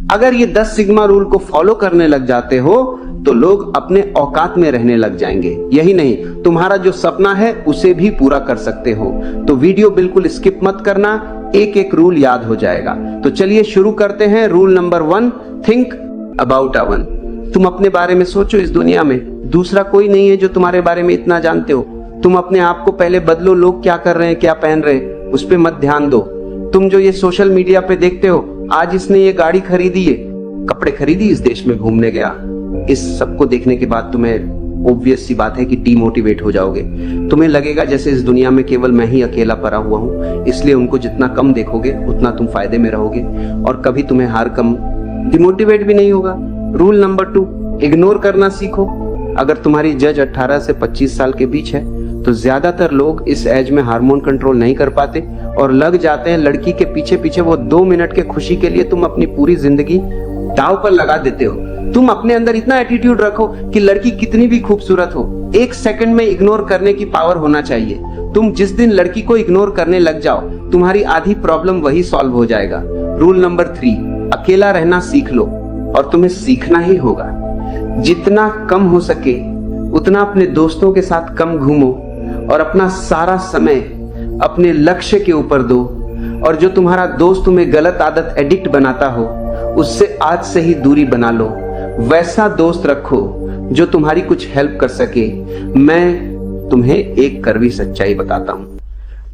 अगर ये 10 sigma rule को फॉलो करने लग जाते हो तो लोग अपने औकात में रहने लग जाएंगे। यही नहीं, तुम्हारा जो सपना है उसे भी पूरा कर सकते हो। तो वीडियो बिल्कुल स्किप मत करना, एक एक रूल याद हो जाएगा। तो चलिए शुरू करते हैं। Rule number 1, think about own. तुम अपने बारे में सोचो। इस दुनिया में दूसरा कोई नहीं है जो तुम्हारे बारे में इतना जानते हो। तुम अपने आप को पहले बदलो। लोग क्या कर रहे हैं, क्या पहन रहे हैं, उस पर मत ध्यान दो। तुम जो ये सोशल मीडिया पे देखते हो, आज इसने ये गाड़ी खरीदी है, कपड़े खरीदी, इस देश में घूमने गया, इस सबको देखने के बाद तुम्हें ऑब्वियस सी बात है कि डिमोटिवेट हो जाओगे। तुम्हें लगेगा जैसे इस दुनिया में केवल मैं ही अकेला पड़ा हुआ हूँ। इसलिए उनको जितना कम देखोगे उतना तुम फायदे में रहोगे और कभी तुम्हें हार कम डिमोटिवेट भी नहीं होगा। रूल नंबर 2, इग्नोर करना सीखो। अगर तुम्हारी जज 18 से 25 साल के बीच है तो ज्यादातर लोग इस एज में हार्मोन कंट्रोल नहीं कर पाते और लग जाते हैं लड़की के पीछे पीछे। वो 2 मिनट के खुशी के लिए तुम अपनी पूरी जिंदगी दांव पर लगा देते हो। तुम अपने अंदर इतना एटीट्यूड रखो कि लड़की कितनी भी खूबसूरत हो, 1 सेकंड में इग्नोर करने की पावर होना चाहिए। तुम जिस दिन लड़की को इग्नोर करने लग जाओ, तुम्हारी आधी प्रॉब्लम वही सॉल्व हो जाएगा। रूल नंबर 3, अकेला रहना सीख लो और तुम्हें सीखना ही होगा। जितना कम हो सके उतना अपने दोस्तों के साथ कम घूमो और अपना सारा समय अपने लक्ष्य के ऊपर दो। और जो तुम्हारा दोस्त तुम्हें गलत आदत एडिक्ट बनाता हो, उससे आज से ही दूरी बना लो। वैसा दोस्त रखो जो तुम्हारी कुछ हेल्प कर सके। मैं तुम्हें एक कड़वी सच्चाई बताता हूँ,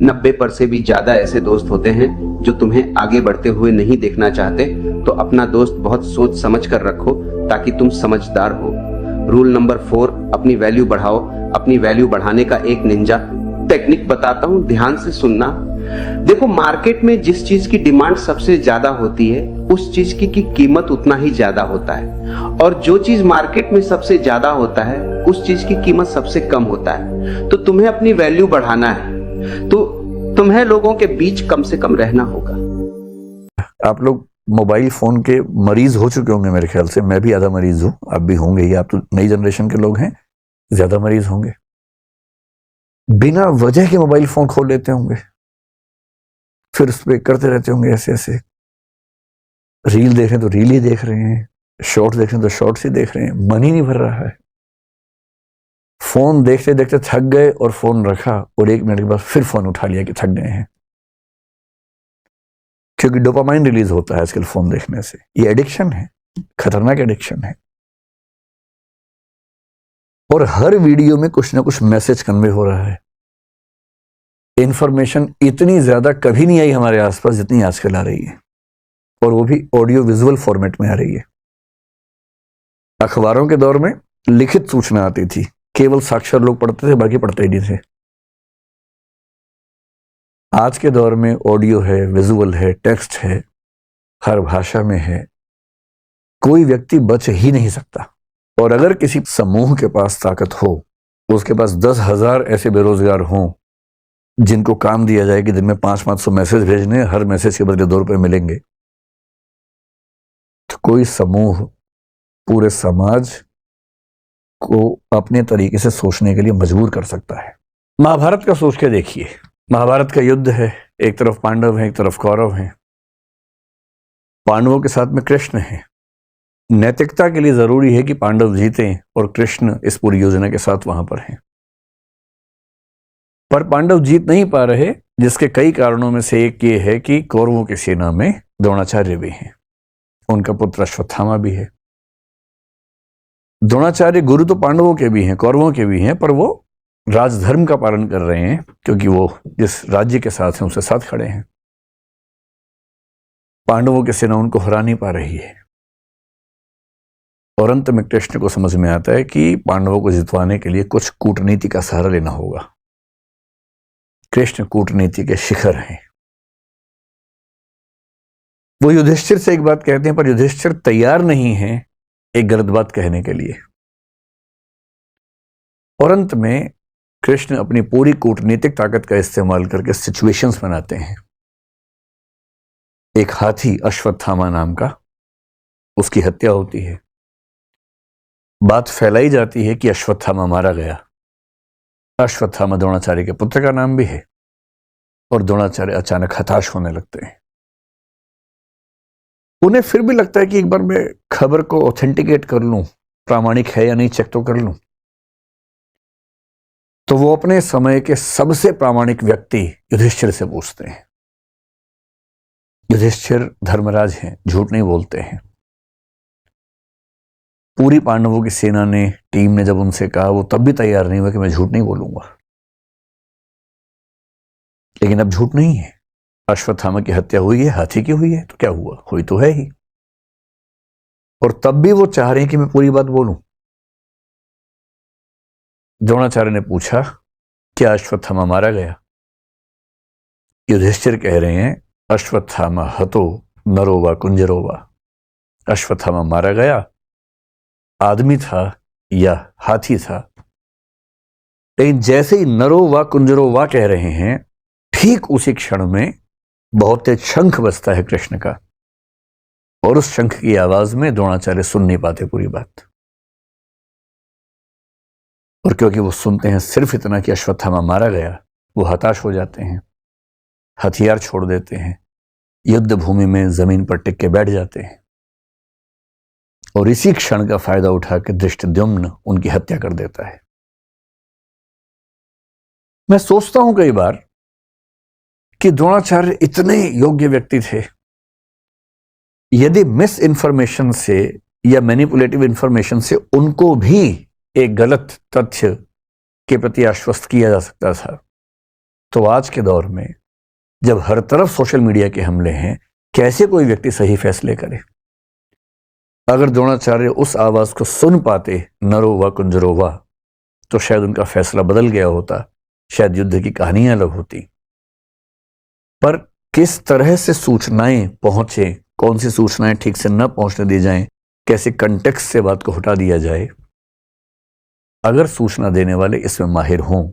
90% से भी ज्यादा ऐसे दोस्त होते हैं जो तुम्हें आगे बढ़ते हुए नहीं देखना चाहते। तो अपना दोस्त बहुत सोच समझ कर रखो ताकि तुम समझदार हो। रूल नंबर 4, अपनी वैल्यू बढ़ाओ। अपनी वैल्यू बढ़ाने का एक निंजा टेक्निक बताता हूँ, ध्यान से सुनना। देखो, मार्केट में जिस चीज की डिमांड सबसे ज्यादा होती है उस चीज की कीमत उतना ही ज्यादा होता है, और जो चीज मार्केट में सबसे ज्यादा होता है उस चीज की कीमत सबसे कम होता है। तो तुम्हें अपनी वैल्यू बढ़ाना है तो तुम्हें लोगों के बीच कम से कम रहना होगा। आप लोग मोबाइल फोन के मरीज हो चुके होंगे मेरे ख्याल से। मैं भी आधा मरीज हूं, आप भी होंगे ही। आप तो नई जनरेशन के लोग हैं, ज्यादा मरीज होंगे। बिना वजह के मोबाइल फोन खोल लेते होंगे, फिर उस पर करते रहते होंगे ऐसे ऐसे। रील देख रहे हैं तो रील ही देख रहे हैं, शॉर्ट देख रहे हैं तो शॉर्ट्स ही देख रहे हैं। मन ही नहीं भर रहा है। फोन देखते देखते थक गए और फोन रखा और 1 मिनट के बाद फिर फोन उठा लिया कि थक गए हैं, क्योंकि डोपामाइन रिलीज होता है आजकल फोन देखने से। ये एडिक्शन है, खतरनाक एडिक्शन है। और हर वीडियो में कुछ ना कुछ मैसेज कन्वे हो रहा है। इंफॉर्मेशन इतनी ज्यादा कभी नहीं आई हमारे आसपास जितनी आजकल आ रही है, और वो भी ऑडियो विजुअल फॉर्मेट में आ रही है। अखबारों के दौर में लिखित सूचना आती थी, केवल साक्षर लोग पढ़ते थे, बाकी पढ़ते ही नहीं थे। आज के दौर में ऑडियो है, विजुअल है, टेक्स्ट है, हर भाषा में है। कोई व्यक्ति बच ही नहीं सकता। और अगर किसी समूह के पास ताकत हो, उसके पास 10,000 ऐसे बेरोजगार हों जिनको काम दिया जाए कि दिन में 500-500 मैसेज भेजने, हर मैसेज के बदले 2 रुपए मिलेंगे, तो कोई समूह पूरे समाज को अपने तरीके से सोचने के लिए मजबूर कर सकता है। महाभारत का सोच के देखिए। महाभारत का युद्ध है, एक तरफ पांडव हैं, एक तरफ कौरव हैं। पांडवों के साथ में कृष्ण है। नैतिकता के लिए जरूरी है कि पांडव जीतें और कृष्ण इस पूरी योजना के साथ वहां पर हैं। पर पांडव जीत नहीं पा रहे, जिसके कई कारणों में से एक ये है कि कौरवों की सेना में द्रोणाचार्य भी हैं, उनका पुत्र अश्वत्थामा भी है। द्रोणाचार्य गुरु तो पांडवों के भी हैं, कौरवों के भी हैं, पर वो राजधर्म का पालन कर रहे हैं क्योंकि वो जिस राज्य के साथ हैं उसके साथ खड़े हैं। पांडवों की सेना उनको हरा नहीं पा रही है, और अंत में कृष्ण को समझ में आता है कि पांडवों को जितवाने के लिए कुछ कूटनीति का सहारा लेना होगा। कृष्ण कूटनीति के शिखर हैं। वो युधिष्ठिर से एक बात कहते हैं, पर युधिष्ठिर तैयार नहीं है एक गलत बात कहने के लिए। और अंत में कृष्ण अपनी पूरी कूटनीतिक ताकत का इस्तेमाल करके सिचुएशंस बनाते हैं। एक हाथी अश्वत्थामा नाम का, उसकी हत्या होती है। बात फैलाई जाती है कि अश्वत्थामा मारा गया। अश्वत्थामा द्रोणाचार्य के पुत्र का नाम भी है, और द्रोणाचार्य अचानक हताश होने लगते हैं। उन्हें फिर भी लगता है कि एक बार मैं खबर को ऑथेंटिकेट कर लूं, प्रामाणिक है या नहीं चेक तो कर लूं। तो वो अपने समय के सबसे प्रामाणिक व्यक्ति युधिष्ठिर से पूछते हैं। युधिष्ठिर धर्मराज हैं, झूठ नहीं बोलते हैं। पूरी पांडवों की सेना ने, टीम ने जब उनसे कहा, वो तब भी तैयार नहीं हुआ कि मैं झूठ नहीं बोलूंगा। लेकिन अब झूठ नहीं है। अश्वत्थामा की हत्या हुई है, हाथी की हुई है, तो क्या हुआ, हुई तो है ही। और तब भी वो चाह रहे हैं कि मैं पूरी बात बोलूं। द्रोणाचार्य ने पूछा, क्या अश्वत्थामा मारा गया? युधिष्ठिर कह रहे हैं, अश्वत्थामा हतो नरो वा कुंजरो वा। अश्वत्थामा मारा गया, आदमी था या हाथी था। लेकिन जैसे ही नरो वा कुंजरो वा कह रहे हैं, ठीक उसी क्षण में बहुत तेज शंख बजता है कृष्ण का, और उस शंख की आवाज में द्रोणाचार्य सुन नहीं पाते पूरी बात। और क्योंकि वो सुनते हैं सिर्फ इतना कि अश्वत्थामा मारा गया, वो हताश हो जाते हैं, हथियार छोड़ देते हैं, युद्ध भूमि में जमीन पर टिक के बैठ जाते हैं। और इसी क्षण का फायदा उठाकर धृष्टद्युम्न उनकी हत्या कर देता है। मैं सोचता हूं कई बार कि द्रोणाचार्य इतने योग्य व्यक्ति थे, यदि मिस इन्फॉर्मेशन से या मैनिपुलेटिव इंफॉर्मेशन से उनको भी एक गलत तथ्य के प्रति आश्वस्त किया जा सकता था, तो आज के दौर में जब हर तरफ सोशल मीडिया के हमले हैं, कैसे कोई व्यक्ति सही फैसले करे? अगर द्रोणाचार्य उस आवाज को सुन पाते, नरो वा कुंजरो वा, तो शायद उनका फैसला बदल गया होता, शायद युद्ध की कहानियां अलग होती। पर किस तरह से सूचनाएं पहुंचे, कौन सी सूचनाएं ठीक से न पहुंचने दी जाएं, कैसे कंटेक्स्ट से बात को हटा दिया जाए, अगर सूचना देने वाले इसमें माहिर हों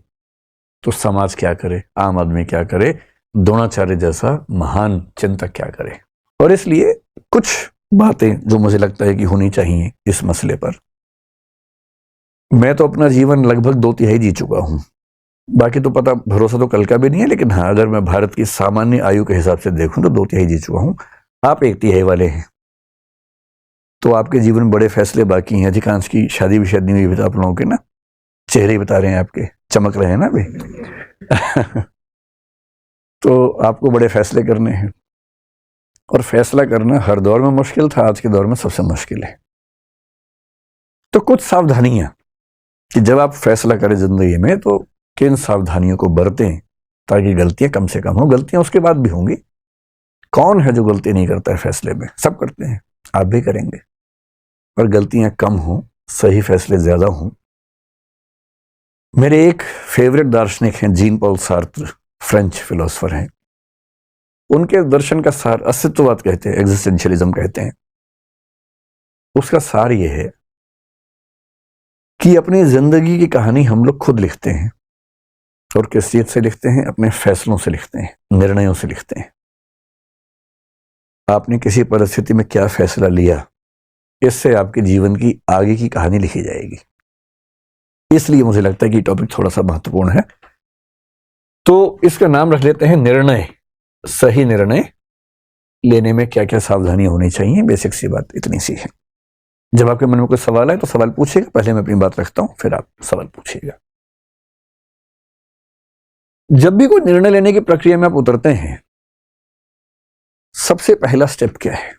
तो समाज क्या करे, आम आदमी क्या करे, द्रोणाचार्य जैसा महान चिंतक क्या करे। और इसलिए कुछ बातें जो मुझे लगता है कि होनी चाहिए इस मसले पर। मैं तो अपना जीवन लगभग 2/3 जी चुका हूं, बाकी तो पता भरोसा तो कल का भी नहीं है, लेकिन हाँ, अगर मैं भारत की सामान्य आयु के हिसाब से देखूं तो 2/3 जी चुका हूं। आप 1/3 वाले हैं, तो आपके जीवन में बड़े फैसले बाकी हैं। अधिकांश की शादी भी शायद नहीं हुई, आप लोगों के ना चेहरे बता रहे हैं, आपके चमक रहे हैं ना अभी। तो आपको बड़े फैसले करने हैं, और फैसला करना हर दौर में मुश्किल था, आज के दौर में सबसे मुश्किल है। तो कुछ सावधानियां कि जब आप फैसला करें जिंदगी में तो किन सावधानियों को बरतें ताकि गलतियां कम से कम हो। गलतियां उसके बाद भी होंगी, कौन है जो गलती नहीं करता है फैसले में? सब करते हैं, आप भी करेंगे, पर गलतियां कम हो, सही फैसले ज्यादा हों। मेरे एक फेवरेट दार्शनिक हैं Jean Paul Sartre, French philosopher हैं। उनके दर्शन का सार अस्तित्ववाद कहते हैं, एग्जिस्टेंशियलिज्म कहते हैं। उसका सार यह है कि अपनी जिंदगी की कहानी हम लोग खुद लिखते हैं, और किस चीज से लिखते हैं? अपने फैसलों से लिखते हैं, निर्णयों से लिखते हैं। आपने किसी परिस्थिति में क्या फैसला लिया, इससे आपके जीवन की आगे की कहानी लिखी जाएगी। इसलिए मुझे लगता है कि टॉपिक थोड़ा सा महत्वपूर्ण है, तो इसका नाम रख लेते हैं निर्णय। सही निर्णय लेने में क्या क्या सावधानियां होनी चाहिए, बेसिक सी बात इतनी सी है। जब आपके मन में कोई सवाल है तो सवाल पूछिएगा, पहले मैं अपनी बात रखता हूं, फिर आप सवाल पूछिएगा। जब भी कोई निर्णय लेने की प्रक्रिया में आप उतरते हैं, सबसे पहला स्टेप क्या है?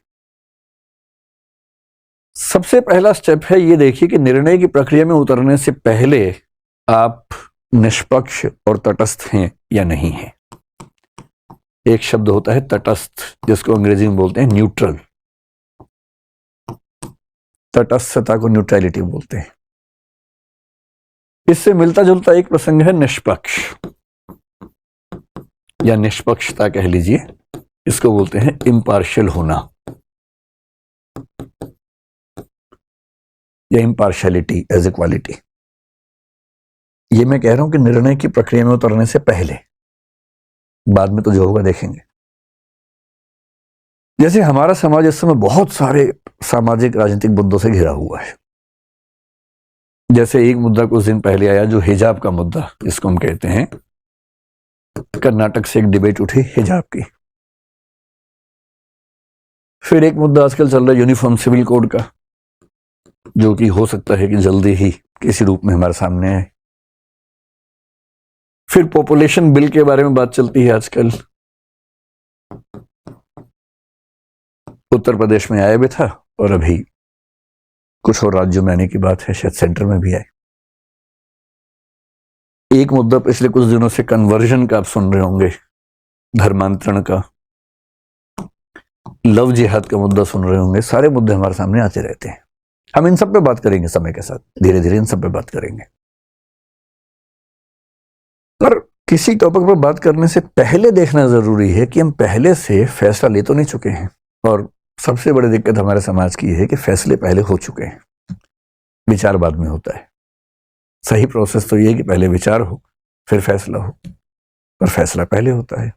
सबसे पहला स्टेप है ये देखिए कि निर्णय की प्रक्रिया में उतरने से पहले आप निष्पक्ष और तटस्थ हैं या नहीं हैं। एक शब्द होता है तटस्थ, जिसको अंग्रेजी में बोलते हैं न्यूट्रल। तटस्थता को न्यूट्रलिटी बोलते हैं। इससे मिलता जुलता एक प्रसंग है निष्पक्ष, या निष्पक्षता कह लीजिए, इसको बोलते हैं इम्पार्शियल होना या इम्पार्शियलिटी एज ए क्वालिटी। ये मैं कह रहा हूं कि निर्णय की प्रक्रिया में उतरने से पहले, बाद में तो जो होगा देखेंगे। जैसे हमारा समाज इस समय बहुत सारे सामाजिक राजनीतिक मुद्दों से घिरा हुआ है। जैसे एक मुद्दा कुछ दिन पहले आया, जो हिजाब का मुद्दा जिसको हम कहते हैं, कर्नाटक से एक डिबेट उठी हिजाब की। फिर एक मुद्दा आजकल चल रहा है यूनिफॉर्म सिविल कोड का, जो कि हो सकता है कि जल्दी ही किसी रूप में हमारे सामने आए। फिर पॉपुलेशन बिल के बारे में बात चलती है आजकल। उत्तर प्रदेश में आया भी था और अभी कुछ और राज्यों में आने की बात है, शायद सेंटर में भी आए। एक मुद्दा पिछले कुछ दिनों से कन्वर्जन का आप सुन रहे होंगे, धर्मांतरण का, लव जिहाद का मुद्दा सुन रहे होंगे। सारे मुद्दे हमारे सामने आते रहते हैं। हम इन सब पे बात करेंगे समय के साथ, धीरे धीरे इन सब पे बात करेंगे। पर किसी टॉपिक पर बात करने से पहले देखना जरूरी है कि हम पहले से फैसला ले तो नहीं चुके हैं। और सबसे बड़ी दिक्कत हमारे समाज की है कि फैसले पहले हो चुके हैं, विचार बाद में होता है। सही प्रोसेस तो ये है कि पहले विचार हो फिर फैसला हो, पर फैसला पहले होता है।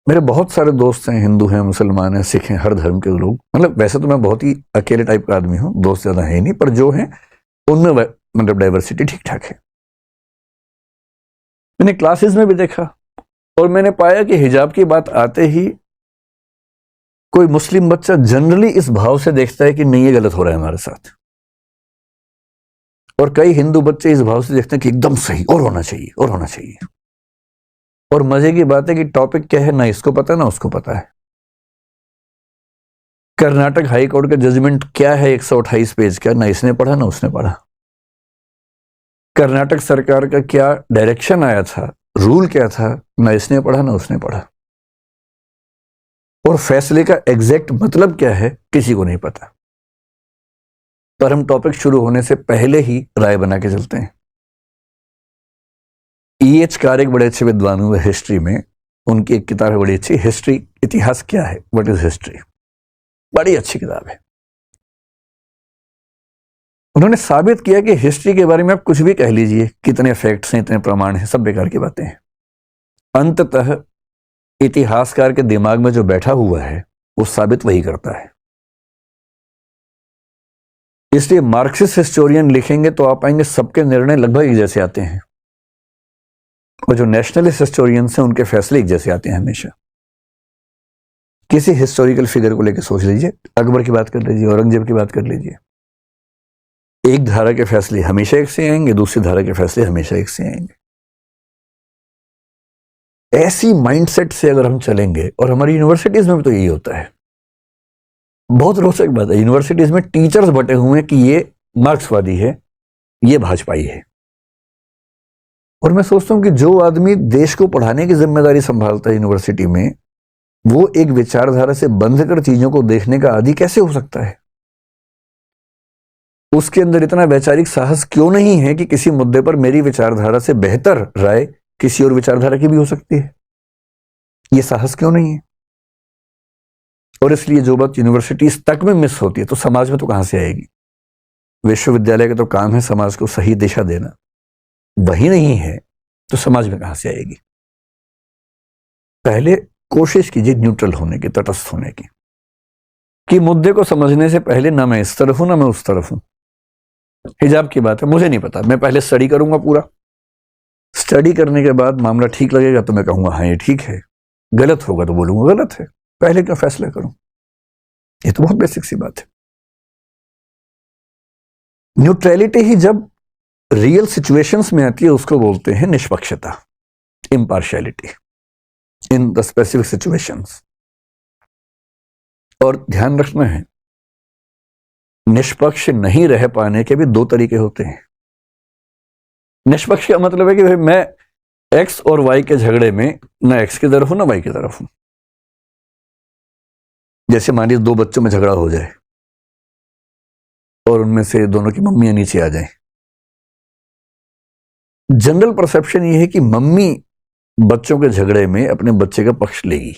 मेरे बहुत सारे दोस्त हैं, हिंदू हैं, मुसलमान हैं, सिख हैं, हर धर्म के लोग। मतलब वैसे तो मैं बहुत ही अकेले टाइप का आदमी हूं, दोस्त ज्यादा है नहीं, पर जो हैं उनमें मतलब डाइवर्सिटी ठीक ठाक है। मैंने क्लासेस में भी देखा और मैंने पाया कि हिजाब की बात आते ही कोई मुस्लिम बच्चा जनरली इस भाव से देखता है कि नहीं ये गलत हो रहा है हमारे साथ, और कई हिंदू बच्चे इस भाव से देखते हैं कि एकदम सही और होना चाहिए और होना चाहिए। और मजे की बात है कि टॉपिक क्या है ना इसको पता ना उसको पता है। कर्नाटक हाई कोर्ट का जजमेंट क्या है 128 पेज का, ना इसने पढ़ा ना उसने पढ़ा। कर्नाटक सरकार का क्या डायरेक्शन आया था, रूल क्या था, ना इसने पढ़ा ना उसने पढ़ा। और फैसले का एग्जैक्ट मतलब क्या है किसी को नहीं पता। पर हम टॉपिक शुरू होने से पहले ही राय बना के चलते हैं। E.H. कारक बड़े अच्छे विद्वान हुए हिस्ट्री में, उनकी एक किताब है बड़ी अच्छी, हिस्ट्री, इतिहास क्या है, व्हाट इज हिस्ट्री। बड़ी अच्छी किताब है। उन्होंने साबित किया कि हिस्ट्री के बारे में आप कुछ भी कह लीजिए, कितने फैक्ट्स हैं, इतने प्रमाण हैं, सब बेकार की बातें हैं। अंततः इतिहासकार के दिमाग में जो बैठा हुआ है वो साबित वही करता है। इसलिए मार्क्सिस्ट हिस्टोरियन लिखेंगे तो आप पाएंगे सबके निर्णय लगभग एक जैसे आते हैं, और जो नेशनलिस्ट हिस्टोरियंस हैं उनके फैसले एक जैसे आते हैं हमेशा। किसी हिस्टोरिकल फिगर को लेकर सोच लीजिए, अकबर की बात कर लीजिए, औरंगजेब की बात कर लीजिए, एक धारा के फैसले हमेशा एक से आएंगे, दूसरी धारा के फैसले हमेशा एक से आएंगे। ऐसी माइंडसेट से अगर हम चलेंगे, और हमारी यूनिवर्सिटीज में भी तो यही होता है। बहुत रोचक बात है, यूनिवर्सिटीज में टीचर्स बटे हुए हैं कि ये मार्क्सवादी है, ये भाजपाई है। और मैं सोचता हूं कि जो आदमी देश को पढ़ाने की जिम्मेदारी संभालता है यूनिवर्सिटी में, वो एक विचारधारा से बंध कर चीजों को देखने का आदी कैसे हो सकता है? उसके अंदर इतना वैचारिक साहस क्यों नहीं है कि किसी मुद्दे पर मेरी विचारधारा से बेहतर राय किसी और विचारधारा की भी हो सकती है? ये साहस क्यों नहीं है? और इसलिए जो बात यूनिवर्सिटीज तक में मिस होती है तो समाज में तो कहां से आएगी? विश्वविद्यालय का तो काम है समाज को सही दिशा देना, वही नहीं है तो समाज में कहां से आएगी? पहले कोशिश कीजिए न्यूट्रल होने की, तटस्थ होने की, कि मुद्दे को समझने से पहले ना मैं इस तरफ हूं ना मैं उस तरफ हूं। हिजाब की बात है, मुझे नहीं पता, मैं पहले स्टडी करूंगा पूरा। स्टडी करने के बाद मामला ठीक लगेगा तो मैं कहूंगा हाँ ये ठीक है, गलत होगा तो बोलूंगा गलत है। पहले क्यों फैसला करूं? ये तो बहुत बेसिक सी बात है। न्यूट्रलिटी ही जब रियल सिचुएशंस में आती है उसको बोलते हैं निष्पक्षता, impartiality in the specific situations. और ध्यान रखना है, निष्पक्ष नहीं रह पाने के भी दो तरीके होते हैं। निष्पक्ष का मतलब है कि भाई मैं एक्स और वाई के झगड़े में ना एक्स की तरफ हूं ना वाई की तरफ हूं। जैसे मान लीजिए दो बच्चों में झगड़ा हो जाए और उनमें से दोनों की मम्मियां नीचे आ जाएं। जनरल परसेप्शन ये है कि मम्मी बच्चों के झगड़े में अपने बच्चे का पक्ष लेगी।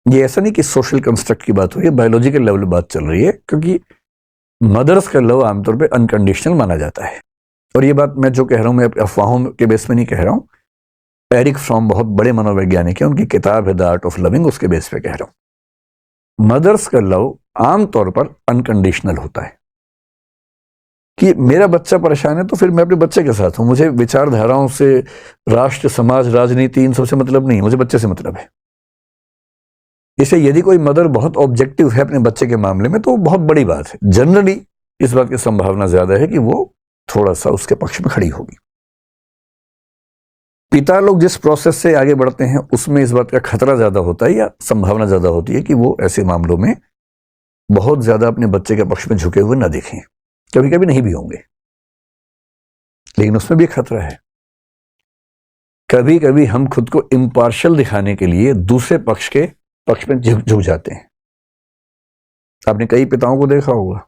ये ऐसा नहीं कि सोशल कंस्ट्रक्ट की बात हो रही है, बायोलॉजिकल लेवल बात चल रही है, क्योंकि मदर्स का लव आमतौर पे अनकंडीशनल माना जाता है। और ये बात मैं जो कह रहा हूं मैं अफवाहों के बेस में नहीं कह रहा हूं। एरिक फ्रॉम बहुत बड़े मनोवैज्ञानिक है, उनकी किताब है द आर्ट ऑफ लविंग, उसके बेस पे कह रहा हूं। मदर्स का लव आमतौर पर अनकंडीशनल होता है कि मेरा बच्चा परेशान है तो फिर मैं अपने बच्चे के साथ हूं। मुझे विचारधाराओं से, राष्ट्र, समाज, राजनीति, इन सबसे मतलब नहीं, मुझे बच्चे से मतलब है। इसलिए यदि कोई मदर बहुत ऑब्जेक्टिव है अपने बच्चे के मामले में तो बहुत बड़ी बात है। जनरली इस बात की संभावना ज्यादा है कि वो थोड़ा सा उसके पक्ष में खड़ी होगी। पिता लोग जिस प्रोसेस से आगे बढ़ते हैं उसमें इस बात का खतरा ज्यादा होता है या संभावना ज्यादा होती है कि वो ऐसे मामलों में बहुत ज्यादा अपने बच्चे के पक्ष में झुके हुए ना दिखें। कभी कभी नहीं भी होंगे, लेकिन उसमें भी खतरा है। कभी कभी हम खुद को इम्पार्शियल दिखाने के लिए दूसरे पक्ष में झुक जाते हैं। आपने कई पिताओं को देखा होगा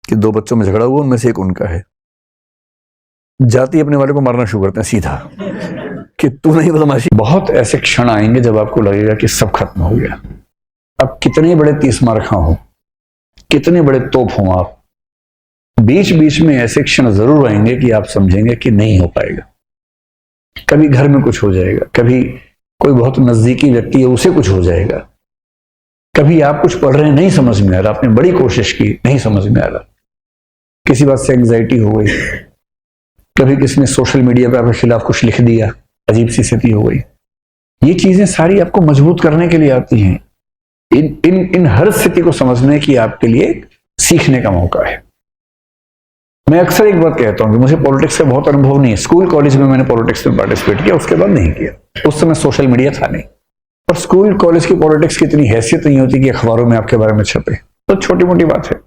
कि दो बच्चों में झगड़ा हुआ, उनमें से एक उनका है, जाति अपने वाले को मारना शुरू करते हैं सीधा कि तू नहीं बदमाशी। बहुत ऐसे क्षण आएंगे जब आपको लगेगा कि सब खत्म हो गया। अब कितने बड़े 30 मार खा हो, कितने बड़े तोप हो आप, बीच बीच में ऐसे क्षण जरूर आएंगे कि आप समझेंगे कि नहीं हो पाएगा। कभी घर में कुछ हो जाएगा, कभी कोई बहुत नजदीकी व्यक्ति है उसे कुछ हो जाएगा, कभी आप कुछ पढ़ रहे हैं नहीं समझ में आ रहा, आपने बड़ी कोशिश की नहीं समझ में आ रहा, किसी बात से एंग्जाइटी हो गई, कभी किसी ने सोशल मीडिया पे आपके खिलाफ कुछ लिख दिया, अजीब सी स्थिति हो गई। ये चीजें सारी आपको मजबूत करने के लिए आती हैं। इन हर स्थिति को समझने की आपके लिए सीखने का मौका है। मैं अक्सर एक बात कहता हूं कि मुझे पॉलिटिक्स का बहुत अनुभव नहीं है। स्कूल कॉलेज में मैंने पॉलिटिक्स में पार्टिसिपेट किया, उसके बाद नहीं किया। उस समय सोशल मीडिया था नहीं, और स्कूल कॉलेज की पॉलिटिक्स की इतनी हैसियत नहीं होती कि अखबारों में आपके बारे में छपे, तो छोटी मोटी बात है।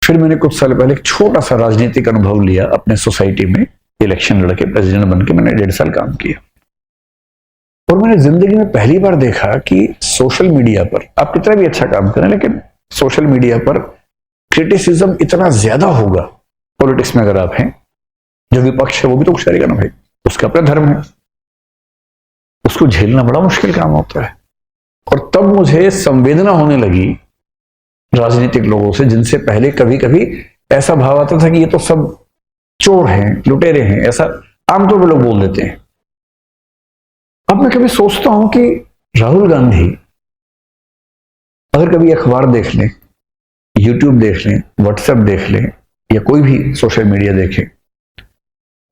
फिर मैंने कुछ साल पहले एक छोटा सा राजनीतिक अनुभव लिया अपने सोसाइटी में, इलेक्शन लड़के प्रेसिडेंट बन के मैंने 1.5 साल काम किया। और मैंने जिंदगी में पहली बार देखा कि सोशल मीडिया पर आप कितना भी अच्छा काम करें, लेकिन सोशल मीडिया पर क्रिटिसिज्म इतना ज्यादा होगा। पॉलिटिक्स में अगर आप हैं, जो विपक्ष है वो भी तो कुछ करेगा ना भाई, उसका अपना धर्म है, उसको झेलना बड़ा मुश्किल काम होता है। और तब मुझे संवेदना होने लगी राजनीतिक लोगों से, जिनसे पहले कभी कभी ऐसा भाव आता था कि ये तो सब चोर हैं, लुटेरे हैं, ऐसा आमतौर पर लोग बोल देते हैं। अब मैं कभी सोचता हूं कि राहुल गांधी अगर कभी अखबार देख लें, यूट्यूब देख लें, व्हाट्सएप देख लें, या कोई भी सोशल मीडिया देखें,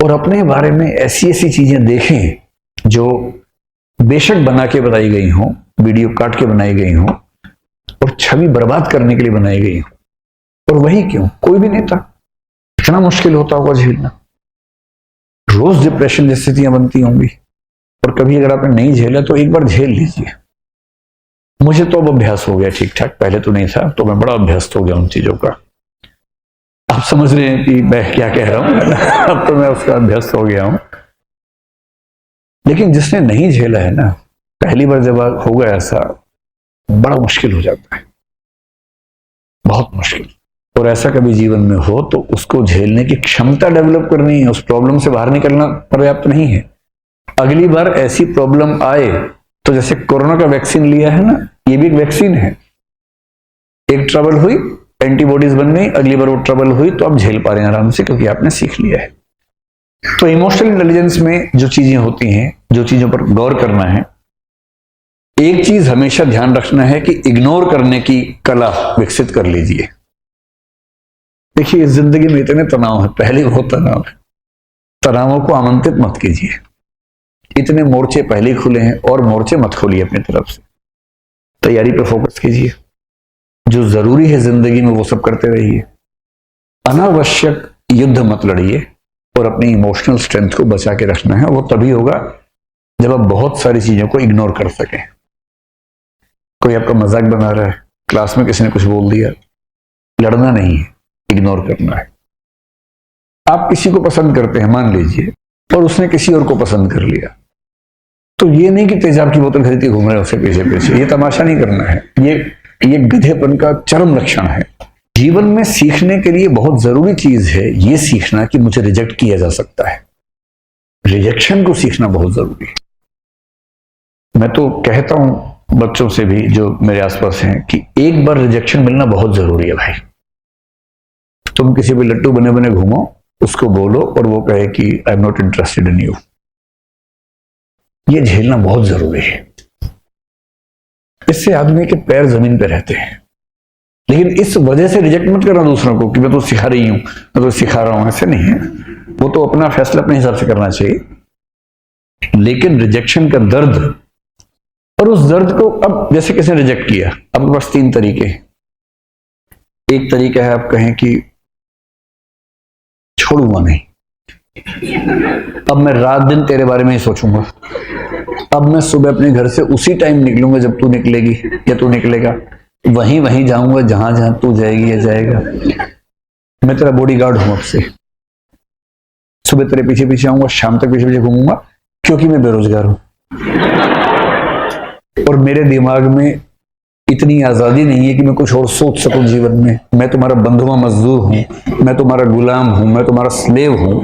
और अपने बारे में ऐसी ऐसी चीजें देखें जो बेशक बना के बनाई गई हों, वीडियो काट के बनाई गई हों, और छवि बर्बाद करने के लिए बनाई गई हों, और वही क्यों, कोई भी नेता, इतना मुश्किल होता होगा झेलना। रोज डिप्रेशन जैसी स्थितियां बनती होंगी, और कभी अगर आपने नहीं झेला तो एक बार झेल लीजिए। मुझे तो अब अभ्यास हो गया ठीक ठाक, पहले तो नहीं था, तो मैं बड़ा अभ्यस्त हो गया उन चीजों का। आप समझ रहे हैं कि मैं क्या कह रहा हूं अब तो मैं उसका अभ्यस्त हो गया हूं। लेकिन जिसने नहीं झेला है ना, पहली बार जब होगा ऐसा, बड़ा मुश्किल हो जाता है, बहुत मुश्किल। और ऐसा कभी जीवन में हो तो उसको झेलने की क्षमता डेवलप करनी है, उस प्रॉब्लम से बाहर निकलना पर्याप्त नहीं है। अगली बार ऐसी प्रॉब्लम आए तो जैसे कोरोना का वैक्सीन लिया है ना, ये भी एक वैक्सीन है। एक ट्रबल हुई, एंटीबॉडीज बन गई, अगली बार वो ट्रबल हुई तो आप झेल पा रहे हैं आराम से, क्योंकि आपने सीख लिया है। तो इमोशनल इंटेलिजेंस में जो चीजें होती हैं, जो चीजों पर गौर करना है, एक चीज हमेशा ध्यान रखना है कि इग्नोर करने की कला विकसित कर लीजिए। देखिए, इस जिंदगी में इतने तनाव है, पहले बहुत तनाव है, तनावों को आमंत्रित मत कीजिए। इतने मोर्चे पहले खुले हैं, और मोर्चे मत खोलिए अपनी तरफ से। तैयारी पर फोकस कीजिए, जो जरूरी है जिंदगी में वो सब करते रहिए। अनावश्यक युद्ध मत लड़िए, और अपनी इमोशनल स्ट्रेंथ को बचा के रखना है। वो तभी होगा जब आप बहुत सारी चीजों को इग्नोर कर सकें। कोई आपका मजाक बना रहा है, क्लास में किसी ने कुछ बोल दिया, लड़ना नहीं है, इग्नोर करना है। आप किसी को पसंद करते हैं मान लीजिए, और उसने किसी और को पसंद कर लिया, तो ये नहीं कि तेजाब की बोतल खरीद के घूम रहे हैं उससे पीछे पीछे, ये तमाशा नहीं करना है। ये गधेपन का चरम लक्षण है। जीवन में सीखने के लिए बहुत जरूरी चीज है ये सीखना कि मुझे रिजेक्ट किया जा सकता है। रिजेक्शन को सीखना बहुत जरूरी है। मैं तो कहता हूं बच्चों से भी जो मेरे आसपास हैं कि एक बार रिजेक्शन मिलना बहुत जरूरी है भाई। तुम किसी भी लट्टू बने बने घूमो, उसको बोलो और वो कहे कि I am not interested in you, ये झेलना बहुत जरूरी है। इससे आदमी के पैर जमीन पे रहते हैं। लेकिन इस वजह से रिजेक्ट मत करना दूसरों को कि मैं तो सिखा रही हूं, मैं तो सिखा रहा हूं, ऐसे नहीं है। वो तो अपना फैसला अपने हिसाब से करना चाहिए, लेकिन रिजेक्शन का दर्द और उस दर्द को, अब जैसे किसी ने रिजेक्ट किया, आपके पास 3 तरीके हैं। एक तरीका है आप कहें कि छोड़ूंगा नहीं, अब मैं रात दिन तेरे बारे में ही सोचूंगा, अब मैं सुबह अपने घर से उसी टाइम निकलूंगा जब तू निकलेगी या तू निकलेगा, वहीं जाऊंगा जहां जहां तू जाएगी या जाएगा, मैं तेरा बॉडीगार्ड हूं, अब से सुबह तेरे पीछे पीछे आऊंगा, शाम तक पीछे पीछे घूमूंगा, क्योंकि मैं बेरोजगार हूं और मेरे दिमाग में इतनी आजादी नहीं है कि मैं कुछ और सोच सकूं जीवन में। मैं तुम्हारा बंधुआ मजदूर हूं, मैं तुम्हारा गुलाम हूं, मैं तुम्हारा स्लेव हूं।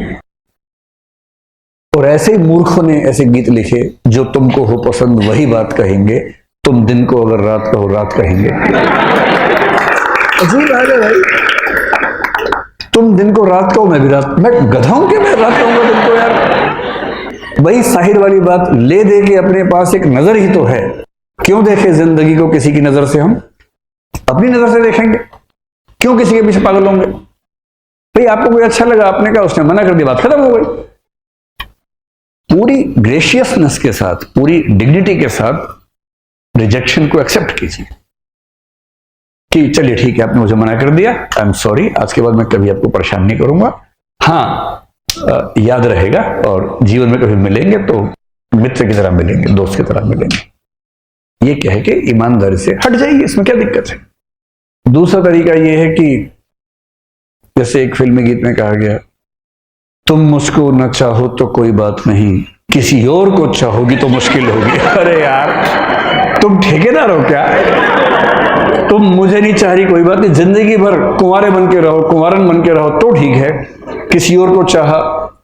और ऐसे ही मूर्खों ने ऐसे गीत लिखे, जो तुमको हो पसंद वही बात कहेंगे, तुम दिन को अगर रात कहो रात कहेंगे। अजीब बात है भाई, तुम दिन को रात कहो मैं भी रात, मैं गधा हूं कि मैं रात कहूंगा दिन को यार। वही साहिर वाली बात, ले दे के अपने पास एक नजर ही तो है, क्यों देखे जिंदगी को किसी की नजर से, हम अपनी नजर से देखेंगे, क्यों किसी के पीछे पागल होंगे। भाई आपको कोई अच्छा लगा, आपने कहा, उसने मना कर दिया, बात खत्म हो गई। पूरी ग्रेशियसनेस के साथ, पूरी डिग्निटी के साथ रिजेक्शन को एक्सेप्ट कीजिए कि चलिए ठीक है, आपने मुझे मना कर दिया, आई एम सॉरी, आज के बाद मैं कभी आपको परेशान नहीं करूंगा। हाँ, याद रहेगा, और जीवन में कभी मिलेंगे तो मित्र की तरह मिलेंगे, दोस्त की तरह मिलेंगे, ये कह के ईमानदारी से हट जाइए, इसमें क्या दिक्कत है। दूसरा तरीका यह है कि जैसे एक फिल्मी गीत में कहा गया, तुम मुझको न चाहो तो कोई बात नहीं, किसी और को चाहोगी तो मुश्किल होगी। अरे यार, तुम ठेकेदार हो क्या? तुम मुझे नहीं चाह रही, कोई बात नहीं, जिंदगी भर कुंवारे बन के रहो, कुंवारन बन के रहो तो ठीक है, किसी और को चाहा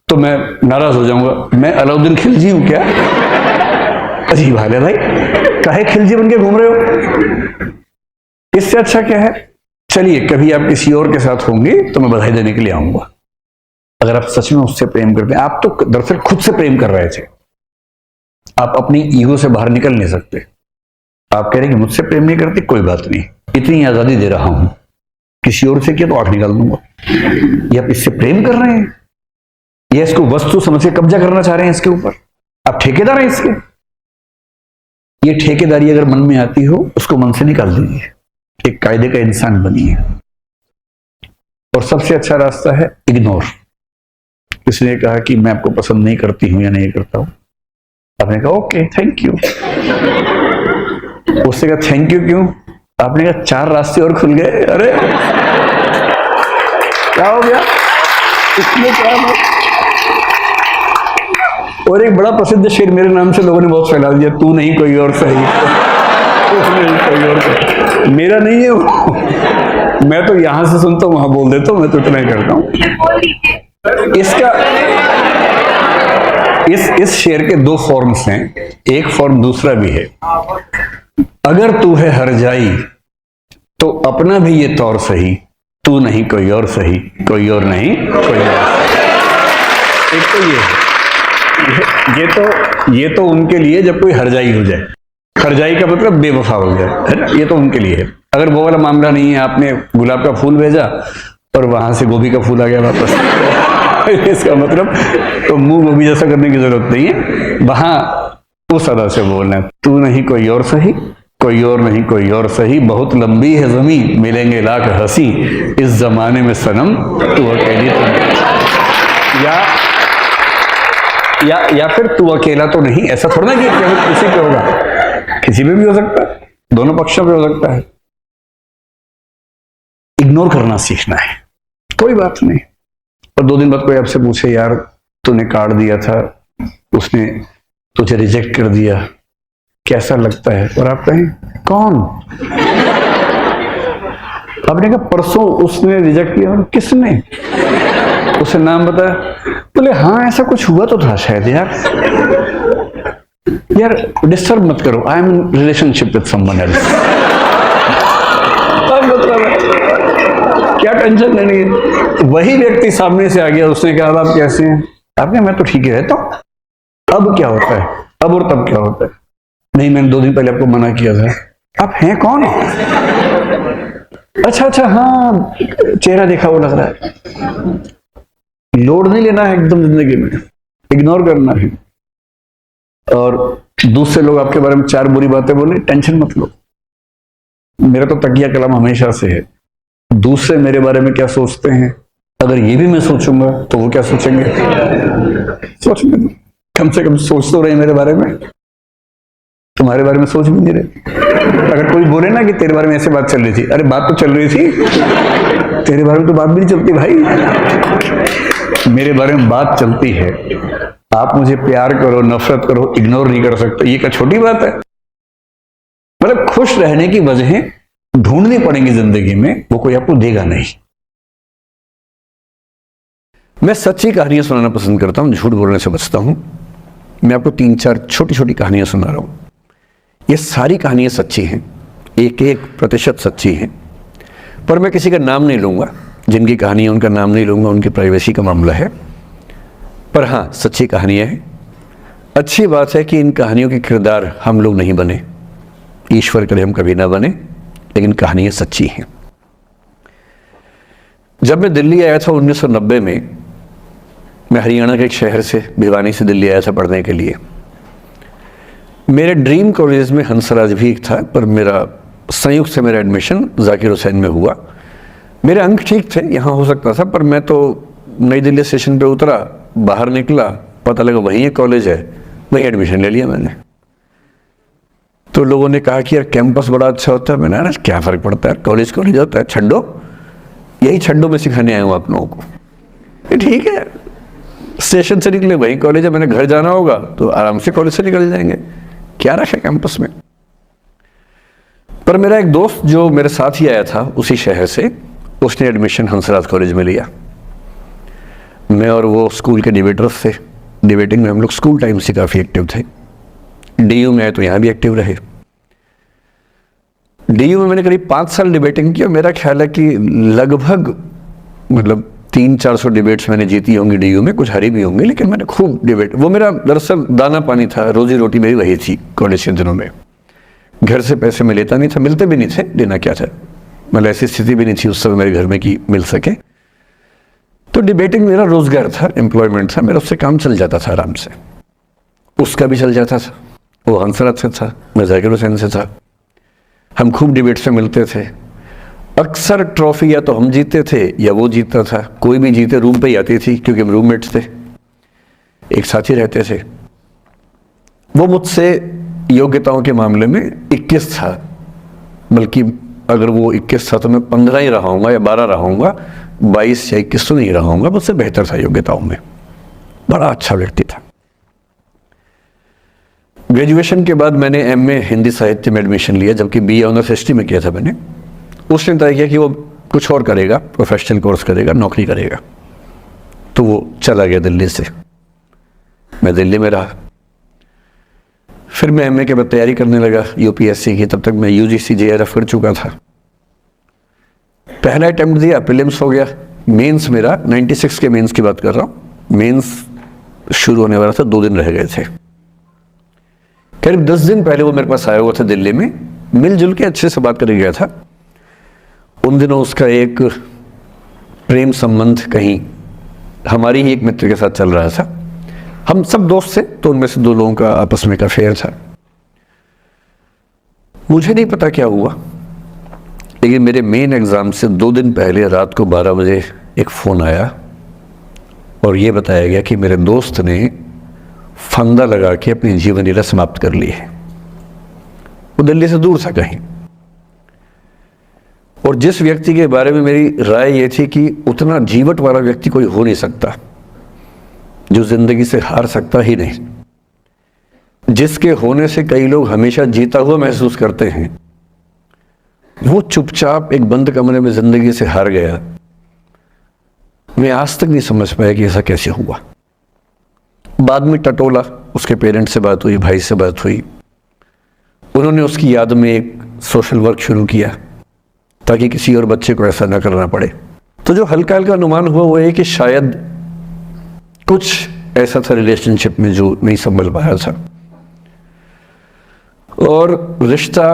तो मैं नाराज हो जाऊंगा। मैं अलाउद्दीन खिलजी हूं क्या? अजीब हाल है भाई, काहे खिलजी बन के घूम रहे हो? इससे अच्छा क्या है, चलिए कभी आप किसी और के साथ होंगे तो मैं बधाई देने के लिए आऊंगा। अगर आप सच में उससे प्रेम करते हैं, आप तो दरअसल खुद से प्रेम कर रहे थे, आप अपनी ईगो से बाहर निकल नहीं सकते। आप कह रहे हैं कि मुझसे प्रेम नहीं करते, कोई बात नहीं, इतनी आजादी दे रहा हूं, किसी और से किया तो आंख निकाल दूंगा। ये आप इससे प्रेम कर रहे हैं, या इसको वस्तु समझ के कब्जा करना चाह रहे हैं इसके ऊपर? आप ठेकेदार हैं इसके। ये ठेकेदारी अगर मन में आती हो, उसको मन से निकाल दीजिए, एक कायदे का इंसान बनिए। और सबसे अच्छा रास्ता है इग्नोर। किसी ने कहा कि मैं आपको पसंद नहीं करती हूं या नहीं करता हूं, आपने कहा ओके थैंक यू। उससे कहा थैंक यू क्यों? आपने कहा 4 रास्ते और खुल गए। अरे क्या हो गया इसमें, क्या है? और एक बड़ा प्रसिद्ध शेर मेरे नाम से लोगों ने बहुत फैला दिया, तू नहीं कोई और सही, नहीं कोई और सही। मेरा नहीं है वो, मैं तो यहां से सुनता हूं वहां बोल देता हूं, मैं तो इतना ही करता हूं। इसका इस शेर के 2 फॉर्म्स हैं, एक फॉर्म दूसरा भी है। अगर तू है हर जाई तो अपना भी ये तौर सही, तू नहीं कोई और सही, कोई और नहीं कोई और सही। एक तो ये है, ये तो उनके लिए जब कोई हरजाई हो जाए, हरजाई का मतलब बेवफा हो जाए, है ना, ये तो उनके लिए है। अगर वो वाला मामला नहीं है, आपने गुलाब का फूल भेजा और वहां से गोभी का फूल आ गया वापस, इसका मतलब तो मुंह गोभी जैसा करने की जरूरत नहीं है, वहां उस अदा से बोलना है, तू नहीं कोई और सही, कोई और नहीं कोई और सही, बहुत लंबी है जमीन, मिलेंगे लाख हंसी, इस जमाने में सनम तू अकेली तो, या फिर तू अकेला तो नहीं। ऐसा थोड़ा ना कि केवल किसी पे होगा, किसी पे भी हो सकता है, दोनों पक्षों पे हो सकता है। इग्नोर करना सीखना है, कोई बात नहीं। और 2 दिन बाद कोई आपसे पूछे, यार तूने कार्ड दिया था, उसने तुझे रिजेक्ट कर दिया, कैसा लगता है? और आप कहें कौन? आपने कहा परसों उसने रिजेक्ट किया। किसने? उसे नाम बताया? बोले हाँ ऐसा कुछ हुआ तो था शायद। यार डिस्टर्ब मत करो, I am in relationship with someone else. क्या टेंशन लेनी है? वही व्यक्ति सामने से आ गया, उसने कहा आप कैसे हैं? आपने मैं तो ठीक ही रहता हूं। अब क्या होता है? अब और तब क्या होता है? नहीं मैंने 2 दिन पहले आपको मना किया था। आप हैं कौन? अच्छा हाँ चेहरा देखा वो लग रहा है। लोड नहीं लेना है एकदम जिंदगी में, इग्नोर करना है। और दूसरे लोग आपके बारे में 4 बुरी बातें बोले, टेंशन मत लो। मेरा तो तकिया कलाम हमेशा से है, दूसरे मेरे बारे में क्या सोचते हैं, अगर ये भी मैं सोचूंगा तो वो क्या सोचेंगे, सोचने दो। कम से कम सोच तो रहे मेरे बारे में, तुम्हारे बारे में सोच भी नहीं रहे। अगर कोई बोले ना कि तेरे बारे में ऐसे बात चल रही थी, अरे बात तो चल रही थी, तेरे बारे में तो बात भी नहीं चलती भाई, मेरे बारे में बात चलती है। आप मुझे प्यार करो, नफरत करो, इग्नोर नहीं कर सकते, ये क्या छोटी बात है। मतलब खुश रहने की वजहें ढूंढनी पड़ेंगी जिंदगी में, वो कोई आपको देगा नहीं। मैं सच्ची कहानियां सुनाना पसंद करता हूं, झूठ बोलने से बचता हूं। मैं आपको 3-4 छोटी छोटी कहानियां सुना रहा हूं। ये सारी कहानियां सच्ची हैं, 1-1% सच्ची हैं, पर मैं किसी का नाम नहीं लूंगा। जिनकी कहानी है उनका नाम नहीं लूंगा, उनकी प्राइवेसी का मामला है। पर हाँ, सच्ची कहानियां हैं। अच्छी बात है कि इन कहानियों के किरदार हम लोग नहीं बने, ईश्वर करे हम कभी ना बने, लेकिन कहानियां सच्ची हैं। जब मैं दिल्ली आया था 1990 में, मैं हरियाणा के एक शहर से, भिवानी से दिल्ली आया था पढ़ने के लिए। मेरे ड्रीम कॉलेज में हंसराज भी एक था, पर मेरा संयुक्त से मेरा एडमिशन जाकिर हुसैन में हुआ। मेरे अंक ठीक थे, यहाँ हो सकता था, पर मैं तो नई दिल्ली स्टेशन पे उतरा, बाहर निकला, पता लगा वहीं एक कॉलेज है, वहीं एडमिशन ले लिया मैंने। तो लोगों ने कहा कि यार कैंपस बड़ा अच्छा होता है। मैंने कहा क्या फ़र्क पड़ता है, कॉलेज कॉलेज होता है, छड्डो, यही छड्डो में सिखाने आया हूँ आप लोगों को। ठीक है, स्टेशन से निकले वहीं कॉलेज है, मैंने घर जाना होगा तो आराम से कॉलेज से निकल जाएंगे, क्या रखा कैंपस में। पर मेरा एक दोस्त जो मेरे साथ ही आया था उसी शहर से, उसने एडमिशन हंसराज कॉलेज में लिया। मैं और वो स्कूल के डिबेटर्स थे, डिबेटिंग में हम लोग स्कूल टाइम से काफ़ी एक्टिव थे। डीयू में आए तो यहाँ भी एक्टिव रहे। डीयू में मैंने करीब 5 साल डिबेटिंग की, और मेरा ख्याल है कि लगभग मतलब 300-400 डिबेट्स मैंने जीती होंगी डीयू में, कुछ हारी भी होंगी, लेकिन मैंने खूब डिबेट, वो मेरा दरअसल दाना पानी था, रोजी रोटी मेरी वही थी कॉलेज के दिनों में। घर से पैसे मैं लेता नहीं था, मिलते भी नहीं थे, देना क्या था, मतलब ऐसी स्थिति भी नहीं थी उस समय मेरे घर में कि मिल सके। तो डिबेटिंग मेरा रोजगार था, एम्प्लॉयमेंट था मेरा, उससे काम चल जाता था आराम से। उसका भी चल जाता था, वो हंसराज से था, मैं जाकिर हुसैन से था। हम खूब डिबेट से मिलते थे। अक्सर ट्रॉफी या तो हम जीते थे या वो जीतता था, कोई भी जीते रूम पे ही आती थी, क्योंकि हम रूममेट्स थे, एक साथ ही रहते थे। वो मुझसे योग्यताओं के मामले में 21 था, बल्कि अगर वो 21 था तो मैं 15 ही रहा हूँगा या 12 रहा हूँगा, 22 या 21 तो नहीं रहा हूँगा, मुझसे बेहतर था योग्यताओं में, बड़ा अच्छा व्यक्ति था। ग्रेजुएशन के बाद मैंने एमए हिंदी साहित्य में एडमिशन लिया, जबकि बीए ऑनर्स हिस्ट्री में किया था मैंने। उसने तय किया कि वो कुछ और करेगा, प्रोफेशनल कोर्स करेगा, नौकरी करेगा, तो वो चला गया दिल्ली से। मैं दिल्ली में रहा। फिर मैं एमए के बाद तैयारी करने लगा यूपीएससी की। तब तक मैं यूजीसी जेआरएफ कर चुका था। पहला अटेम्प्ट दिया, प्रीलिम्स हो गया। मेंस मेरा 96 के मेंस की बात कर रहा हूँ, मेंस शुरू होने वाला था, 2 दिन रह गए थे। करीब 10 दिन पहले वो मेरे पास आया हुआ था दिल्ली में, मिलजुल के अच्छे से बात कर गया था। उन दिनों उसका एक प्रेम संबंध कहीं हमारी ही एक मित्र के साथ चल रहा था। हम सब दोस्त थे, तो उनमें से 2 लोगों का आपस में का अफेयर था। मुझे नहीं पता क्या हुआ, लेकिन मेरे मेन एग्जाम से 2 दिन पहले रात को 12 बजे एक फ़ोन आया और ये बताया गया कि मेरे दोस्त ने फंदा लगा के अपनी जीवन लीला समाप्त कर ली है। वो दिल्ली से दूर था कहीं, और जिस व्यक्ति के बारे में मेरी राय ये थी कि उतना जीवट वाला व्यक्ति कोई हो नहीं सकता, जो जिंदगी से हार सकता ही नहीं, जिसके होने से कई लोग हमेशा जीता हुआ महसूस करते हैं, वो चुपचाप एक बंद कमरे में जिंदगी से हार गया। मैं आज तक नहीं समझ पाया कि ऐसा कैसे हुआ। बाद में टटोला, उसके पेरेंट्स से बात हुई, भाई से बात हुई, उन्होंने उसकी याद में एक सोशल वर्क शुरू किया ताकि किसी और बच्चे को ऐसा ना करना पड़े। तो जो हल्का हल्का अनुमान हुआ वो है कि शायद कुछ ऐसा था रिलेशनशिप में जो नहीं संभल पाया था, और रिश्ता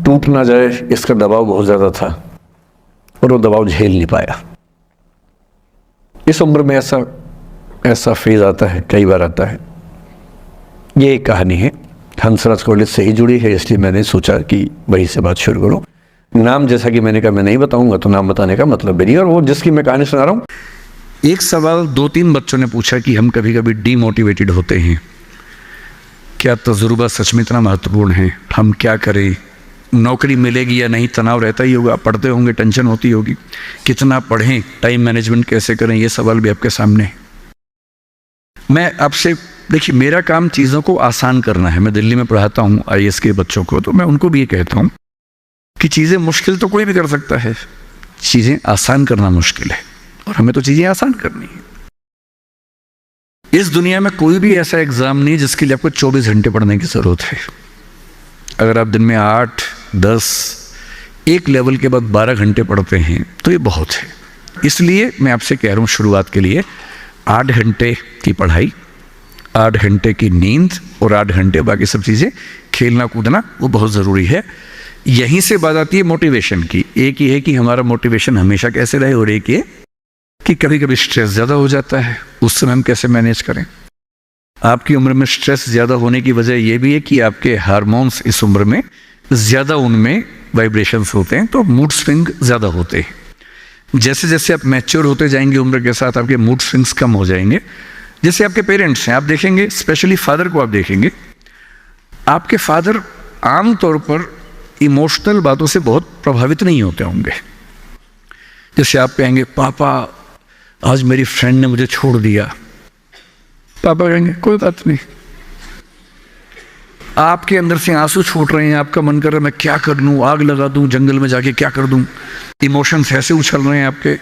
टूट ना जाए इसका दबाव बहुत ज़्यादा था, और वो दबाव झेल नहीं पाया। इस उम्र में ऐसा फेज आता है, कई बार आता है। ये एक कहानी है, हंसराज कॉलेज से ही जुड़ी है, इसलिए मैंने सोचा कि वहीं से बात शुरू करूँ। नाम जैसा कि मैंने कहा मैं नहीं बताऊंगा, तो नाम बताने का मतलब भी नहीं। और वो जिसकी मैं कहानी सुना रहा हूँ, एक सवाल 2-3 बच्चों ने पूछा कि हम कभी कभी डीमोटिवेटेड होते हैं, क्या तजुर्बा सच में इतना महत्वपूर्ण है, हम क्या करें, नौकरी मिलेगी या नहीं, तनाव रहता ही होगा, पढ़ते होंगे, टेंशन होती होगी, कितना पढ़ें, टाइम मैनेजमेंट कैसे करें, ये सवाल भी आपके सामने है। मैं आपसे, देखिए मेरा काम चीज़ों को आसान करना है। मैं दिल्ली में पढ़ाता हूँ IAS के बच्चों को, तो मैं उनको भी ये कहता हूँ कि चीज़ें मुश्किल तो कोई भी कर सकता है, चीज़ें आसान करना मुश्किल है, और हमें तो चीज़ें आसान करनी है। इस दुनिया में कोई भी ऐसा एग्ज़ाम नहीं जिसके लिए आपको 24 घंटे पढ़ने की ज़रूरत है। अगर आप दिन में 8, 10, एक लेवल के बाद 12 घंटे पढ़ते हैं तो ये बहुत है। इसलिए मैं आपसे कह रहा हूँ, शुरुआत के लिए 8 घंटे की पढ़ाई, 8 घंटे की नींद और 8 घंटे बाकी सब चीज़ें, खेलना कूदना, वो बहुत ज़रूरी है। यहीं से बात आती है मोटिवेशन की। एक ये है कि हमारा मोटिवेशन हमेशा कैसे रहे, और एक ये कि कभी कभी स्ट्रेस ज़्यादा हो जाता है, उस समय हम कैसे मैनेज करें। आपकी उम्र में स्ट्रेस ज़्यादा होने की वजह यह भी है कि आपके हार्मोन्स इस उम्र में ज़्यादा, उनमें वाइब्रेशंस होते हैं, तो मूड स्विंग ज़्यादा होते हैं। जैसे जैसे आप मैच्योर होते जाएंगे उम्र के साथ, आपके मूड स्विंग्स कम हो जाएंगे। जैसे आपके पेरेंट्स हैं, आप देखेंगे, स्पेशली फादर को आप देखेंगे, आपके फादर आमतौर पर इमोशनल बातों से बहुत प्रभावित नहीं होते होंगे। जैसे आप कहेंगे, पापा आज मेरी फ्रेंड ने मुझे छोड़ दिया, पापा कहेंगे कोई बात नहीं। आपके अंदर से आंसू छूट रहे हैं, आपका मन कर रहा है मैं क्या कर लूं, आग लगा दूं, जंगल में जाके क्या कर दूं, इमोशंस ऐसे उछल रहे हैं आपके,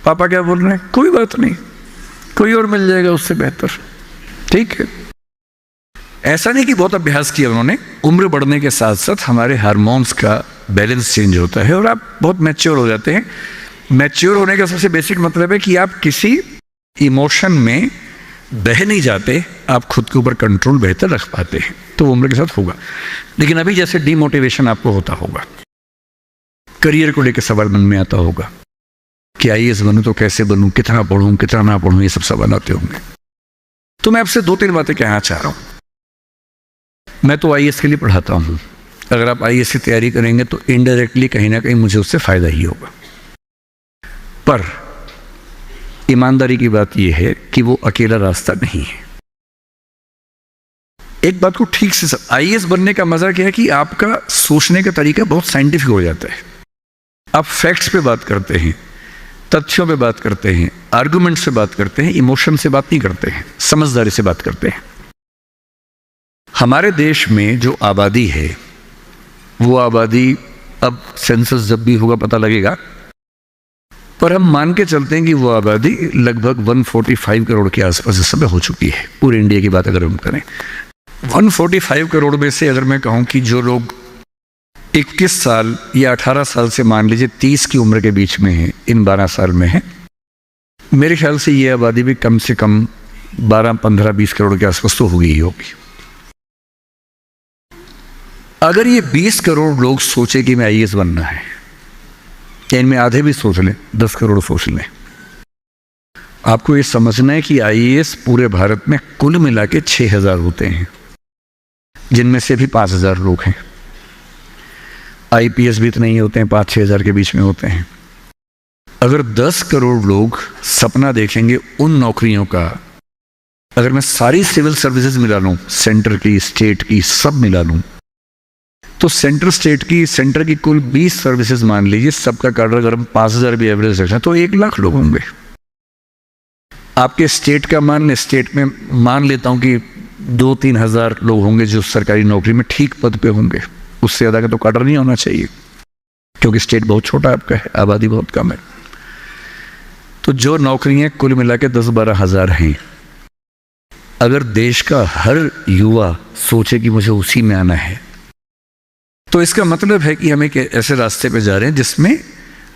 पापा क्या बोल रहे हैं, कोई बात नहीं, कोई और मिल जाएगा उससे बेहतर, ठीक है। ऐसा नहीं कि बहुत अभ्यास किया उन्होंने। उम्र बढ़ने के साथ साथ हमारे हार्मोन्स का बैलेंस चेंज होता है और आप बहुत मैच्योर हो जाते हैं। मैच्योर होने का सबसे बेसिक मतलब है कि आप किसी इमोशन में बह नहीं जाते, आप खुद के ऊपर कंट्रोल बेहतर रख पाते हैं। तो उम्र के साथ होगा। लेकिन अभी जैसे डीमोटिवेशन आपको होता होगा, करियर को लेकर सवाल मन में आता होगा कि IAS बनूं तो कैसे बनूं, कितना पढ़ूं, कितना ना पढ़ूं, ये सब सवाल आते होंगे। तो मैं आपसे 2-3 बातें कहना चाह रहा हूं। मैं तो IAS के लिए पढ़ाता हूं। अगर आप IAS की तैयारी करेंगे तो इनडायरेक्टली कहीं ना कहीं मुझे उससे फायदा ही होगा। पर ईमानदारी की बात यह है कि वो अकेला रास्ता नहीं है। एक बात को ठीक से IAS बनने का मजा क्या है कि आपका सोचने का तरीका बहुत साइंटिफिक हो जाता है। आप फैक्ट्स पे बात करते हैं, तथ्यों पे बात करते हैं, आर्गुमेंट से बात करते हैं, इमोशन से बात नहीं करते हैं, समझदारी से बात करते हैं। हमारे देश में जो आबादी है, वो आबादी, अब सेंसस जब भी होगा पता लगेगा, पर हम मान के चलते हैं कि वो आबादी लगभग 145 करोड़ के आसपास इस समय हो चुकी है। पूरे इंडिया की बात अगर हम करें, 145 करोड़ में से अगर मैं कहूं कि जो लोग 21 साल या 18 साल से मान लीजिए 30 की उम्र के बीच में है, इन 12 साल में है, मेरे ख्याल से ये आबादी भी कम से कम 12, 15, 20 करोड़ के आसपास तो होगी ही होगी। अगर ये 20 करोड़ लोग सोचे कि मैं IAS बनना है, या इनमें आधे भी सोच लें, 10 करोड़ सोच लें, आपको ये समझना है कि IAS पूरे भारत में कुल मिला के 6000 होते हैं, जिनमें से भी 5000 लोग हैं। IPS भी इतने ही होते हैं, 5-6 हज़ार के बीच में होते हैं। अगर 10 करोड़ लोग सपना देखेंगे उन नौकरियों का, अगर मैं सारी सिविल सर्विसेज मिला लूं, सेंटर की, स्टेट की, सब मिला लूं, तो सेंटर की कुल 20 सर्विसेज मान लीजिए, सबका कार्डर अगर हम 5000 भी एवरेज रखें तो 1 लाख लोग होंगे। आपके स्टेट का मान लें, स्टेट में मान लेता हूं कि 2-3 हज़ार लोग होंगे जो सरकारी नौकरी में ठीक पद पे होंगे। उससे ज़्यादा का तो कार्डर नहीं होना चाहिए, क्योंकि स्टेट बहुत छोटा आपका है, आबादी बहुत कम है। तो जो नौकरियां कुल मिला के 10-12 हज़ार हैं, अगर देश का हर युवा सोचे कि मुझे उसी में आना है, तो इसका मतलब है कि हम एक ऐसे रास्ते पे जा रहे हैं जिसमें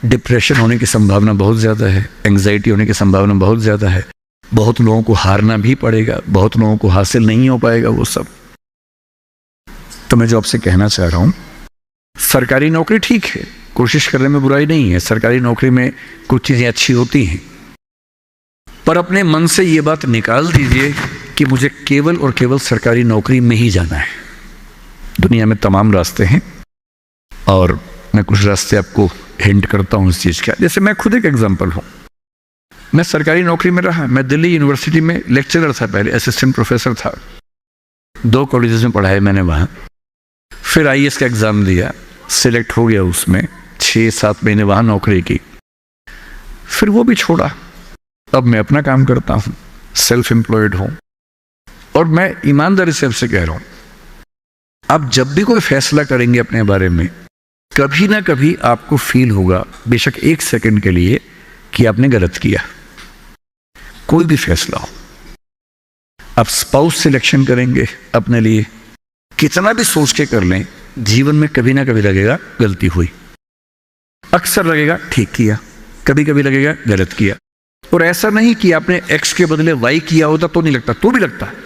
डिप्रेशन होने की संभावना बहुत ज़्यादा है, एंग्जाइटी होने की संभावना बहुत ज़्यादा है, बहुत लोगों को हारना भी पड़ेगा, बहुत लोगों को हासिल नहीं हो पाएगा वो सब। तो मैं जो आपसे कहना चाह रहा हूँ, सरकारी नौकरी ठीक है, कोशिश करने में बुराई नहीं है, सरकारी नौकरी में कुछ चीज़ें अच्छी होती हैं, पर अपने मन से ये बात निकाल दीजिए कि मुझे केवल और केवल सरकारी नौकरी में ही जाना है। दुनिया में तमाम रास्ते हैं और मैं कुछ रास्ते आपको हिंट करता हूँ इस चीज़ का। जैसे मैं खुद एक एग्जांपल हूँ, मैं सरकारी नौकरी में रहा, मैं दिल्ली यूनिवर्सिटी में लेक्चरर था, पहले असिस्टेंट प्रोफेसर था, 2 कॉलेजेस में पढ़ाया मैंने वहाँ। फिर IAS का एग्ज़ाम दिया, सिलेक्ट हो गया, उसमें 6-7 महीने वहाँ नौकरी की, फिर वो भी छोड़ा। अब मैं अपना काम करता हूँ, सेल्फ एम्प्लॉयड हूँ। और मैं ईमानदारी से आपसे कह रहा हूँ, आप जब भी कोई फैसला करेंगे अपने बारे में, कभी ना कभी आपको फील होगा, बेशक 1 सेकंड के लिए, कि आपने गलत किया। कोई भी फैसला हो, आप स्पाउस सिलेक्शन करेंगे अपने लिए, कितना भी सोच के कर लें, जीवन में कभी ना कभी लगेगा गलती हुई। अक्सर लगेगा ठीक किया, कभी कभी लगेगा गलत किया। और ऐसा नहीं कि आपने X के बदले Y किया होता तो नहीं लगता, तो भी लगता है।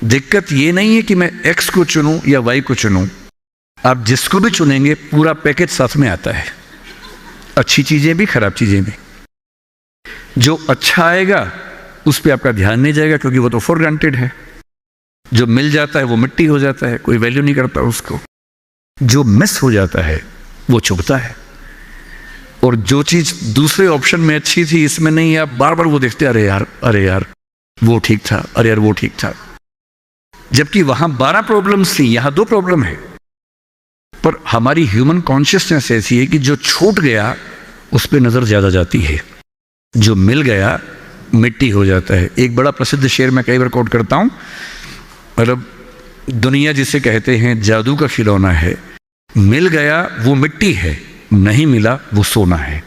दिक्कत ये नहीं है कि मैं X को चुनूं या Y को चुनूं, आप जिसको भी चुनेंगे पूरा पैकेज साथ में आता है, अच्छी चीजें भी खराब चीजें भी। जो अच्छा आएगा उस पर आपका ध्यान नहीं जाएगा, क्योंकि वो तो फॉर ग्रांटेड है। जो मिल जाता है वो मिट्टी हो जाता है, कोई वैल्यू नहीं करता उसको। जो मिस हो जाता है वो चुभता है। और जो चीज दूसरे ऑप्शन में अच्छी थी, इसमें नहीं, आप बार बार वो देखते, अरे यार वो ठीक था, अरे यार वो ठीक था। जबकि वहां 12 प्रॉब्लम्स थी, यहां 2 प्रॉब्लम है। पर हमारी ह्यूमन कॉन्शियसनेस ऐसी है कि जो छूट गया उस पर नजर ज्यादा जाती है, जो मिल गया मिट्टी हो जाता है। एक बड़ा प्रसिद्ध शेर मैं कई बार कोट करता हूं, मतलब दुनिया जिसे कहते हैं जादू का खिलौना है, मिल गया वो मिट्टी है, नहीं मिला वो सोना है।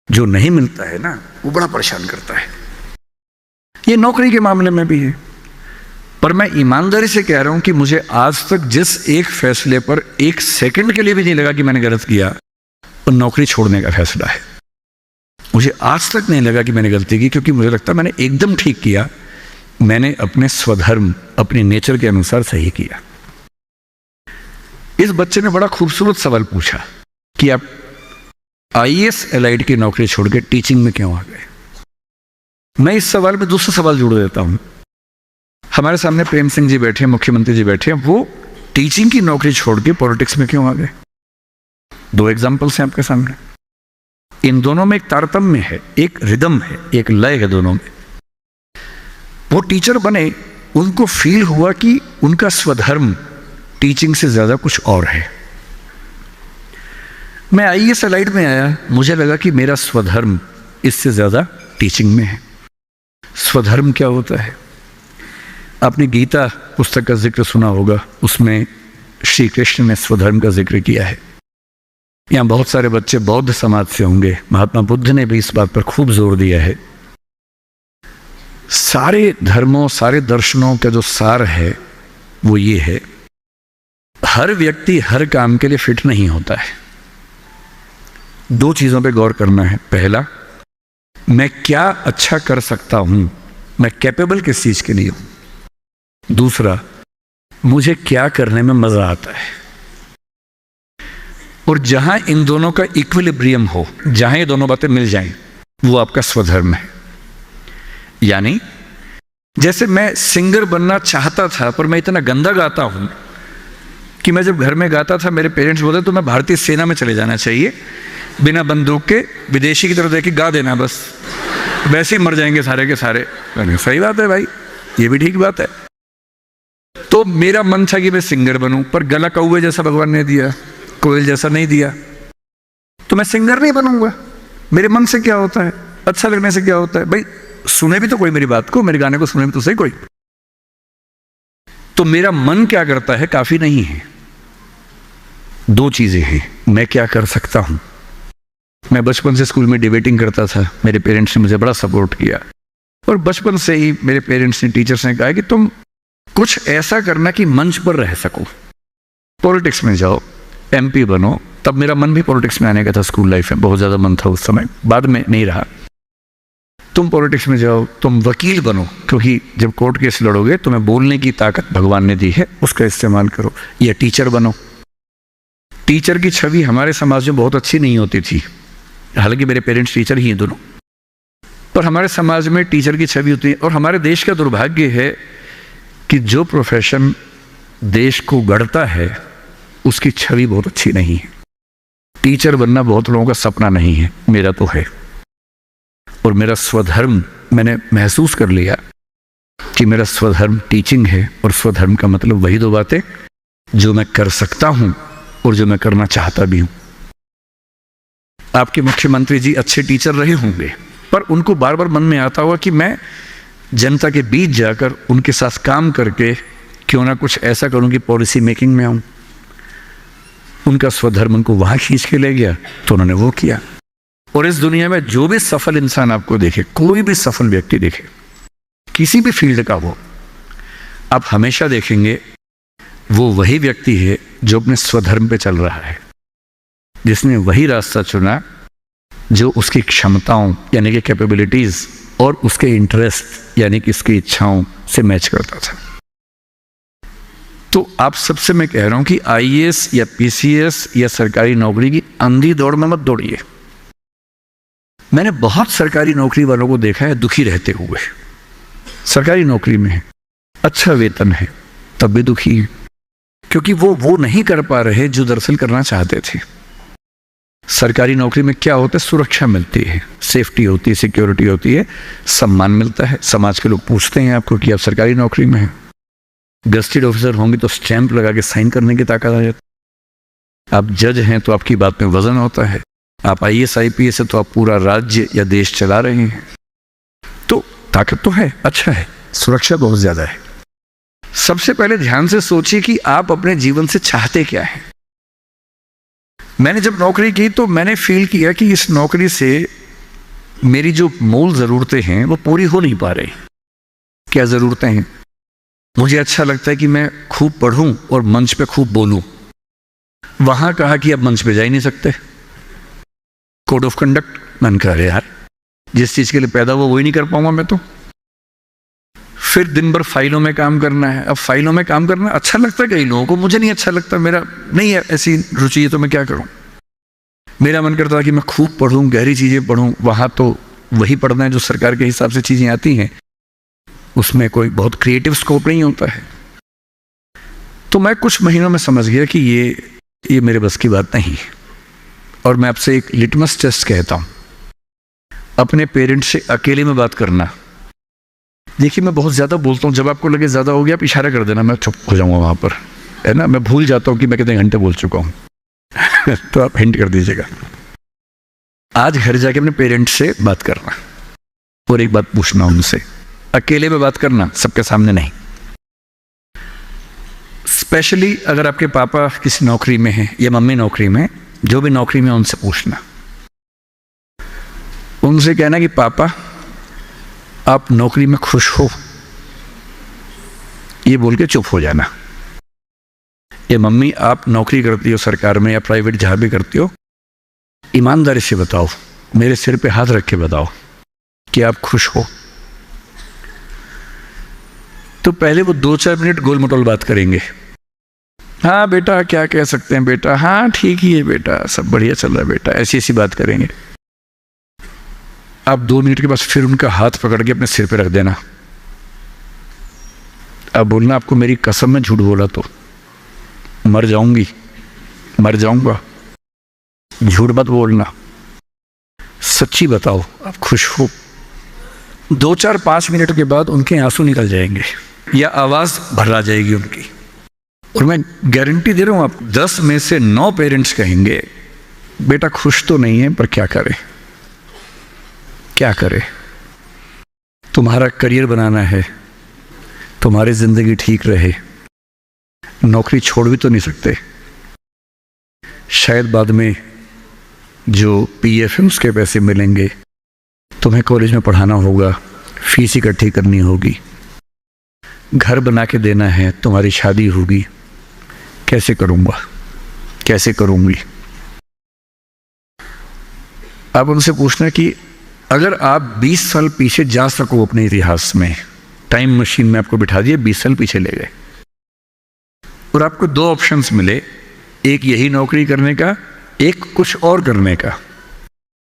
जो नहीं मिलता है ना, वो बड़ा परेशान करता है। ये नौकरी के मामले में भी है। पर मैं ईमानदारी से कह रहा हूं कि मुझे आज तक जिस एक फैसले पर 1 सेकंड के लिए भी नहीं लगा कि मैंने गलत किया, वो नौकरी छोड़ने का फैसला है। मुझे आज तक नहीं लगा कि मैंने गलती की, क्योंकि मुझे लगता मैंने एकदम ठीक किया। मैंने अपने स्वधर्म, अपने नेचर के अनुसार सही किया। इस बच्चे ने बड़ा खूबसूरत सवाल पूछा कि आप IAS एलाइड की नौकरी छोड़ के टीचिंग में क्यों आ गए। मैं इस सवाल में दूसरा सवाल जोड़ देता हूं। हमारे सामने प्रेम सिंह जी बैठे, मुख्यमंत्री जी बैठे, वो टीचिंग की नौकरी छोड़ के पॉलिटिक्स में क्यों आ गए। 2 एग्जाम्पल्स हैं आपके सामने। इन दोनों में एक तारतम्य है, एक रिदम है, एक लय है दोनों में। वो टीचर बने, उनको फील हुआ कि उनका स्वधर्म टीचिंग से ज्यादा कुछ और है। मैं IAS एलाइड में आया, मुझे लगा कि मेरा स्वधर्म इससे ज्यादा टीचिंग में है। स्वधर्म क्या होता है? आपने गीता पुस्तक का जिक्र सुना होगा, उसमें श्री कृष्ण ने स्वधर्म का जिक्र किया है। यहाँ बहुत सारे बच्चे बौद्ध समाज से होंगे, महात्मा बुद्ध ने भी इस बात पर खूब जोर दिया है। सारे धर्मों, सारे दर्शनों का जो सार है वो ये है, हर व्यक्ति हर काम के लिए फिट नहीं होता है। 2 चीजों पे गौर करना है। पहला, मैं क्या अच्छा कर सकता हूं, मैं कैपेबल किस चीज के लिए हूं। दूसरा, मुझे क्या करने में मजा आता है। और जहां इन दोनों का इक्विलिब्रियम हो, जहां ये दोनों बातें मिल जाएं, वो आपका स्वधर्म है। यानी जैसे मैं सिंगर बनना चाहता था, पर मैं इतना गंदा गाता हूं कि मैं जब घर में गाता था, मेरे पेरेंट्स बोले तो मैं भारतीय सेना में चले जाना चाहिए, बिना बंदूक के विदेशी की तरह देख के गा देना, बस वैसे ही मर जाएंगे सारे के सारे। सही बात है भाई, ये भी ठीक बात है। तो मेरा मन था कि मैं सिंगर बनूं, पर गला कौवे जैसा भगवान ने दिया, कोयल जैसा नहीं दिया, तो मैं सिंगर नहीं बनूंगा। मेरे मन से क्या होता है, अच्छा लगने से क्या होता है भाई, सुने भी तो कोई मेरी बात को, मेरे गाने को सुने भी तो सही कोई। तो मेरा मन क्या करता है काफी नहीं है। 2 चीजें हैं, मैं क्या कर सकता हूं। मैं बचपन से स्कूल में डिबेटिंग करता था, मेरे पेरेंट्स ने मुझे बड़ा सपोर्ट किया, और बचपन से ही मेरे पेरेंट्स ने, टीचर्स ने कहा कि तुम कुछ ऐसा करना कि मंच पर रह सको, पॉलिटिक्स में जाओ, MP बनो। तब मेरा मन भी पॉलिटिक्स में आने का था, स्कूल लाइफ में बहुत ज्यादा मन था उस समय, बाद में नहीं रहा। तुम पॉलिटिक्स में जाओ, तुम वकील बनो, क्योंकि जब कोर्ट केस लड़ोगे तुम्हें बोलने की ताकत भगवान ने दी है, उसका इस्तेमाल करो। या टीचर बनो। टीचर की छवि हमारे समाज में बहुत अच्छी नहीं होती थी, हालांकि मेरे पेरेंट्स टीचर ही हैं दोनों, पर हमारे समाज में टीचर की छवि होती है। और हमारे देश का दुर्भाग्य है कि जो प्रोफेशन देश को गढ़ता है उसकी छवि बहुत अच्छी नहीं है। टीचर बनना बहुत लोगों का सपना नहीं है, मेरा तो है। और मेरा स्वधर्म, मैंने महसूस कर लिया कि मेरा स्वधर्म टीचिंग है। और स्वधर्म का मतलब वही दो बातें जो मैं कर सकता हूं और जो मैं करना चाहता भी हूं। आपके मुख्यमंत्री जी अच्छे टीचर रहे होंगे, पर उनको बार बार मन में आता होगा कि मैं जनता के बीच जाकर उनके साथ काम करके क्यों ना कुछ ऐसा करूं कि पॉलिसी मेकिंग में आऊं। उनका स्वधर्म उनको वहां खींच के ले गया तो उन्होंने वो किया। और इस दुनिया में जो भी सफल इंसान आपको देखे, कोई भी सफल व्यक्ति देखे, किसी भी फील्ड का वो, आप हमेशा देखेंगे वो वही व्यक्ति है जो अपने स्वधर्म पे चल रहा है, जिसने वही रास्ता चुना जो उसकी क्षमताओं यानी कि कैपेबिलिटीज और उसके इंटरेस्ट यानी कि उसकी इच्छाओं से मैच करता था। तो आप सबसे मैं कह रहा हूं कि आईएएस या पीसीएस या सरकारी नौकरी की अंधी दौड़ में मत दौड़िए। मैंने बहुत सरकारी नौकरी वालों को देखा है दुखी रहते हुए। सरकारी नौकरी में है, अच्छा वेतन है, तब भी दुखी है, क्योंकि वो नहीं कर पा रहे जो दरअसल करना चाहते थे। सरकारी नौकरी में क्या होता है? सुरक्षा मिलती है, सेफ्टी होती है, सिक्योरिटी होती है, सम्मान मिलता है, समाज के लोग पूछते हैं आपको कि आप सरकारी नौकरी में हैं। गस्टेड ऑफिसर होंगे तो स्टैंप लगा के साइन करने की ताकत आ जाती है। आप जज हैं तो आपकी बात में वजन होता है। आप आईएएस आईपीएस है तो आप पूरा राज्य या देश चला रहे हैं। तो ताकत तो है, अच्छा है, सुरक्षा बहुत ज्यादा है। सबसे पहले ध्यान से सोचिए कि आप अपने जीवन से चाहते क्या है। मैंने जब नौकरी की तो मैंने फील किया कि इस नौकरी से मेरी जो मूल जरूरतें हैं वो पूरी हो नहीं पा रही। क्या जरूरतें हैं? मुझे अच्छा लगता है कि मैं खूब पढ़ूं और मंच पे खूब बोलूं। वहां कहा कि अब मंच पे जा ही नहीं सकते, कोड ऑफ कंडक्ट। मन कह रहे यार, जिस चीज के लिए पैदा हुआ वही नहीं कर पाऊंगा मैं तो। फिर दिन भर फाइलों में काम करना है। अब फाइलों में काम करना अच्छा लगता है कई लोगों को, मुझे नहीं अच्छा लगता, मेरा नहीं है ऐसी रुचि है, तो मैं क्या करूं। मेरा मन करता है कि मैं खूब पढ़ूं, गहरी चीजें पढ़ूं। वहां तो वही पढ़ना है जो सरकार के हिसाब से चीजें आती हैं, उसमें कोई बहुत क्रिएटिव स्कोप नहीं होता है। तो मैं कुछ महीनों में समझ गया कि ये मेरे बस की बात नहीं है। और मैं आपसे एक लिटमस टेस्ट कहता हूं, अपने पेरेंट्स से अकेले में बात करना। देखिए मैं बहुत ज्यादा बोलता हूं, जब आपको लगे ज्यादा हो गया आप इशारा कर देना, मैं चुप हो जाऊंगा वहां पर, है ना। मैं भूल जाता हूं कि मैं कितने घंटे बोल चुका हूं तो आप हिंट कर दीजिएगा। आज घर जाके अपने पेरेंट्स से बात करना और एक बात पूछना उनसे, अकेले में बात करना, सबके सामने नहीं। स्पेशली अगर आपके पापा किसी नौकरी में हैं या मम्मी नौकरी में, जो भी नौकरी में, उनसे पूछना। उनसे कहना कि पापा आप नौकरी में खुश हो, ये बोल के चुप हो जाना। ये मम्मी आप नौकरी करती हो सरकार में या प्राइवेट, जहां भी करती हो, ईमानदारी से बताओ, मेरे सिर पे हाथ रख के बताओ कि आप खुश हो। तो पहले वो 2-4 मिनट गोल मटोल बात करेंगे। हाँ बेटा क्या कह सकते हैं बेटा, हाँ ठीक ही है बेटा, सब बढ़िया चल रहा है बेटा, ऐसी ऐसी बात करेंगे। आप 2 मिनट के बाद फिर उनका हाथ पकड़ के अपने सिर पे रख देना। अब बोलना आपको मेरी कसम में झूठ बोला तो मर जाऊंगी, मर जाऊंगा। झूठ मत बोलना, सच्ची बताओ आप खुश हो। 2-4-5 मिनट के बाद उनके आंसू निकल जाएंगे या आवाज भर आ जाएगी उनकी। और मैं गारंटी दे रहा हूं आप 10 में से 9 पेरेंट्स कहेंगे बेटा खुश तो नहीं है पर क्या करे, क्या करे। तुम्हारा करियर बनाना है, तुम्हारी जिंदगी ठीक रहे, नौकरी छोड़ भी तो नहीं सकते। शायद बाद में जो पीएफ है उसके पैसे मिलेंगे, तुम्हें कॉलेज में पढ़ाना होगा, फीस इकट्ठी करनी होगी, घर बना के देना है, तुम्हारी शादी होगी, कैसे करूंगा, कैसे करूंगी। आप उनसे पूछना कि अगर आप 20 साल पीछे जा सको अपने इतिहास में, टाइम मशीन में आपको बिठा दिए, 20 साल पीछे ले गए और आपको 2 ऑप्शंस मिले, एक यही नौकरी करने का, एक कुछ और करने का,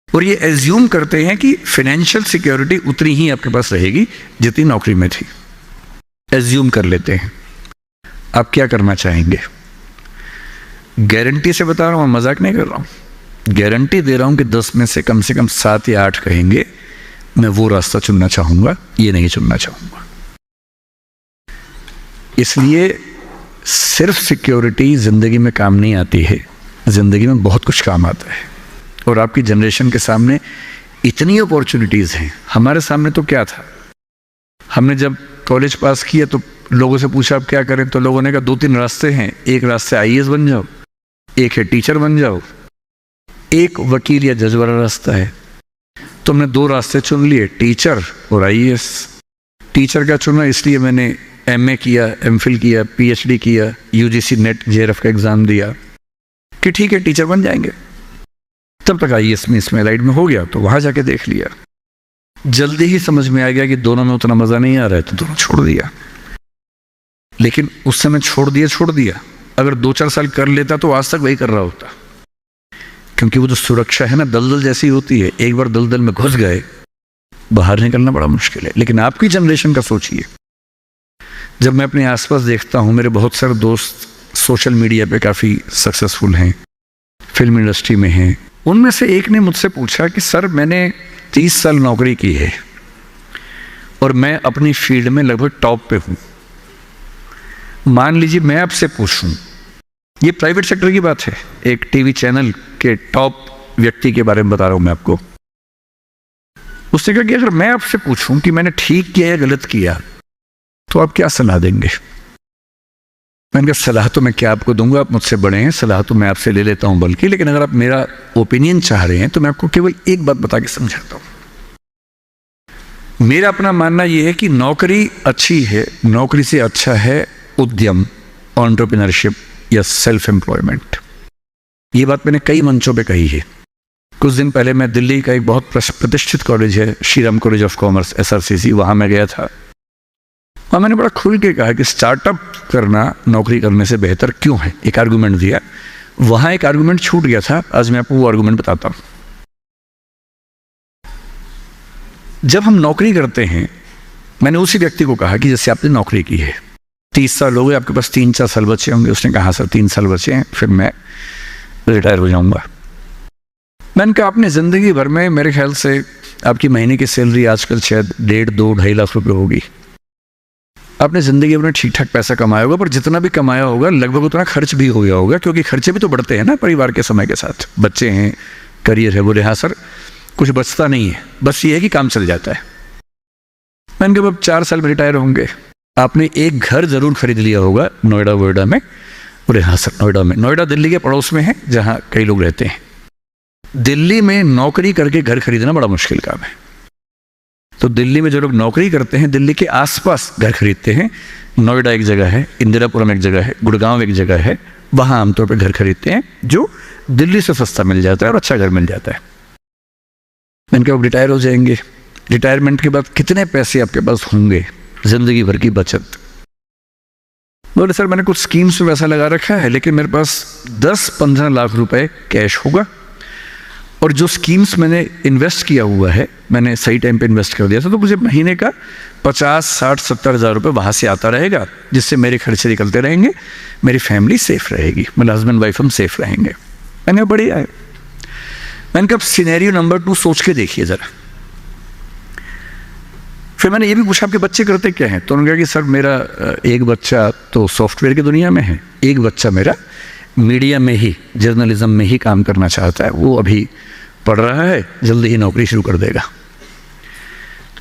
और ये एज्यूम करते हैं कि फाइनेंशियल सिक्योरिटी उतनी ही आपके पास रहेगी जितनी नौकरी में थी, एज्यूम कर लेते हैं। आप क्या करना चाहेंगे? गारंटी से बता रहा हूँ, मजाक नहीं कर रहा हूँ, गारंटी दे रहा हूँ कि 10 में से कम 7 या 8 कहेंगे मैं वो रास्ता चुनना चाहूँगा, ये नहीं चुनना चाहूँगा। इसलिए सिर्फ सिक्योरिटी ज़िंदगी में काम नहीं आती है, ज़िंदगी में बहुत कुछ काम आता है। और आपकी जनरेशन के सामने इतनी अपॉर्चुनिटीज़ हैं। हमारे सामने तो क्या था, हमने जब कॉलेज पास किया तो लोगों से पूछा आप क्या करें, तो लोगों ने कहा 2-3 रास्ते हैं, एक रास्ते IAS बन जाओ, एक है टीचर बन जाओ, एक वकील या जज वाला रास्ता है। तो हमने 2 रास्ते चुन लिए, टीचर और IAS। टीचर का चुना इसलिए मैंने MA किया, MPhil किया, PhD किया, UGC नेट JRF का एग्ज़ाम दिया कि ठीक है टीचर बन जाएंगे। तब तक IAS में इसमें लाइट में हो गया, तो वहाँ जाके देख लिया। जल्दी ही समझ में आ गया कि दोनों में उतना मज़ा नहीं आ रहा है, तो दोनों छोड़ दिया। लेकिन उस समय छोड़ दिया। अगर 2-4 साल कर लेता तो आज तक वही कर रहा होता, क्योंकि वो जो सुरक्षा है ना, दलदल जैसी होती है, एक बार दलदल में घुस गए बाहर निकलना बड़ा मुश्किल है। लेकिन आपकी जनरेशन का सोचिए, जब मैं अपने आसपास देखता हूँ, मेरे बहुत सारे दोस्त सोशल मीडिया पे काफ़ी सक्सेसफुल हैं, फिल्म इंडस्ट्री में हैं। उनमें से एक ने मुझसे पूछा कि सर मैंने 30 साल नौकरी की है और मैं अपनी फील्ड में लगभग टॉप पे हूँ। मान लीजिए मैं आपसे पूछूं, ये प्राइवेट सेक्टर की बात है, एक टीवी चैनल के टॉप व्यक्ति के बारे में बता रहा हूं मैं आपको। उसने कहा कि अगर मैं आपसे पूछूं कि मैंने ठीक किया या गलत किया तो आप क्या सलाह देंगे? मैंने कहा सलाह तो मैं क्या आपको दूंगा, आप मुझसे बड़े हैं, सलाह तो मैं आपसे ले लेता हूं बल्कि, लेकिन अगर आप मेरा ओपिनियन चाह रहे हैं तो मैं आपको केवल एक बात बता के समझाता हूं। मेरा अपना मानना यह है कि नौकरी अच्छी है, नौकरी से अच्छा है उद्यम, एंटरप्रेन्योरशिप या सेल्फ एम्प्लॉयमेंट। ये बात मैंने कई मंचों पे कही है। कुछ दिन पहले मैं दिल्ली का एक बहुत प्रतिष्ठित कॉलेज है, Shriram college of commerce SRCC, वहां मैं गया था। वहां मैंने बड़ा खुल के कहा कि स्टार्टअप करना नौकरी करने से बेहतर क्यों है, एक आर्गुमेंट दिया। वहां एक आर्गुमेंट छूट गया था, आज मैं आपको वो आर्गुमेंट बताता हूं। जब हम नौकरी करते हैं, मैंने उसी व्यक्ति को कहा कि जैसे आपने नौकरी की है, 30 साल हो गए, आपके पास 3-4 साल बचे होंगे। उसने कहा सर 3 साल बचे हैं, फिर मैं रिटायर हो जाऊंगा। मैंने कहा आपने जिंदगी भर में, मेरे ख्याल से आपकी महीने की सैलरी आजकल शायद 1.5-2-2.5 लाख रुपए होगी। आपने जिंदगी भर में ठीक ठाक पैसा कमाया होगा, पर जितना भी कमाया होगा लगभग उतना खर्च भी हो गया होगा, क्योंकि खर्चे भी तो बढ़ते हैं ना परिवार के समय के साथ। बच्चे हैं, करियर है। बोले हाँ सर, कुछ बचता नहीं है, बस ये है कि काम चल जाता है। मैंने कहा अब 4 साल में रिटायर होंगे, आपने एक घर जरूर खरीद लिया होगा नोएडा में। बोले हाँ सर, नोएडा में। नोएडा दिल्ली के पड़ोस में है, जहां कई लोग रहते हैं। दिल्ली में नौकरी करके घर खरीदना बड़ा मुश्किल काम है। तो दिल्ली में जो लोग नौकरी करते हैं, दिल्ली के आसपास घर खरीदते हैं। नोएडा एक जगह है, इंदिरापुरम एक जगह है, गुड़गांव एक जगह है, वहां आमतौर पर घर खरीदते हैं, जो दिल्ली से सस्ता मिल जाता है और अच्छा घर मिल जाता है। मैंने कहा अब रिटायर हो जाएंगे, रिटायरमेंट के बाद कितने पैसे आपके पास होंगे, जिंदगी भर की बचत? बोले सर मैंने कुछ स्कीम्स में पैसा लगा रखा है, लेकिन मेरे पास 10-15 लाख रुपए कैश होगा, और जो स्कीम्स मैंने इन्वेस्ट किया हुआ है, मैंने सही टाइम पे इन्वेस्ट कर दिया था, तो मुझे महीने का 50-60-70 हज़ार रुपये वहाँ से आता रहेगा, जिससे मेरे खर्चे निकलते रहेंगे, मेरी फैमिली सेफ रहेगी, मेरे हस्बैंड वाइफ हम सेफ रहेंगे। मैंने बढ़िया है। मैंने कहा सिनेरियो नंबर 2 सोच के देखिए ज़रा। फिर मैंने ये भी पूछा आपके बच्चे करते क्या हैं? तो उन्होंने कहा कि सर मेरा एक बच्चा तो सॉफ्टवेयर की दुनिया में है, एक बच्चा मेरा मीडिया में ही, जर्नलिज्म में ही काम करना चाहता है, वो अभी पढ़ रहा है, जल्दी ही नौकरी शुरू कर देगा।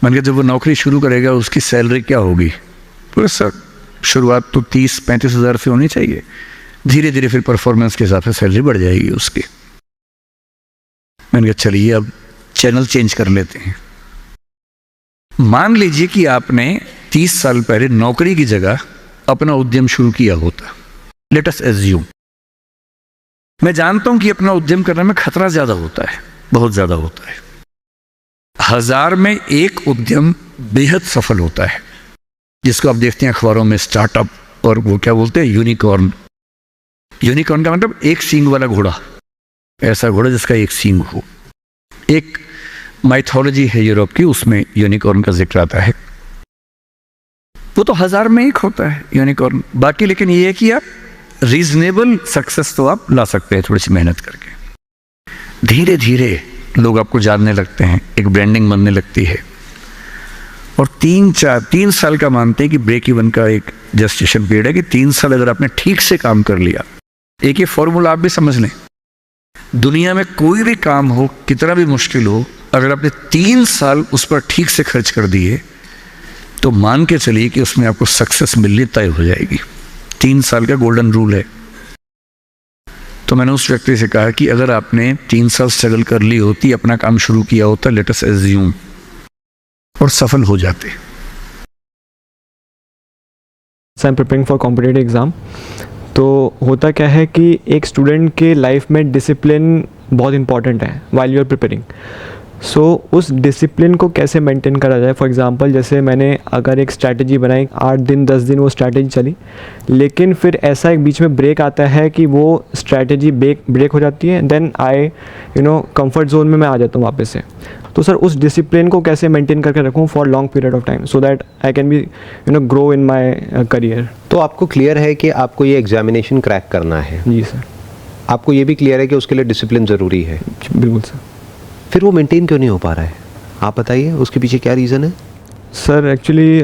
मैंने कहा जब वो नौकरी शुरू करेगा उसकी सैलरी क्या होगी? बोले सर शुरुआत तो 30-35 हज़ार से होनी चाहिए, धीरे धीरे फिर परफॉर्मेंस के हिसाब से सैलरी बढ़ जाएगी उसकी। मैंने कहा चलिए अब चैनल चेंज कर लेते हैं। मान लीजिए कि आपने 30 साल पहले नौकरी की जगह अपना उद्यम शुरू किया होता। लेट अस एज्यूम, मैं जानता हूं कि अपना उद्यम करने में खतरा ज्यादा होता है, बहुत ज्यादा होता है। 1000 में एक उद्यम बेहद सफल होता है, जिसको आप देखते हैं अखबारों में, स्टार्टअप, और वो क्या बोलते हैं, यूनिकॉर्न। यूनिकॉर्न का मतलब एक सींग वाला घोड़ा, ऐसा घोड़ा जिसका एक सींग हो। एक माइथोलॉजी है यूरोप की, उसमें यूनिकॉर्न का जिक्र आता है। वो तो 1000 में एक होता है यूनिकॉर्न। बाकी लेकिन ये है कि आप रीजनेबल सक्सेस तो आप ला सकते हैं थोड़ी सी मेहनत करके। धीरे धीरे लोग आपको जानने लगते हैं, एक ब्रांडिंग बनने लगती है, और 3 साल का मानते हैं कि ब्रेक इवन का एक जेस्टेशन पीरियड है, कि 3 साल अगर आपने ठीक से काम कर लिया। एक ये फॉर्मूला आप भी समझ लें, दुनिया में कोई भी काम हो, कितना भी मुश्किल हो, अगर आपने 3 साल उस पर ठीक से खर्च कर दिए तो मान के चलिए कि उसमें आपको सक्सेस मिलनी तय हो जाएगी। 3 साल का गोल्डन रूल है। तो मैंने उस व्यक्ति से कहा कि अगर आपने 3 साल स्ट्रगल कर ली होती, अपना काम शुरू किया होता, लेट अस एज्यूम, और सफल हो जाते। I am preparing for competitive exam. तो होता क्या है कि एक स्टूडेंट के लाइफ में डिसिप्लिन बहुत इंपॉर्टेंट है वाइल यू आर प्रिपेयरिंग। सो उस डिसिप्लिन को कैसे मेंटेन करा जाए। फॉर एग्जांपल जैसे मैंने अगर एक स्ट्रैटेजी बनाई, 8 दिन 10 दिन वो स्ट्रैटेजी चली, लेकिन फिर ऐसा एक बीच में ब्रेक आता है कि वो स्ट्रैटेजी ब्रेक हो जाती है, देन आई कंफर्ट जोन में मैं आ जाता हूँ वापस से। तो सर उस डिसिप्लिन को कैसे मेंटेन करके रखूँ for long period of time, so that I can be grow in my career. तो आपको क्लियर है कि आपको ये एग्जामिनेशन क्रैक करना है। जी सर। आपको ये भी क्लियर है कि उसके लिए डिसिप्लिन ज़रूरी है। बिल्कुल सर। फिर वो मेंटेन क्यों नहीं हो पा रहा है, आप बताइए, उसके पीछे क्या रीज़न है? सर एक्चुअली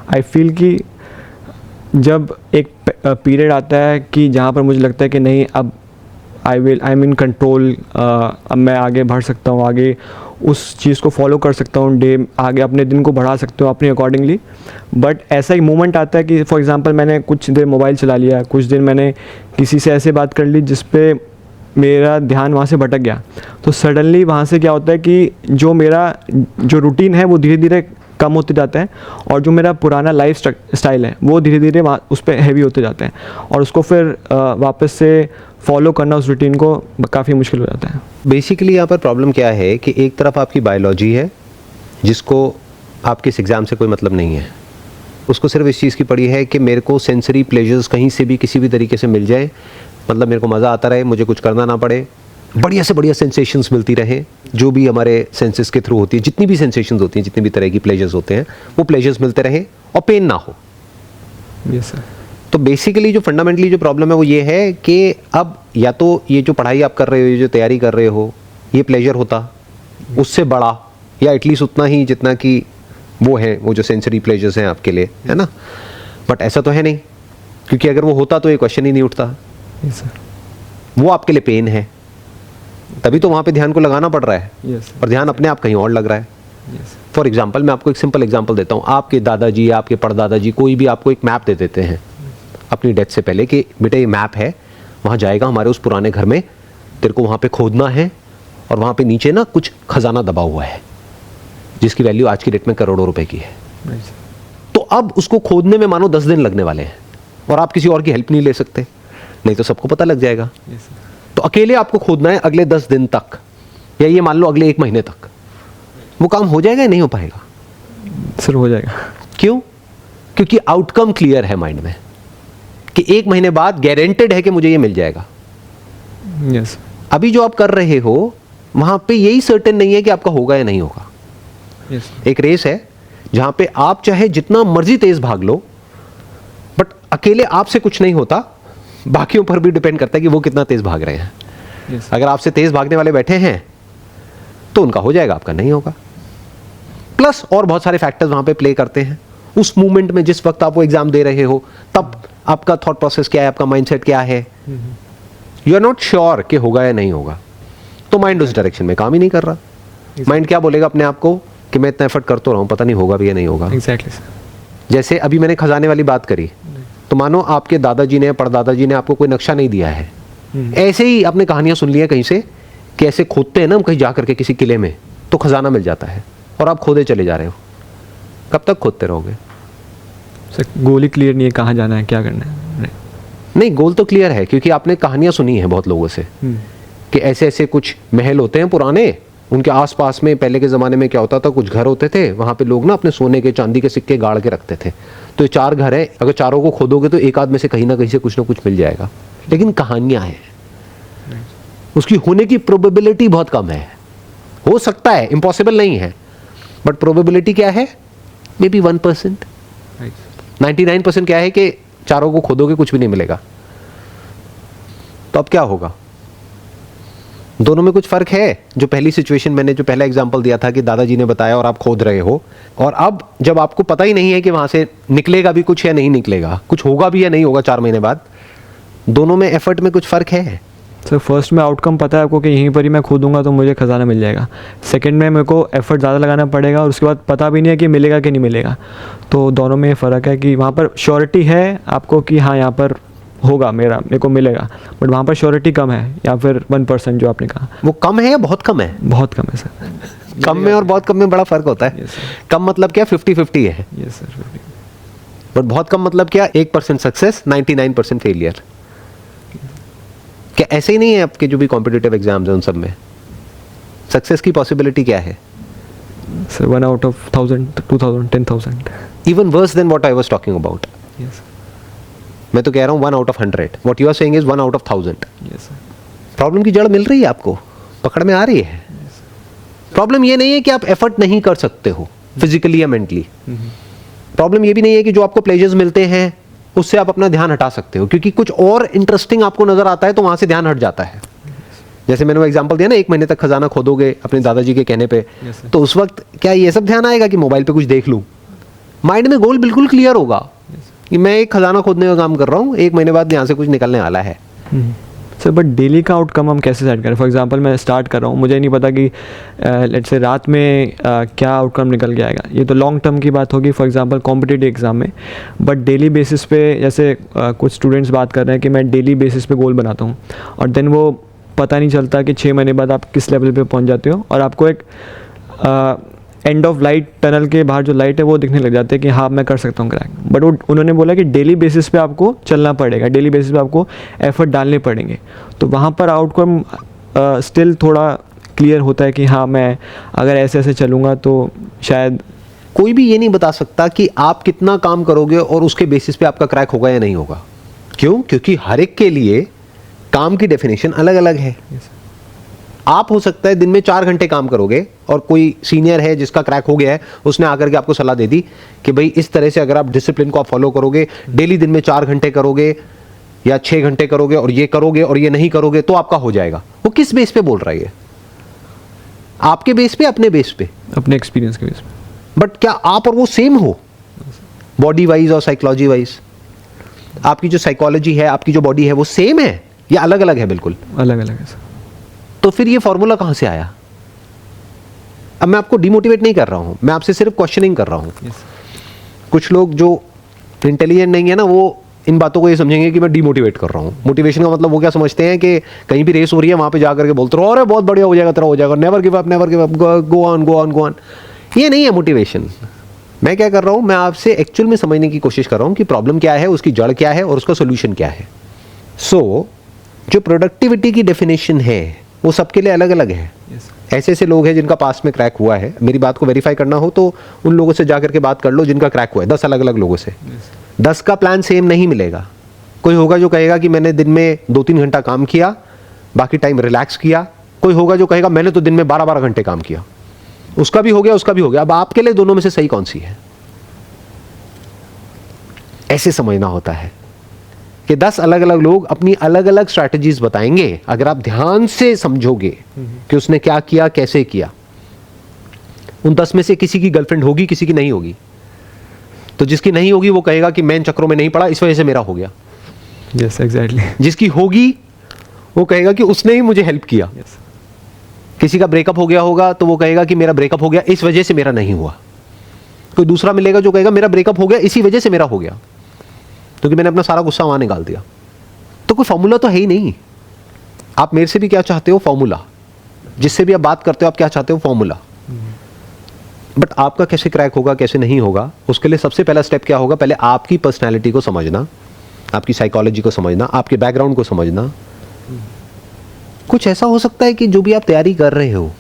आई फील कि जब एक पीरियड आता है कि जहाँ पर मुझे लगता है कि नहीं अब आई एम इन कंट्रोल, अब मैं आगे बढ़ सकता हूँ, आगे उस चीज़ को फॉलो कर सकता हूँ, आगे अपने दिन को बढ़ा सकता हूँ अपने अकॉर्डिंगली। बट ऐसा एक मोमेंट आता है कि फॉर एग्जांपल मैंने कुछ देर मोबाइल चला लिया, कुछ दिन मैंने किसी से ऐसे बात कर ली जिस पे मेरा ध्यान वहाँ से भटक गया, तो सडनली वहाँ से क्या होता है कि जो रूटीन है वो धीरे धीरे कम होते जाता है, और जो मेरा पुराना लाइफ स्टाइल है वो धीरे धीरे उस पर हैवी होते जाता है, और उसको फिर वापस से फॉलो करना उस रूटीन को काफ़ी मुश्किल हो जाता है। बेसिकली यहाँ पर प्रॉब्लम क्या है कि एक तरफ आपकी बायोलॉजी है जिसको आपके इस एग्ज़ाम से कोई मतलब नहीं है, उसको सिर्फ इस चीज़ की पड़ी है कि मेरे को सेंसरी प्लेजर्स कहीं से भी किसी भी तरीके से मिल जाए, मतलब मेरे को मज़ा आता रहे, मुझे कुछ करना ना पड़े, बढ़िया से बढ़िया सेंसेशंस मिलती रहे, जो भी हमारे सेंसेस के थ्रू होती है, जितनी भी सेंसेशंस होती हैं, जितनी भी तरह की प्लेजर्स होते हैं, वो प्लेजर्स मिलते रहे और पेन ना हो। Yes sir. तो बेसिकली जो फंडामेंटली जो प्रॉब्लम है वो ये है कि अब या तो ये जो पढ़ाई आप कर रहे हो, ये जो तैयारी कर रहे हो, ये प्लेजर होता उससे बड़ा या एटलीस्ट उतना ही जितना कि वो है, वो जो सेंसरी प्लेजर्स हैं आपके लिए, है ना। बट ऐसा तो है नहीं, क्योंकि अगर वो होता तो ये क्वेश्चन ही नहीं उठता। Yes sir. वो आपके लिए पेन है, तभी तो वहाँ पे ध्यान को लगाना पड़ रहा है। यस और ध्यान अपने आप कहीं और लग रहा है। यस। फॉर एग्जाम्पल मैं आपको एक सिंपल एग्जाम्पल देता हूँ। आपके दादाजी या आपके परदादाजी कोई भी आपको एक मैप दे देते हैं अपनी डेथ से पहले कि बेटा ये मैप है, वहाँ जाएगा हमारे उस पुराने घर में, तेरे को वहाँ पे खोदना है, और वहाँ पे नीचे ना कुछ खजाना दबा हुआ है जिसकी वैल्यू आज की डेट में करोड़ों रुपए की है। तो अब उसको खोदने में मानो 10 दिन लगने वाले हैं, और आप किसी और की हेल्प नहीं ले सकते, नहीं तो सबको पता लग जाएगा। तो अकेले आपको खोदना है अगले 10 दिन तक, या ये मान लो अगले 1 महीने तक। वो काम हो जाएगा या नहीं हो पाएगा? सर हो जाएगा। क्यों? क्योंकि आउटकम क्लियर है माइंड में कि 1 महीने बाद गारंटेड है कि मुझे ये मिल जाएगा। यस। अभी जो आप कर रहे हो वहां पे यही सर्टेन नहीं है कि आपका होगा या नहीं होगा। यस। एक रेस है जहां पे आप चाहे जितना मर्जी तेज भाग लो, बट अकेले आपसे कुछ नहीं होता, बाकियों पर भी डिपेंड करता है कि वो कितना तेज भाग रहे हैं। यस। अगर आपसे तेज भागने वाले बैठे हैं तो उनका हो जाएगा, आपका नहीं होगा। प्लस और बहुत सारे फैक्टर्स वहां पे प्ले करते हैं। उस मोमेंट में जिस वक्त आप वो एग्जाम दे रहे हो, तब आपका थॉट प्रोसेस क्या है, आपका माइंडसेट क्या है, यू आर नॉट श्योर कि होगा या नहीं होगा, तो माइंड उस डायरेक्शन में काम ही नहीं कर रहा। माइंड क्या बोलेगा अपने आप को कि मैं इतना एफर्ट करता रहा हूं, पता नहीं होगा भी या नहीं होगा। Exactly sir. जैसे अभी मैंने खजाने वाली बात करी, तो मानो आपके दादाजी ने, परदादाजी ने आपको कोई नक्शा नहीं दिया है, ऐसे ही आपने कहानियां सुन ली हैं कहीं से कि ऐसे खोदते हैं ना हम कहीं जा करके किसी किले में, तो खजाना मिल जाता है, और आप खोदे चले जा रहे हो। कब तक खोदते रहोगे? सर गोल ही क्लियर नहीं है, कहाँ जाना है, क्या करना है। नहीं, गोल तो क्लियर है, क्योंकि आपने कहानियां सुनी हैं बहुत लोगों से कि ऐसे ऐसे कुछ महल होते हैं पुराने, उनके आसपास में पहले के ज़माने में क्या होता था, कुछ घर होते थे, वहाँ पे लोग ना अपने सोने के चांदी के सिक्के गाड़ के रखते थे। तो ये 4 घर है, अगर चारों को खोदोगे तो एक आध में से कहीं ना कहीं से कुछ ना कुछ मिल जाएगा। लेकिन कहानियाँ हैं, उसकी होने की प्रोबेबिलिटी बहुत कम है। हो सकता है, इम्पॉसिबल नहीं है, बट प्रोबेबिलिटी क्या है? मे बी 1%, 99% क्या है कि चारों को खोदोगे कुछ भी नहीं मिलेगा। तो अब क्या होगा? दोनों में कुछ फर्क है। जो पहली सिचुएशन मैंने जो पहला एग्जांपल दिया था कि दादाजी ने बताया और आप खोद रहे हो, और अब जब आपको पता ही नहीं है कि वहां से निकलेगा भी कुछ या नहीं निकलेगा, कुछ होगा भी या नहीं होगा 4 महीने बाद, दोनों में एफर्ट में कुछ फर्क है। सर फर्स्ट में आउटकम पता है आपको कि यहीं पर ही मैं खोदूंगा तो मुझे खजाना मिल जाएगा। सेकंड में मेरे को एफर्ट ज़्यादा लगाना पड़ेगा और उसके बाद पता भी नहीं है कि मिलेगा कि नहीं मिलेगा। तो दोनों में फ़र्क है कि वहाँ पर श्योरिटी है आपको कि हाँ यहाँ पर होगा, मेरे को मिलेगा, बट वहाँ पर श्योरिटी कम है, या फिर 1% जो आपने कहा वो कम है या बहुत कम है? बहुत कम है सर। कम में और बहुत कम में बड़ा फर्क होता है। Yes, sir. कम मतलब क्या? 50-50 है। Yes sir. बट बहुत कम मतलब क्या? 1% सक्सेस, 99% फेलियर। क्या ऐसे ही नहीं है आपके जो भी कॉम्पिटिटिव एग्जाम्स हैं उन सब में? सक्सेस की पॉसिबिलिटी क्या है? Sir 1 out of 1000, 2000, 10,000। Even worse than what I was talking about. Yes मैं तो कह रहा हूँ 1 out of 100। What you are saying is 1 out of 1000। Yes sir. Problem की जड़ मिल रही है आपको, पकड़ में आ रही है। प्रॉब्लम ये नहीं है कि आप एफर्ट नहीं कर सकते हो फिजिकली या मेंटली। प्रॉब्लम ये भी नहीं है कि जो आपको प्लेजर्स मिलते हैं उससे आप अपना ध्यान हटा सकते हो, क्योंकि कुछ और इंटरेस्टिंग आपको नजर आता है तो वहां से ध्यान हट जाता है। जैसे मैंने वो एग्जांपल दिया ना, 1 महीने तक खजाना खोदोगे अपने दादाजी के कहने पे, Yes, sir. तो उस वक्त क्या ये सब ध्यान आएगा कि मोबाइल पे कुछ देख लूं? माइंड में गोल बिल्कुल क्लियर होगा कि मैं एक खजाना खोदने का काम कर रहा हूँ, 1 महीने बाद यहाँ से कुछ निकलने वाला है। सर बट डेली का आउटकम हम कैसे सेट करें? फॉर एग्जांपल मैं स्टार्ट कर रहा हूँ, मुझे नहीं पता कि लेट्स से रात में क्या आउटकम निकल के आएगा। ये तो लॉन्ग टर्म की बात होगी फॉर एग्जांपल कॉम्पिटिटिव एग्जाम में। बट डेली बेसिस पे जैसे कुछ स्टूडेंट्स बात कर रहे हैं कि मैं डेली बेसिस पे गोल बनाता हूँ, और देन वो पता नहीं चलता कि 6 महीने बाद आप किस लेवल पे पहुँच जाते हो, और आपको एक एंड ऑफ लाइट, टनल के बाहर जो लाइट है वो दिखने लग जाते हैं कि हाँ मैं कर सकता हूँ क्रैक। बट वो उन्होंने बोला कि डेली बेसिस पे आपको चलना पड़ेगा, डेली बेसिस पे आपको एफर्ट डालने पड़ेंगे। तो वहाँ पर आउटकम स्टिल थोड़ा क्लियर होता है कि हाँ मैं अगर ऐसे ऐसे चलूँगा तो शायद। कोई भी ये नहीं बता सकता कि आप कितना काम करोगे और उसके बेसिस पे आपका क्रैक होगा या नहीं होगा। क्यों? क्योंकि हर एक के लिए काम की डेफिनेशन अलग अलग है। आप हो सकता है दिन में 4 घंटे काम करोगे और कोई सीनियर है जिसका क्रैक हो गया है, उसने आकर के आपको सलाह दे दी कि भाई इस तरह से अगर आप डिसिप्लिन को आप फॉलो करोगे, डेली दिन में 4 घंटे करोगे या 6 घंटे करोगे और ये नहीं करोगे तो आपका हो जाएगा। वो किस बेस पे बोल रहा है? आपके बेस पे, अपने बेस पे, अपने एक्सपीरियंस के बेस पे। बट क्या आप और वो सेम हो बॉडी वाइज और साइकोलॉजी वाइज? आपकी जो साइकोलॉजी है, आपकी जो बॉडी है वो सेम है या अलग अलग है? बिल्कुल अलग अलग है सर। तो फिर ये फॉर्मूला कहां से आया? अब मैं आपको डिमोटिवेट नहीं कर रहा हूं, मैं आपसे सिर्फ क्वेश्चनिंग कर रहा हूं। कुछ लोग जो इंटेलिजेंट नहीं है ना, वो इन बातों को ये समझेंगे कि मैं डिमोटिवेट कर रहा हूं। मोटिवेशन का मतलब वो क्या समझते हैं कि कहीं भी रेस हो रही है वहां पे जाकर के बोलते रहो अरे बहुत बढ़िया हो जाएगा, तेरा हो जाएगा, never give up, go on go on go on. ये नहीं है मोटिवेशन। मैं क्या कर रहा हूं, मैं आपसे एक्चुअल में समझने की कोशिश कर रहा हूं कि प्रॉब्लम क्या है, उसकी जड़ क्या है और उसका सोल्यूशन क्या है। सो जो प्रोडक्टिविटी की डेफिनेशन है वो सबके लिए अलग अलग है। ऐसे ऐसे लोग हैं जिनका पास में क्रैक हुआ है। मेरी बात को वेरीफाई करना हो तो उन लोगों से जाकर के बात कर लो जिनका क्रैक हुआ है, 10 अलग अलग लोगों से। 10 का प्लान सेम नहीं मिलेगा। कोई होगा जो कहेगा कि मैंने दिन में 2-3 घंटा काम किया, बाकी टाइम रिलैक्स किया। कोई होगा जो कहेगा मैंने तो दिन में 12-12 घंटे काम किया। उसका भी हो गया, उसका भी हो गया। अब आपके लिए दोनों में से सही कौन सी है? ऐसे समझना होता है कि 10 अलग अलग लोग अपनी अलग अलग स्ट्रैटेजीज बताएंगे। अगर आप ध्यान से समझोगे कि उसने क्या किया, कैसे किया। उन 10 में से किसी की गर्लफ्रेंड होगी, किसी की नहीं होगी। तो जिसकी नहीं होगी वो कहेगा कि मैं इन चक्रों में नहीं पड़ा, इस वजह से मेरा हो गया। Yes exactly. जिसकी होगी वो कहेगा कि उसने ही मुझे हेल्प किया। किसी का ब्रेकअप हो गया होगा तो वो कहेगा कि मेरा ब्रेकअप हो गया, इस वजह से मेरा नहीं हुआ। कोई दूसरा मिलेगा जो कहेगा मेरा ब्रेकअप हो गया, इसी वजह से मेरा हो गया, क्योंकि मैंने अपना सारा गुस्सा वहां निकाल दिया। तो कोई फॉर्मूला तो है ही नहीं। आप मेरे से भी क्या चाहते हो? फॉर्मूला। जिससे भी आप बात करते हो आप क्या चाहते हो? फॉर्मूला। बट आपका कैसे क्रैक होगा, कैसे नहीं होगा, उसके लिए सबसे पहला स्टेप क्या होगा? पहले आपकी पर्सनैलिटी को समझना, आपकी साइकोलॉजी को समझना, आपके बैकग्राउंड को समझना। कुछ ऐसा हो सकता है कि जो भी आप तैयारी कर रहे हो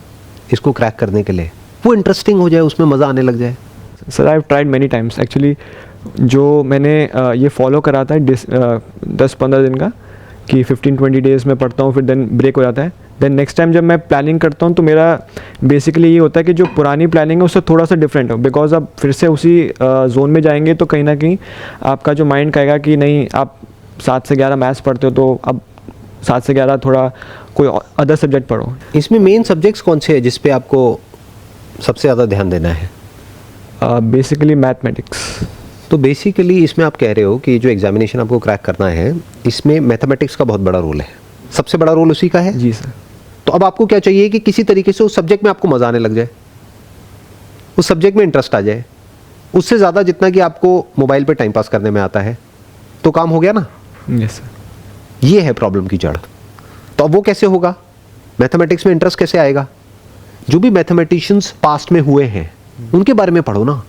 इसको क्रैक करने के लिए, वो इंटरेस्टिंग हो जाए, उसमें मज़ा आने लग जाए। Sir I have tried many times actually. जो मैंने ये फॉलो करा था 10-15 दिन का, कि 15-20 डेज़ में पढ़ता हूँ, फिर देन ब्रेक हो जाता है। देन नेक्स्ट टाइम जब मैं प्लानिंग करता हूँ तो मेरा बेसिकली ये होता है कि जो पुरानी प्लानिंग है उससे थोड़ा सा डिफरेंट हो, बिकॉज अब फिर से उसी जोन में जाएंगे तो कहीं ना कहीं आपका जो माइंड कहेगा कि नहीं, आप 7 से 11 मैथ्स पढ़ते हो तो अब 7 से 11 थोड़ा कोई अदर सब्जेक्ट पढ़ो। इसमें मेन सब्जेक्ट्स कौन से हैं जिस पे आपको सबसे ज़्यादा ध्यान देना है? Basically mathematics. तो बेसिकली इसमें आप कह रहे हो कि जो एग्जामिनेशन आपको क्रैक करना है इसमें मैथमेटिक्स का बहुत बड़ा रोल है, सबसे बड़ा रोल उसी का है। जी सर। तो अब आपको क्या चाहिए कि किसी तरीके से उस सब्जेक्ट में आपको मज़ा आने लग जाए, उस सब्जेक्ट में इंटरेस्ट आ जाए, उससे ज़्यादा जितना कि आपको मोबाइल पे टाइम पास करने में आता है, तो काम हो गया ना। Yes sir. ये है प्रॉब्लम की जड़। तो अब वो कैसे होगा, मैथमेटिक्स में इंटरेस्ट कैसे आएगा? जो भी मैथमेटिशियंस पास्ट में हुए हैं उनके बारे में पढ़ो ना,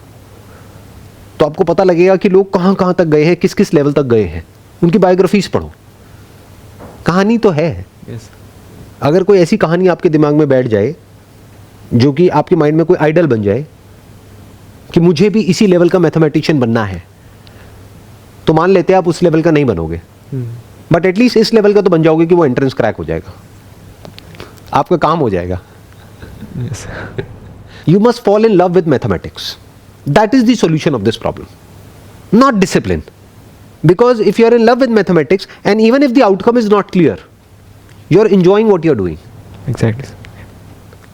तो आपको पता लगेगा कि लोग कहाँ कहाँ तक गए हैं, किस किस लेवल तक गए हैं, उनकी बायोग्राफीज पढ़ो। कहानी तो है। यस। अगर कोई ऐसी कहानी आपके दिमाग में बैठ जाए जो कि आपके माइंड में कोई आइडल बन जाए कि मुझे भी इसी लेवल का मैथमेटिशियन बनना है, तो मान लेते हैं आप उस लेवल का नहीं बनोगे, बट एटलीस्ट इस लेवल का तो बन जाओगे कि वो एंट्रेंस क्रैक हो जाएगा, आपका काम हो जाएगा। Yes. You must fall in love with mathematics. That is the solution of this problem, not discipline. Because if you are in love with mathematics and even if the outcome is not clear, you are enjoying what you are doing. Exactly.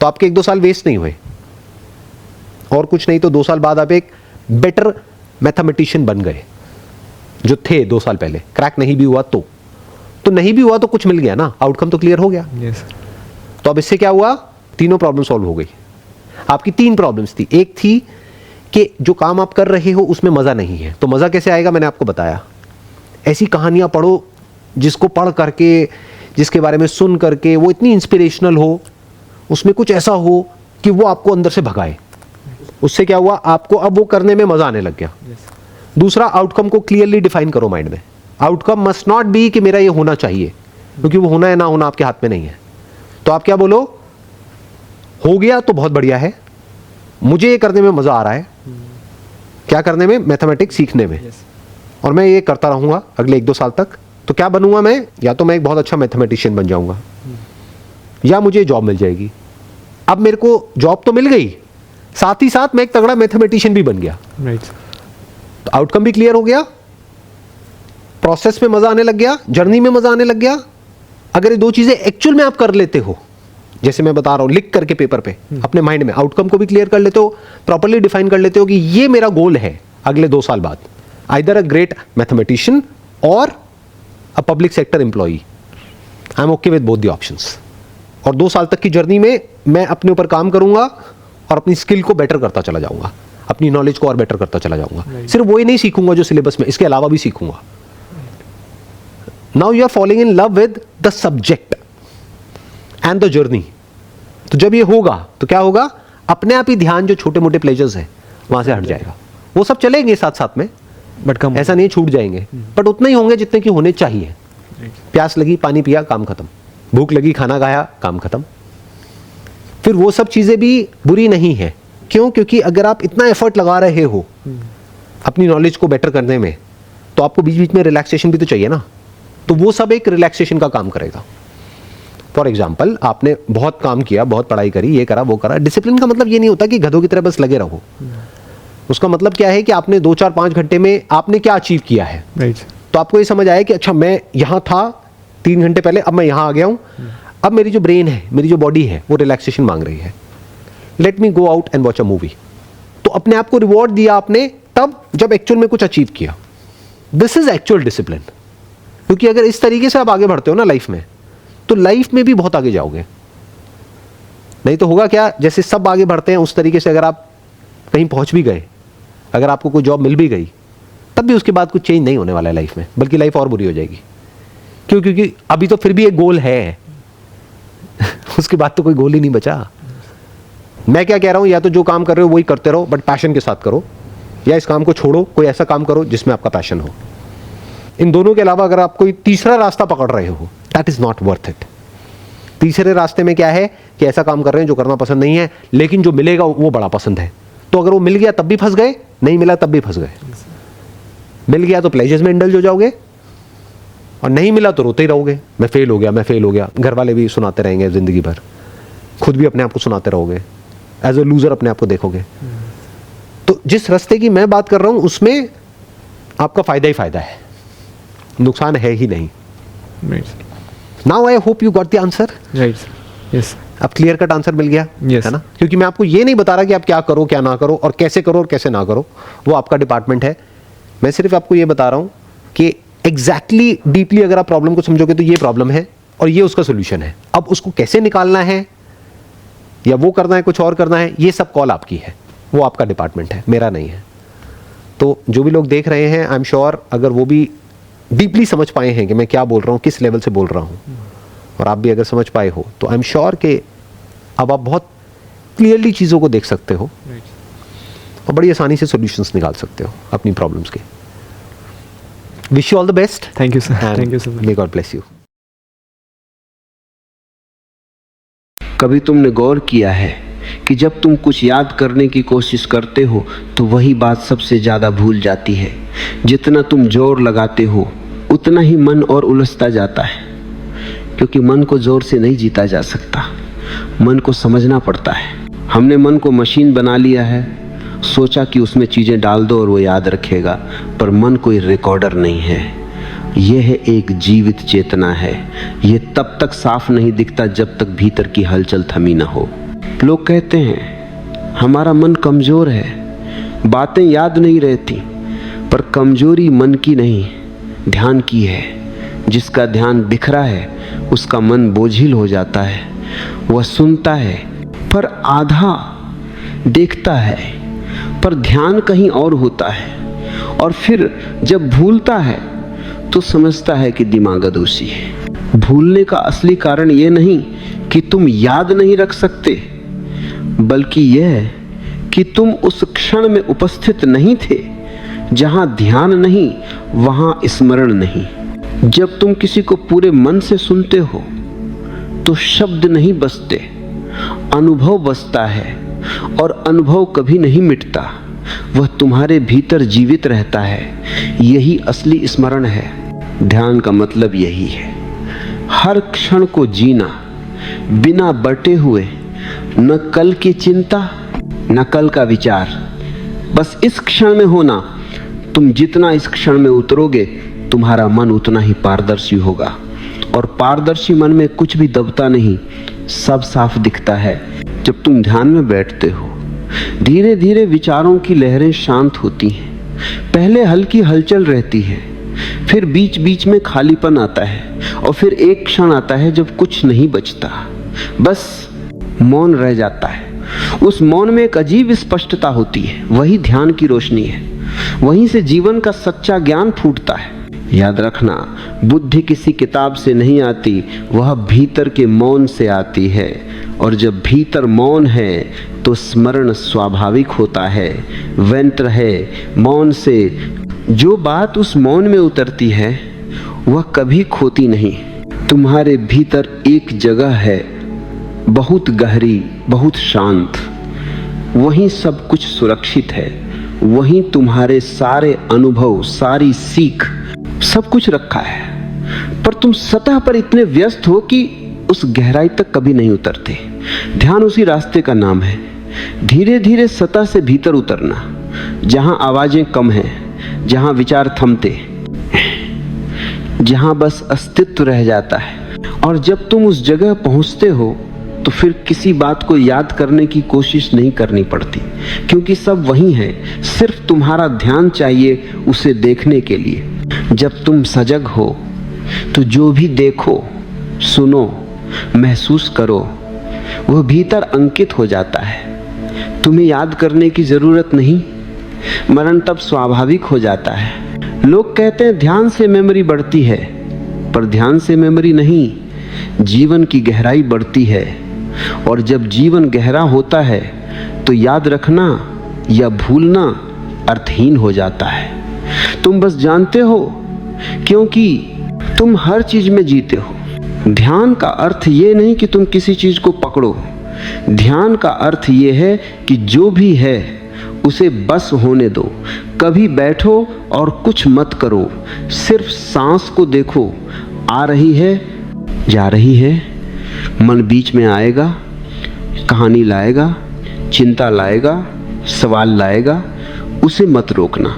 तो आपके 1-2 साल waste नहीं हुए, और कुछ नहीं तो 2 साल बाद आप एक बेटर मैथमेटिशियन बन गए जो थे 2 साल पहले। क्रैक नहीं भी हुआ तो नहीं भी हुआ तो कुछ मिल गया ना, आउटकम तो क्लियर हो गया। यस। तो अब इससे क्या हुआ, तीनों प्रॉब्लम सॉल्व हो गई। आपकी 3 प्रॉब्लम्स थी। एक थी कि जो काम आप कर रहे हो उसमें मज़ा नहीं है, तो मज़ा कैसे आएगा, मैंने आपको बताया। ऐसी कहानियाँ पढ़ो जिसको पढ़ करके, जिसके बारे में सुन करके वो इतनी इंस्पिरेशनल हो, उसमें कुछ ऐसा हो कि वो आपको अंदर से भगाए। उससे क्या हुआ, आपको अब वो करने में मज़ा आने लग गया। दूसरा, आउटकम को क्लियरली डिफाइन करो माइंड में। आउटकम मस्ट नॉट बी कि मेरा ये होना चाहिए, क्योंकि वो होना है ना होना आपके हाथ में नहीं है। तो आप क्या बोलो, हो गया तो बहुत बढ़िया है, मुझे ये करने में मज़ा आ रहा है। क्या करने में, मैथमेटिक्स सीखने में। और मैं ये करता रहूँगा अगले 1-2 साल तक। तो क्या बनूंगा मैं, या तो मैं एक बहुत अच्छा मैथमेटिशियन बन जाऊंगा, या मुझे जॉब मिल जाएगी। अब मेरे को जॉब तो मिल गई, साथ ही साथ मैं एक तगड़ा मैथमेटिशियन भी बन गया। राइट। तो आउटकम भी क्लियर हो गया, प्रोसेस में मज़ा आने लग गया, जर्नी में मज़ा आने लग गया। अगर ये 2 चीज़ें एक्चुअल में आप कर लेते हो, जैसे मैं बता रहा हूँ, लिख करके पेपर पे अपने माइंड में, आउटकम को भी क्लियर कर लेते हो, प्रॉपर्ली डिफाइन कर लेते हो कि ये मेरा गोल है अगले 2 साल बाद, आइदर अ ग्रेट मैथमेटिशियन और a public sector employee. I am okay with both the options. और 2 साल तक की जर्नी में मैं अपने ऊपर काम करूंगा और अपनी स्किल को बेटर करता चला जाऊंगा, अपनी नॉलेज को और बेटर करता चला जाऊंगा। सिर्फ वही नहीं सीखूंगा जो सिलेबस में, इसके अलावा भी सीखूंगा। Now you are following in love with the subject and the journey. तो जब ये होगा तो क्या होगा, अपने आप ही ध्यान जो छोटे मोटे प्लेजर्स हैं वहां से हट जाएगा। वो सब चलेंगे साथ साथ में, बट कम, ऐसा नहीं छूट जाएंगे, बट उतने ही होंगे जितने की होने चाहिए। प्यास लगी, पानी पिया, काम खत्म। भूख लगी, खाना खाया, काम खत्म। फिर वो सब चीजें भी बुरी नहीं है। क्यों? क्योंकि अगर आप इतना एफर्ट लगा रहे हो अपनी नॉलेज को बेटर करने में, तो आपको बीच बीच में रिलैक्सेशन भी तो चाहिए ना। तो वो सब एक रिलैक्सेशन का काम करेगा। फॉर एग्जाम्पल, आपने बहुत काम किया, बहुत पढ़ाई करी, ये करा वो करा। डिसिप्लिन का मतलब ये नहीं होता कि गधों की तरह बस लगे रहो। उसका मतलब क्या है कि आपने 2, 4, 5 घंटे में आपने क्या अचीव किया है। राइट। तो आपको ये समझ आया कि अच्छा, मैं यहाँ था 3 घंटे पहले, अब मैं यहाँ आ गया हूँ। अब मेरी जो ब्रेन है, मेरी जो बॉडी है, वो रिलैक्सेशन मांग रही है। Let me go out and watch a movie. तो अपने आप को रिवॉर्ड दिया आपने तब जब एक्चुअल में कुछ अचीव किया। This is actual discipline. क्योंकि अगर इस तरीके से आप आगे बढ़ते हो ना लाइफ में, तो लाइफ में भी बहुत आगे जाओगे। नहीं तो होगा क्या, जैसे सब आगे बढ़ते हैं उस तरीके से अगर आप कहीं पहुंच भी गए, अगर आपको कोई जॉब मिल भी गई, तब भी उसके बाद कुछ चेंज नहीं होने वाला है लाइफ में, बल्कि लाइफ और बुरी हो जाएगी। क्यों? क्योंकि अभी तो फिर भी एक गोल है उसके बाद तो कोई गोल ही नहीं बचा। मैं क्या कह रहा हूं, या तो जो काम कर रहे हो वही करते रहो, बट पैशन के साथ करो, या इस काम को छोड़ो, कोई ऐसा काम करो जिसमें आपका पैशन हो। इन दोनों के अलावा अगर आप कोई तीसरा रास्ता पकड़ रहे हो, that is not worth it. तीसरे रास्ते में क्या है कि ऐसा काम कर रहे हैं जो करना पसंद नहीं है, लेकिन जो मिलेगा वो बड़ा पसंद है। तो अगर वो मिल गया तब भी फंस गए, नहीं मिला तब भी फंस गए। मिल गया तो प्लेजर्स में इंडल्ज हो जाओगे, और नहीं मिला तो रोते ही रहोगे, मैं फेल हो गया, मैं फेल हो गया। घर वाले भी सुनाते रहेंगे ज़िंदगी भर, खुद भी अपने आप को सुनाते रहोगे, एज अ लूज़र अपने आप को देखोगे। तो जिस रास्ते की मैं बात कर रहा हूँ उसमें आपका फ़ायदा ही फ़ायदा है, नुकसान है ही नहीं। Now I hope you got the answer. Right, yes. अब क्लियर कट आंसर मिल गया, Yes. है ना? क्योंकि मैं आपको ये नहीं बता रहा कि आप क्या करो क्या ना करो और कैसे करो और कैसे ना करो, वो आपका डिपार्टमेंट है। मैं सिर्फ आपको ये बता रहा हूँ कि एग्जैक्टली डीपली अगर आप प्रॉब्लम को समझोगे तो ये प्रॉब्लम है और ये उसका सोल्यूशन है। अब उसको कैसे निकालना है या वो करना है कुछ और करना है, ये सब कॉल आपकी है, वो आपका डिपार्टमेंट है, मेरा नहीं है। तो जो भी लोग देख रहे हैं, आई एम श्योर अगर वो भी डीपली समझ पाए हैं कि मैं क्या बोल रहा हूँ, किस लेवल से बोल रहा हूँ, और आप भी अगर समझ पाए हो, तो आई एम श्योर कि अब आप बहुत क्लियरली चीज़ों को देख सकते हो और बड़ी आसानी से सॉल्यूशंस निकाल सकते हो अपनी प्रॉब्लम्स के। Wish you all the best. Thank you sir, thank you so much. May God bless you. कभी तुमने गौर किया है कि जब तुम कुछ याद करने की कोशिश करते हो तो वही बात सबसे ज़्यादा भूल जाती है। जितना तुम जोर लगाते हो उतना ही मन और उलझता जाता है, क्योंकि मन को जोर से नहीं जीता जा सकता, मन को समझना पड़ता है। हमने मन को मशीन बना लिया है, सोचा कि उसमें चीज़ें डाल दो और वो याद रखेगा, पर मन कोई रिकॉर्डर नहीं है। यह एक जीवित चेतना है। यह तब तक साफ नहीं दिखता जब तक भीतर की हलचल थमी न हो। लोग कहते हैं हमारा मन कमज़ोर है, बातें याद नहीं रहती, पर कमज़ोरी मन की नहीं, ध्यान की है। जिसका ध्यान बिखरा है उसका मन बोझिल हो जाता है। वह सुनता है पर आधा, देखता है पर ध्यान कहीं और होता है, और फिर जब भूलता है तो समझता है कि दिमागदोशी है। भूलने का असली कारण यह नहीं कि तुम याद नहीं रख सकते, बल्कि यह कि तुम उस क्षण में उपस्थित नहीं थे। जहां ध्यान नहीं वहां स्मरण नहीं। जब तुम किसी को पूरे मन से सुनते हो तो शब्द नहीं बसते, अनुभव बसता है, और अनुभव कभी नहीं मिटता, वह तुम्हारे भीतर जीवित रहता है। यही असली स्मरण है। ध्यान का मतलब यही है, हर क्षण को जीना बिना बटे हुए, न कल की चिंता न कल का विचार, बस इस क्षण में होना। तुम जितना इस क्षण में उतरोगे तुम्हारा मन उतना ही पारदर्शी होगा, और पारदर्शी मन में कुछ भी दबता नहीं, सब साफ दिखता है। जब तुम ध्यान में बैठते हो धीरे धीरे विचारों की लहरें शांत होती हैं। पहले हल्की हलचल रहती है, फिर बीच बीच में खालीपन आता है, और फिर एक क्षण आता है जब कुछ नहीं बचता, बस मौन रह जाता है। उस मौन में एक अजीब स्पष्टता होती है, वही ध्यान की रोशनी है। वहीं से जीवन का सच्चा ज्ञान फूटता है। याद रखना, बुद्धि किसी किताब से नहीं आती, वह भीतर के मौन से आती है, और जब भीतर मौन है तो स्मरण स्वाभाविक होता है। व्यंत्र है मौन से। जो बात उस मौन में उतरती है वह कभी खोती नहीं। तुम्हारे भीतर एक जगह है, बहुत गहरी, बहुत शांत, वहीं सब कुछ सुरक्षित है। वहीं तुम्हारे सारे अनुभव, सारी सीख, सब कुछ रखा है, पर तुम सतह पर इतने व्यस्त हो कि उस गहराई तक कभी नहीं उतरते। ध्यान उसी रास्ते का नाम है, धीरे धीरे सतह से भीतर उतरना, जहां आवाजें कम हैं, जहां विचार थमते, जहां बस अस्तित्व रह जाता है। और जब तुम उस जगह पहुंचते हो तो फिर किसी बात को याद करने की कोशिश नहीं करनी पड़ती, क्योंकि सब वही है। सिर्फ तुम्हारा ध्यान चाहिए उसे देखने के लिए। जब तुम सजग हो तो जो भी देखो, सुनो, महसूस करो, वह भीतर अंकित हो जाता है। तुम्हें याद करने की जरूरत नहीं, मरण तब स्वाभाविक हो जाता है। लोग कहते हैं ध्यान से मेमोरी बढ़ती है, पर ध्यान से मेमोरी नहीं, जीवन की गहराई बढ़ती है। और जब जीवन गहरा होता है तो याद रखना या भूलना अर्थहीन हो जाता है। तुम बस जानते हो क्योंकि तुम हर चीज में जीते हो। ध्यान का अर्थ ये नहीं कि तुम किसी चीज को पकड़ो। ध्यान का अर्थ ये है कि जो भी है उसे बस होने दो। कभी बैठो और कुछ मत करो, सिर्फ सांस को देखो, आ रही है, जा रही है, मन बीच में आएगा, कहानी लाएगा, चिंता लाएगा, सवाल लाएगा, उसे मत रोकना।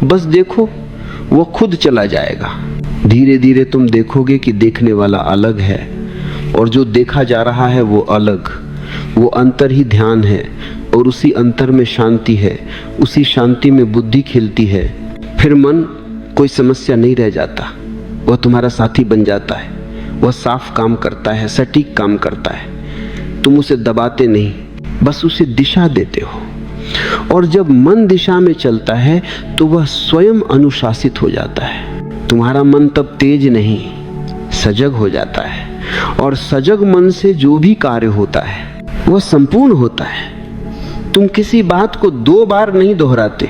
बस देखो वो खुद चला जाएगा। धीरे धीरे तुम देखोगे कि देखने वाला अलग है और जो देखा जा रहा है वो अलग। वो अंतर ही ध्यान है और उसी अंतर में शांति है, उसी शांति में बुद्धि खिलती है। फिर मन कोई समस्या नहीं रह जाता, वह तुम्हारा साथी बन जाता है। वह साफ काम करता है, सटीक काम करता है। तुम उसे दबाते नहीं, बस उसे दिशा देते हो। और जब मन दिशा में चलता है तो वह स्वयं अनुशासित हो जाता है। तुम्हारा मन तब तेज नहीं, सजग हो जाता है। और सजग मन से जो भी कार्य होता है वह संपूर्ण होता है। तुम किसी बात को 2 बार नहीं दोहराते,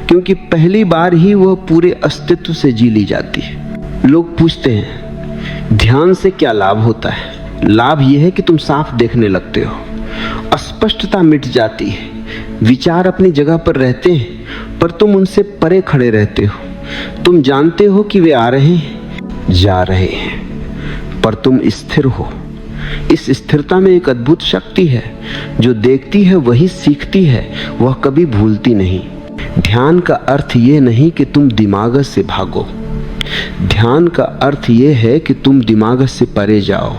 क्योंकि पहली बार ही वह पूरे अस्तित्व से जी ली जाती है। लोग पूछते हैं ध्यान से क्या लाभ होता है? लाभ यह है कि तुम साफ देखने लगते हो, अस्पष्टता मिट जाती है, विचार अपनी जगह पर रहते हैं पर तुम उनसे परे खड़े रहते हो। तुम जानते हो कि वे आ रहे हैं, जा रहे हैं, पर तुम स्थिर हो। इस स्थिरता में एक अद्भुत शक्ति है। जो देखती है वही सीखती है, वह कभी भूलती नहीं। ध्यान का अर्थ ये नहीं कि तुम दिमाग से भागो, ध्यान का अर्थ ये है कि तुम दिमाग से परे जाओ।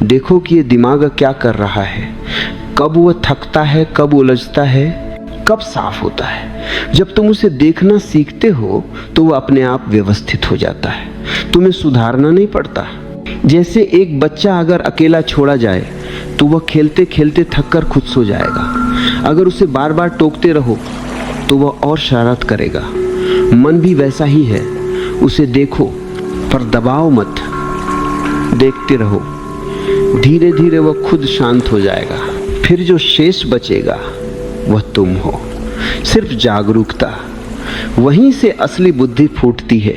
देखो कि ये दिमाग क्या कर रहा है, कब वह थकता है, कब उलझता है, कब साफ होता है। जब तुम उसे देखना सीखते हो तो वह अपने आप व्यवस्थित हो जाता है, तुम्हें सुधारना नहीं पड़ता। जैसे एक बच्चा अगर अकेला छोड़ा जाए तो वह खेलते खेलते थककर खुद सो जाएगा। अगर उसे बार बार टोकते रहो तो वह और शरारत करेगा। मन भी वैसा ही है, उसे देखो पर दबाओ मत, देखते रहो। धीरे धीरे वह खुद शांत हो जाएगा। फिर जो शेष बचेगा वह तुम हो, सिर्फ जागरूकता। वहीं से असली बुद्धि फूटती है,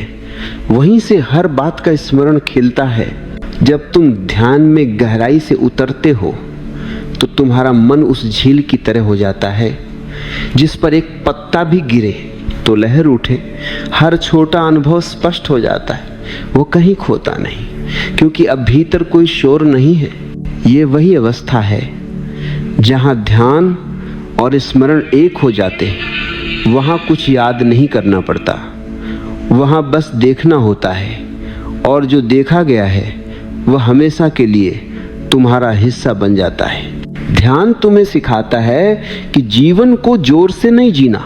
वहीं से हर बात का स्मरण खिलता है। जब तुम ध्यान में गहराई से उतरते हो तो तुम्हारा मन उस झील की तरह हो जाता है जिस पर एक पत्ता भी गिरे तो लहर उठे। हर छोटा अनुभव स्पष्ट हो जाता है, वो कहीं खोता नहीं, क्योंकि अब भीतर कोई शोर नहीं है। ये वही अवस्था है जहाँ ध्यान और स्मरण एक हो जाते हैं। वहाँ कुछ याद नहीं करना पड़ता, वहाँ बस देखना होता है, और जो देखा गया है वह हमेशा के लिए तुम्हारा हिस्सा बन जाता है। ध्यान तुम्हें सिखाता है कि जीवन को जोर से नहीं जीना,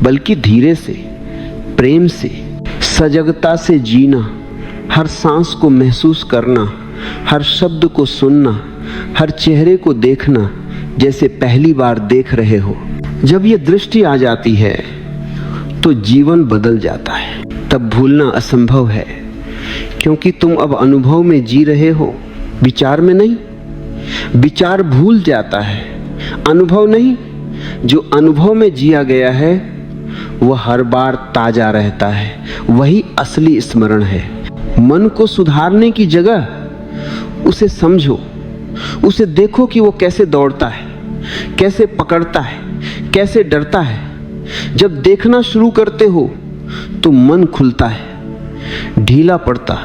बल्कि धीरे से, प्रेम से, सजगता से जीना। हर सांस को महसूस करना, हर शब्द को सुनना, हर चेहरे को देखना जैसे पहली बार देख रहे हो। जब ये दृष्टि आ जाती है तो जीवन बदल जाता है। तब भूलना असंभव है, क्योंकि तुम अब अनुभव में जी रहे हो, विचार में नहीं। विचार भूल जाता है, अनुभव नहीं। जो अनुभव में जिया गया है वह हर बार ताजा रहता है, वही असली स्मरण है। मन को सुधारने की जगह उसे समझो, उसे देखो कि वो कैसे दौड़ता है, कैसे पकड़ता है, कैसे डरता है। जब देखना शुरू करते हो तो मन खुलता है, ढीला पड़ता,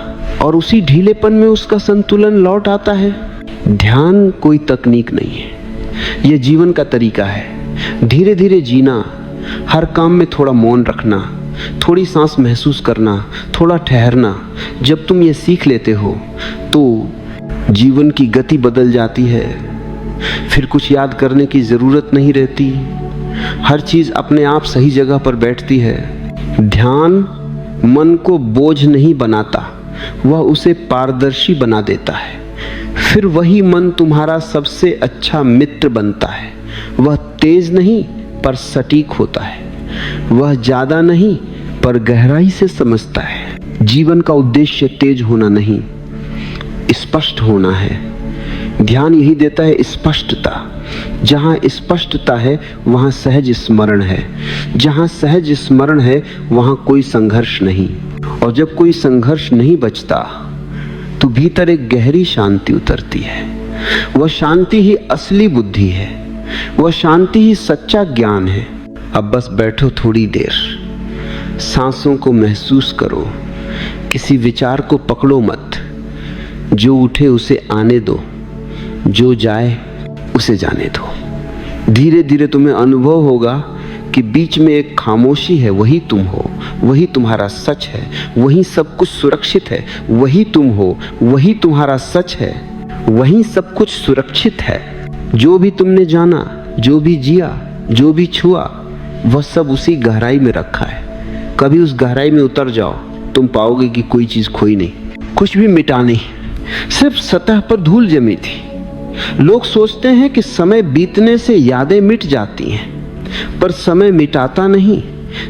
और उसी ढीलेपन में उसका संतुलन लौट आता है। ध्यान कोई तकनीक नहीं है, यह जीवन का तरीका है। धीरे धीरे जीना, हर काम में थोड़ा मौन रखना, थोड़ी सांस महसूस करना, थोड़ा ठहरना। जब तुम ये सीख लेते हो तो जीवन की गति बदल जाती है। फिर कुछ याद करने की जरूरत नहीं रहती, हर चीज अपने आप सही जगह पर बैठती है। ध्यान मन को बोझ नहीं बनाता, वह उसे पारदर्शी बना देता है। फिर वही मन तुम्हारा सबसे अच्छा मित्र बनता है। वह तेज नहीं पर सटीक होता है, वह ज्यादा नहीं पर गहराई से समझता है। जीवन का उद्देश्य तेज होना नहीं, स्पष्ट होना है। ध्यान यही देता है, स्पष्टता। जहाँ स्पष्टता है वहाँ सहज स्मरण है, जहाँ सहज स्मरण है वहाँ कोई संघर्ष नहीं। और जब कोई संघर्ष नहीं बचता तो भीतर एक गहरी शांति उतरती है। वह शांति ही असली बुद्धि है, वह शांति ही सच्चा ज्ञान है। अब बस बैठो थोड़ी देर, सांसों को महसूस करो किसी विचार को पकड़ो मत, जो उठे उसे आने दो, जो जाए उसे जाने दो। धीरे धीरे तुम्हें अनुभव होगा कि बीच में एक खामोशी है, वही तुम हो, वही तुम्हारा सच है, वही सब कुछ सुरक्षित है, वही तुम हो, वही तुम्हारा सच है, वही सब कुछ सुरक्षित है। जो भी तुमने जाना, जो भी जिया, जो भी छुआ, वह सब उसी गहराई में रखा है। कभी उस गहराई में उतर जाओ, तुम पाओगे कि कोई चीज खोई नहीं, कुछ भी मिटा नहीं, सिर्फ सतह पर धूल जमी थी। लोग सोचते हैं कि समय बीतने से यादें मिट जाती हैं, पर समय मिटाता नहीं,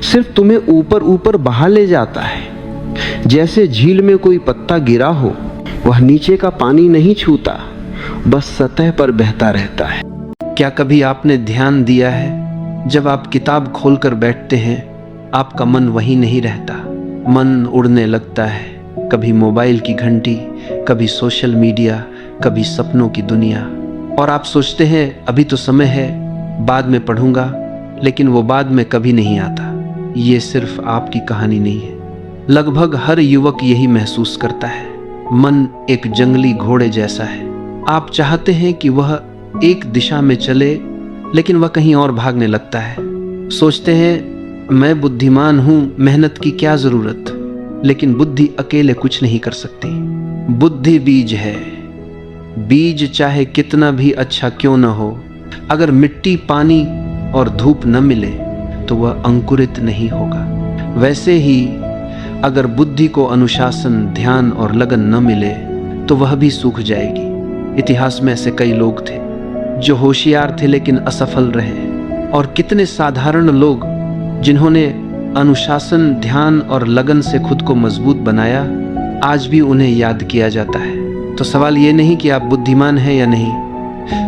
सिर्फ तुम्हें ऊपर ऊपर बहा ले जाता है। जैसे झील में कोई पत्ता गिरा हो, वह नीचे का पानी नहीं छूता, बस सतह पर बहता रहता है। क्या कभी आपने ध्यान दिया है, जब आप किताब खोलकर बैठते हैं, आपका मन वहीं नहीं रहता, मन उड़ने लगता है। कभी मोबाइल की घंटी, कभी सोशल मीडिया, कभी सपनों की दुनिया। और आप सोचते हैं अभी तो समय है, बाद में पढ़ूंगा, लेकिन वो बाद में कभी नहीं आता। ये सिर्फ आपकी कहानी नहीं है, लगभग हर युवक यही महसूस करता है। मन एक जंगली घोड़े जैसा है। आप चाहते हैं कि वह एक दिशा में चले, लेकिन वह कहीं और भागने लगता है। सोचते हैं मैं बुद्धिमान हूं, मेहनत की क्या जरूरत, लेकिन बुद्धि अकेले कुछ नहीं कर सकती। बुद्धि बीज है, बीज चाहे कितना भी अच्छा क्यों न हो, अगर मिट्टी, पानी और धूप न मिले तो वह अंकुरित नहीं होगा। वैसे ही अगर बुद्धि को अनुशासन, ध्यान और लगन न मिले तो वह भी सूख जाएगी। इतिहास में ऐसे कई लोग थे जो होशियार थे लेकिन असफल रहे, और कितने साधारण लोग जिन्होंने अनुशासन, ध्यान और लगन से खुद को मजबूत बनाया, आज भी उन्हें याद किया जाता है। तो सवाल ये नहीं कि आप बुद्धिमान हैं या नहीं,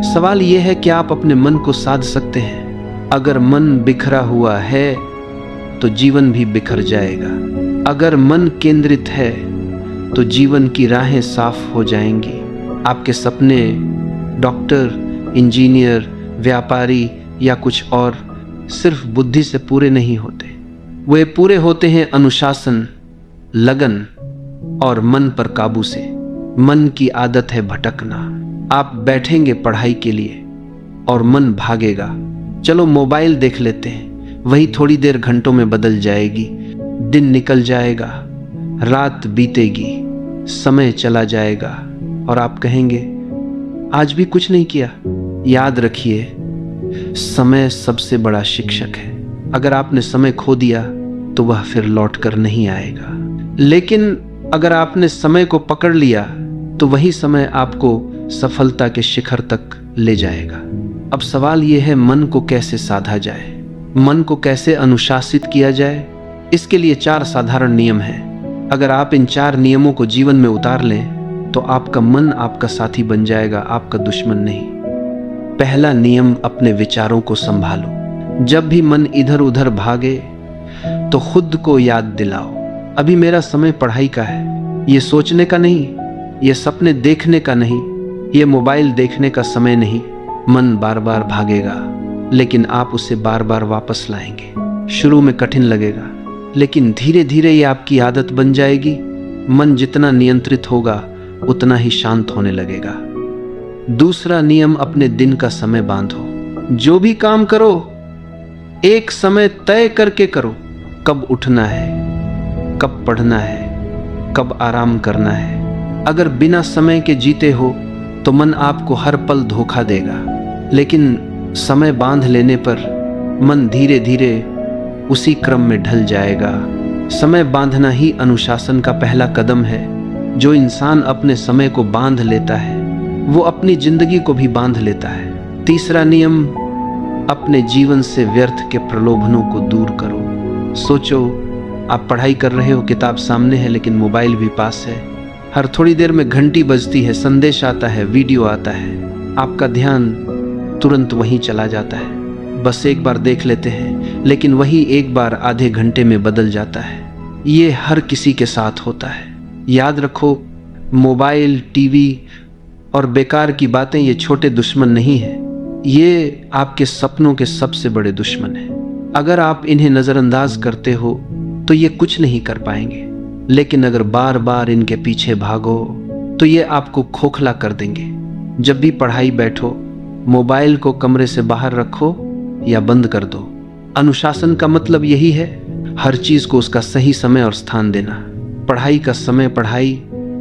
सवाल ये है कि आप अपने मन को साध सकते हैं। अगर मन बिखरा हुआ है तो जीवन भी बिखर जाएगा। अगर मन केंद्रित है तो जीवन की राहें साफ हो जाएंगी। आपके सपने डॉक्टर, इंजीनियर, व्यापारी या कुछ और सिर्फ बुद्धि से पूरे नहीं होते, वे पूरे होते हैं अनुशासन, लगन और मन पर काबू से। मन की आदत है भटकना। आप बैठेंगे पढ़ाई के लिए और मन भागेगा, चलो मोबाइल देख लेते हैं, वही थोड़ी देर घंटों में बदल जाएगी। दिन निकल जाएगा, रात बीतेगी, समय चला जाएगा और आप कहेंगे आज भी कुछ नहीं किया। याद रखिए, समय सबसे बड़ा शिक्षक है। अगर आपने समय खो दिया तो वह फिर लौट कर नहीं आएगा, लेकिन अगर आपने समय को पकड़ लिया तो वही समय आपको सफलता के शिखर तक ले जाएगा। अब सवाल यह है, मन को कैसे साधा जाए, मन को कैसे अनुशासित किया जाए। इसके लिए 4 साधारण नियम हैं। अगर आप इन 4 नियमों को जीवन में उतार लें तो आपका मन आपका साथी बन जाएगा, आपका दुश्मन नहीं। पहला नियम, अपने विचारों को संभालो। जब भी मन इधर उधर भागे तो खुद को याद दिलाओ, अभी मेरा समय पढ़ाई का है, ये सोचने का नहीं, ये सपने देखने का नहीं, ये मोबाइल देखने का समय नहीं। मन बार बार भागेगा, लेकिन आप उसे बार बार वापस लाएंगे। शुरू में कठिन लगेगा, लेकिन धीरे धीरे ये आपकी आदत बन जाएगी। मन जितना नियंत्रित होगा उतना ही शांत होने लगेगा। दूसरा नियम, अपने दिन का समय बांधो। जो भी काम करो एक समय तय करके करो। कब उठना है, कब पढ़ना है, कब आराम करना है। अगर बिना समय के जीते हो तो मन आपको हर पल धोखा देगा, लेकिन समय बांध लेने पर मन धीरे धीरे उसी क्रम में ढल जाएगा। समय बांधना ही अनुशासन का पहला कदम है। जो इंसान अपने समय को बांध लेता है वो अपनी जिंदगी को भी बांध लेता है। तीसरा नियम, अपने जीवन से व्यर्थ के प्रलोभनों को दूर करो। सोचो, आप पढ़ाई कर रहे हो, किताब सामने है, लेकिन मोबाइल भी पास है। हर थोड़ी देर में घंटी बजती है, संदेश आता है, वीडियो आता है, आपका ध्यान तुरंत वहीं चला जाता है। बस एक बार देख लेते हैं, लेकिन वही एक बार आधे घंटे में बदल जाता है। ये हर किसी के साथ होता है। याद रखो, मोबाइल, टीवी और बेकार की बातें ये छोटे दुश्मन नहीं हैं, ये आपके सपनों के सबसे बड़े दुश्मन हैं। अगर आप इन्हें नज़रअंदाज करते हो तो ये कुछ नहीं कर पाएंगे। लेकिन अगर बार बार इनके पीछे भागो तो ये आपको खोखला कर देंगे। जब भी पढ़ाई बैठो, मोबाइल को कमरे से बाहर रखो या बंद कर दो। अनुशासन का मतलब यही है, हर चीज को उसका सही समय और स्थान देना। पढ़ाई का समय पढ़ाई,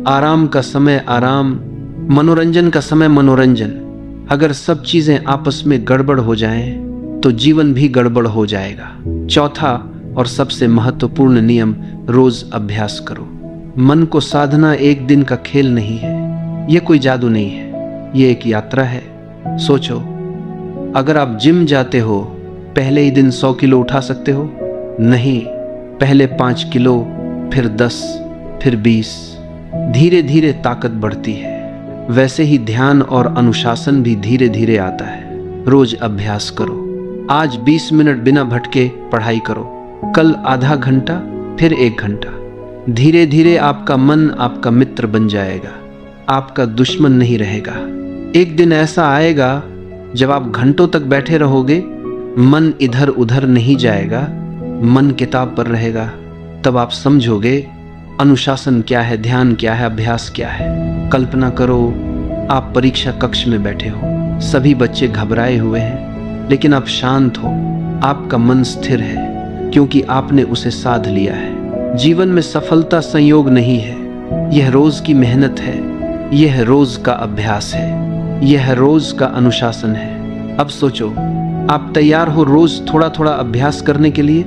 आराम का समय आराम, मनोरंजन का समय मनोरंजन। अगर सब चीजें आपस में गड़बड़ हो जाएं, तो जीवन भी गड़बड़ हो जाएगा। चौथा और सबसे महत्वपूर्ण नियम, रोज अभ्यास करो। मन को साधना एक दिन का खेल नहीं है, ये कोई जादू नहीं है, ये एक यात्रा है। सोचो, अगर आप जिम जाते हो, पहले ही दिन 100 किलो उठा सकते हो? नहीं, पहले 5 किलो, फिर 10, फिर 20। धीरे धीरे ताकत बढ़ती है। वैसे ही ध्यान और अनुशासन भी धीरे धीरे आता है। रोज अभ्यास करो। आज 20 मिनट बिना भटके पढ़ाई करो, कल आधा घंटा, फिर 1 घंटा। धीरे धीरे आपका मन आपका मित्र बन जाएगा, आपका दुश्मन नहीं रहेगा। एक दिन ऐसा आएगा जब आप घंटों तक बैठे रहोगे, मन इधर उधर नहीं जाएगा, मन किताब पर रहेगा। तब आप समझोगे अनुशासन क्या है, ध्यान क्या है, अभ्यास क्या है। कल्पना करो, आप परीक्षा कक्ष में बैठे हो, सभी बच्चे घबराए हुए हैं, लेकिन आप शांत हो, आपका मन स्थिर है, क्योंकि आपने उसे साध लिया है। जीवन में सफलता संयोग नहीं है, यह रोज की मेहनत है, यह रोज का अभ्यास है, यह रोज का अनुशासन है। अब सोचो, आप तैयार हो रोज थोड़ा थोड़ा अभ्यास करने के लिए?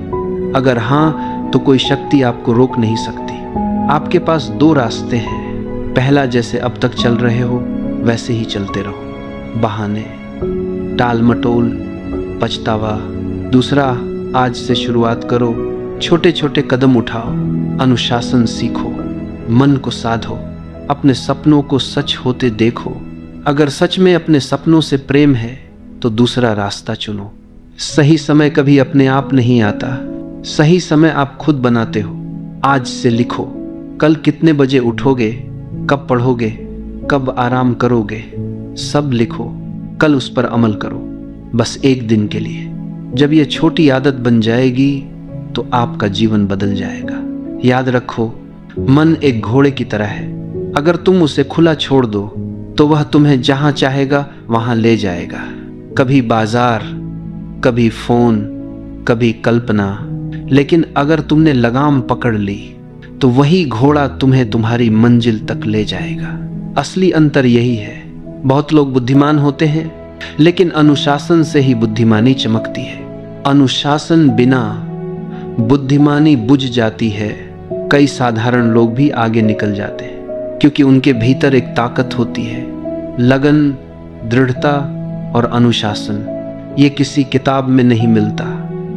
अगर हाँ, तो कोई शक्ति आपको रोक नहीं सकती। आपके पास 2 रास्ते हैं। पहला, जैसे अब तक चल रहे हो वैसे ही चलते रहो, बहाने, टाल मटोल, पछतावा। दूसरा, आज से शुरुआत करो, छोटे छोटे कदम उठाओ, अनुशासन सीखो, मन को साधो, अपने सपनों को सच होते देखो। अगर सच में अपने सपनों से प्रेम है तो दूसरा रास्ता चुनो। सही समय कभी अपने आप नहीं आता, सही समय आप खुद बनाते हो। आज से लिखो, कल कितने बजे उठोगे, कब पढ़ोगे, कब आराम करोगे, सब लिखो। कल उस पर अमल करो, बस एक दिन के लिए। जब ये छोटी आदत बन जाएगी तो आपका जीवन बदल जाएगा। याद रखो, मन एक घोड़े की तरह है, अगर तुम उसे खुला छोड़ दो तो वह तुम्हें जहां चाहेगा वहां ले जाएगा। कभी बाजार, कभी फोन, कभी कल्पना। लेकिन अगर तुमने लगाम पकड़ ली तो वही घोड़ा तुम्हें तुम्हारी मंजिल तक ले जाएगा। असली अंतर यही है। बहुत लोग बुद्धिमान होते हैं, लेकिन अनुशासन से ही बुद्धिमानी चमकती है। अनुशासन बिना बुद्धिमानी बुझ जाती है। कई साधारण लोग भी आगे निकल जाते हैं, क्योंकि उनके भीतर एक ताकत होती है, लगन, दृढ़ता और अनुशासन। ये किसी किताब में नहीं मिलता,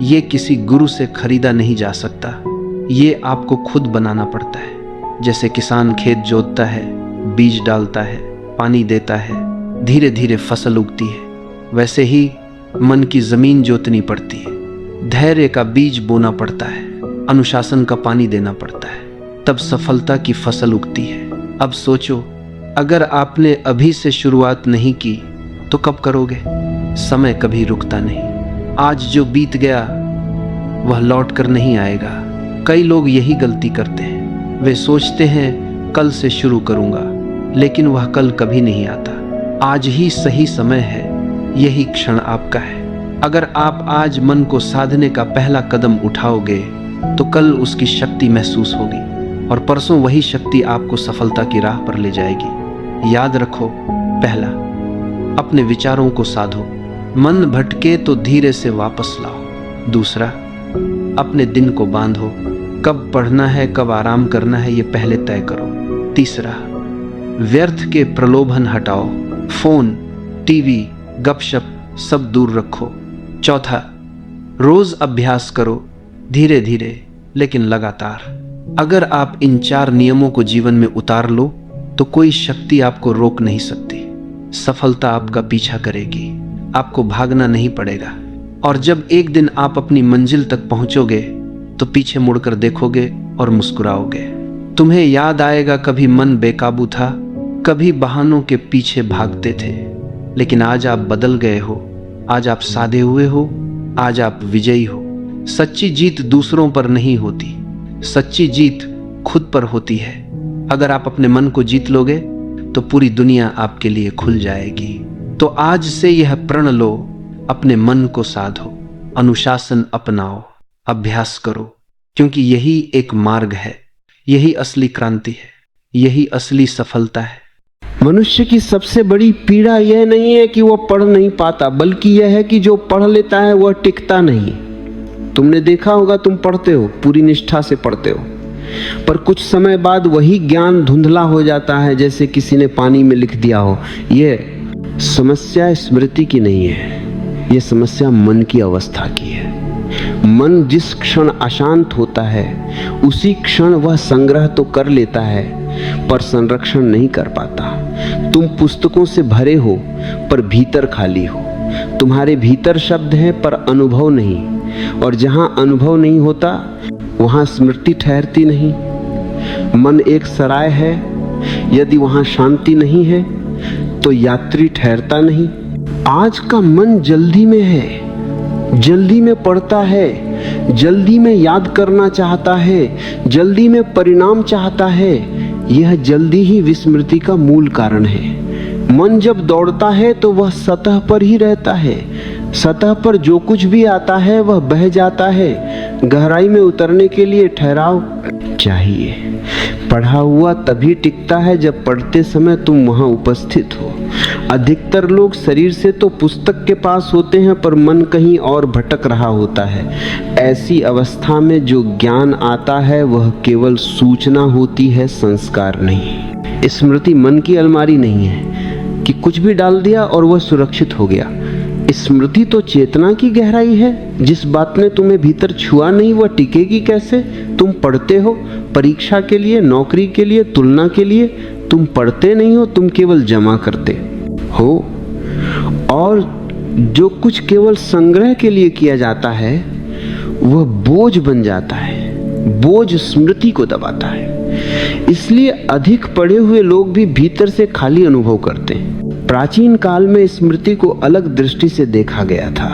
ये किसी गुरु से खरीदा नहीं जा सकता, ये आपको खुद बनाना पड़ता है। जैसे किसान खेत जोतता है, बीज डालता है, पानी देता है, धीरे धीरे फसल उगती है, वैसे ही मन की जमीन जोतनी पड़ती है, धैर्य का बीज बोना पड़ता है, अनुशासन का पानी देना पड़ता है, तब सफलता की फसल उगती है। अब सोचो, अगर आपने अभी से शुरुआत नहीं की तो कब करोगे? समय कभी रुकता नहीं। आज जो बीत गया वह लौट कर नहीं आएगा। कई लोग यही गलती करते हैं, वे सोचते हैं कल से शुरू करूंगा, लेकिन वह कल कभी नहीं आता। आज ही सही समय है, यही क्षण आपका है। अगर आप आज मन को साधने का पहला कदम उठाओगे तो कल उसकी शक्ति महसूस होगी और परसों वही शक्ति आपको सफलता की राह पर ले जाएगी। याद रखो, पहला, अपने विचारों को साधो, मन भटके तो धीरे से वापस लाओ। दूसरा, अपने दिन को बांधो, कब पढ़ना है कब आराम करना है ये पहले तय करो। तीसरा, व्यर्थ के प्रलोभन हटाओ, फोन, टीवी, गपशप सब दूर रखो। चौथा, रोज अभ्यास करो, धीरे धीरे लेकिन लगातार। अगर आप इन 4 नियमों को जीवन में उतार लो तो कोई शक्ति आपको रोक नहीं सकती। सफलता आपका पीछा करेगी, आपको भागना नहीं पड़ेगा। और जब एक दिन आप अपनी मंजिल तक पहुंचोगे तो पीछे मुड़कर देखोगे और मुस्कुराओगे। तुम्हें याद आएगा कभी मन बेकाबू था, कभी बहानों के पीछे भागते थे, लेकिन आज आप बदल गए हो, आज आप साधे हुए हो, आज आप विजयी हो। सच्ची जीत दूसरों पर नहीं होती, सच्ची जीत खुद पर होती है। अगर आप अपने मन को जीत लोगे तो पूरी दुनिया आपके लिए खुल जाएगी। तो आज से यह प्रण लो, अपने मन को साधो, अनुशासन अपनाओ, अभ्यास करो, क्योंकि यही एक मार्ग है, यही असली क्रांति है, यही असली सफलता है। मनुष्य की सबसे बड़ी पीड़ा यह नहीं है कि वह पढ़ नहीं पाता, बल्कि यह है कि जो पढ़ लेता है वह टिकता नहीं। तुमने देखा होगा, तुम पढ़ते हो, पूरी निष्ठा से पढ़ते हो, पर कुछ समय बाद वही ज्ञान धुंधला हो जाता है, जैसे किसी ने पानी में लिख दिया हो। यह समस्या स्मृति की नहीं है, यह समस्या मन की अवस्था की है। मन जिस क्षण अशांत होता है उसी क्षण वह संग्रह तो कर लेता है पर संरक्षण नहीं कर पाता। तुम पुस्तकों से भरे हो पर भीतर खाली हो। तुम्हारे भीतर शब्द है पर अनुभव नहीं, और जहां अनुभव नहीं होता वहां स्मृति ठहरती नहीं। मन एक सराय है, यदि वहां शांति नहीं है तो यात्री ठहरता नहीं। आज का मन जल्दी में है, जल्दी में पढ़ता है, जल्दी में याद करना चाहता है, जल्दी में परिणाम चाहता है। यह जल्दी ही विस्मृति का मूल कारण है। मन जब दौड़ता है तो वह सतह पर ही रहता है। सतह पर जो कुछ भी आता है वह बह जाता है। गहराई में उतरने के लिए ठहराव चाहिए। पढ़ा हुआ तभी टिकता है जब पढ़ते समय तुम वहां उपस्थित हो। अधिकतर लोग शरीर से तो पुस्तक के पास होते हैं पर मन कहीं और भटक रहा होता है। ऐसी अवस्था में जो ज्ञान आता है वह केवल सूचना होती है, संस्कार नहीं। स्मृति मन की अलमारी नहीं है कि कुछ भी डाल दिया और वह सुरक्षित हो गया। स्मृति तो चेतना की गहराई है। जिस बात ने तुम्हें भीतर छुआ नहीं वह टिकेगी कैसे? तुम पढ़ते हो परीक्षा के लिए, नौकरी के लिए, तुलना के लिए। तुम पढ़ते नहीं हो, तुम केवल जमा करते हो। और जो कुछ केवल संग्रह के लिए किया जाता है वह बोझ बन जाता है, बोझ स्मृति को दबाता है। इसलिए अधिक पढ़े हुए लोग भी भीतर से खाली अनुभव करते हैं। प्राचीन काल में स्मृति को अलग दृष्टि से देखा गया था।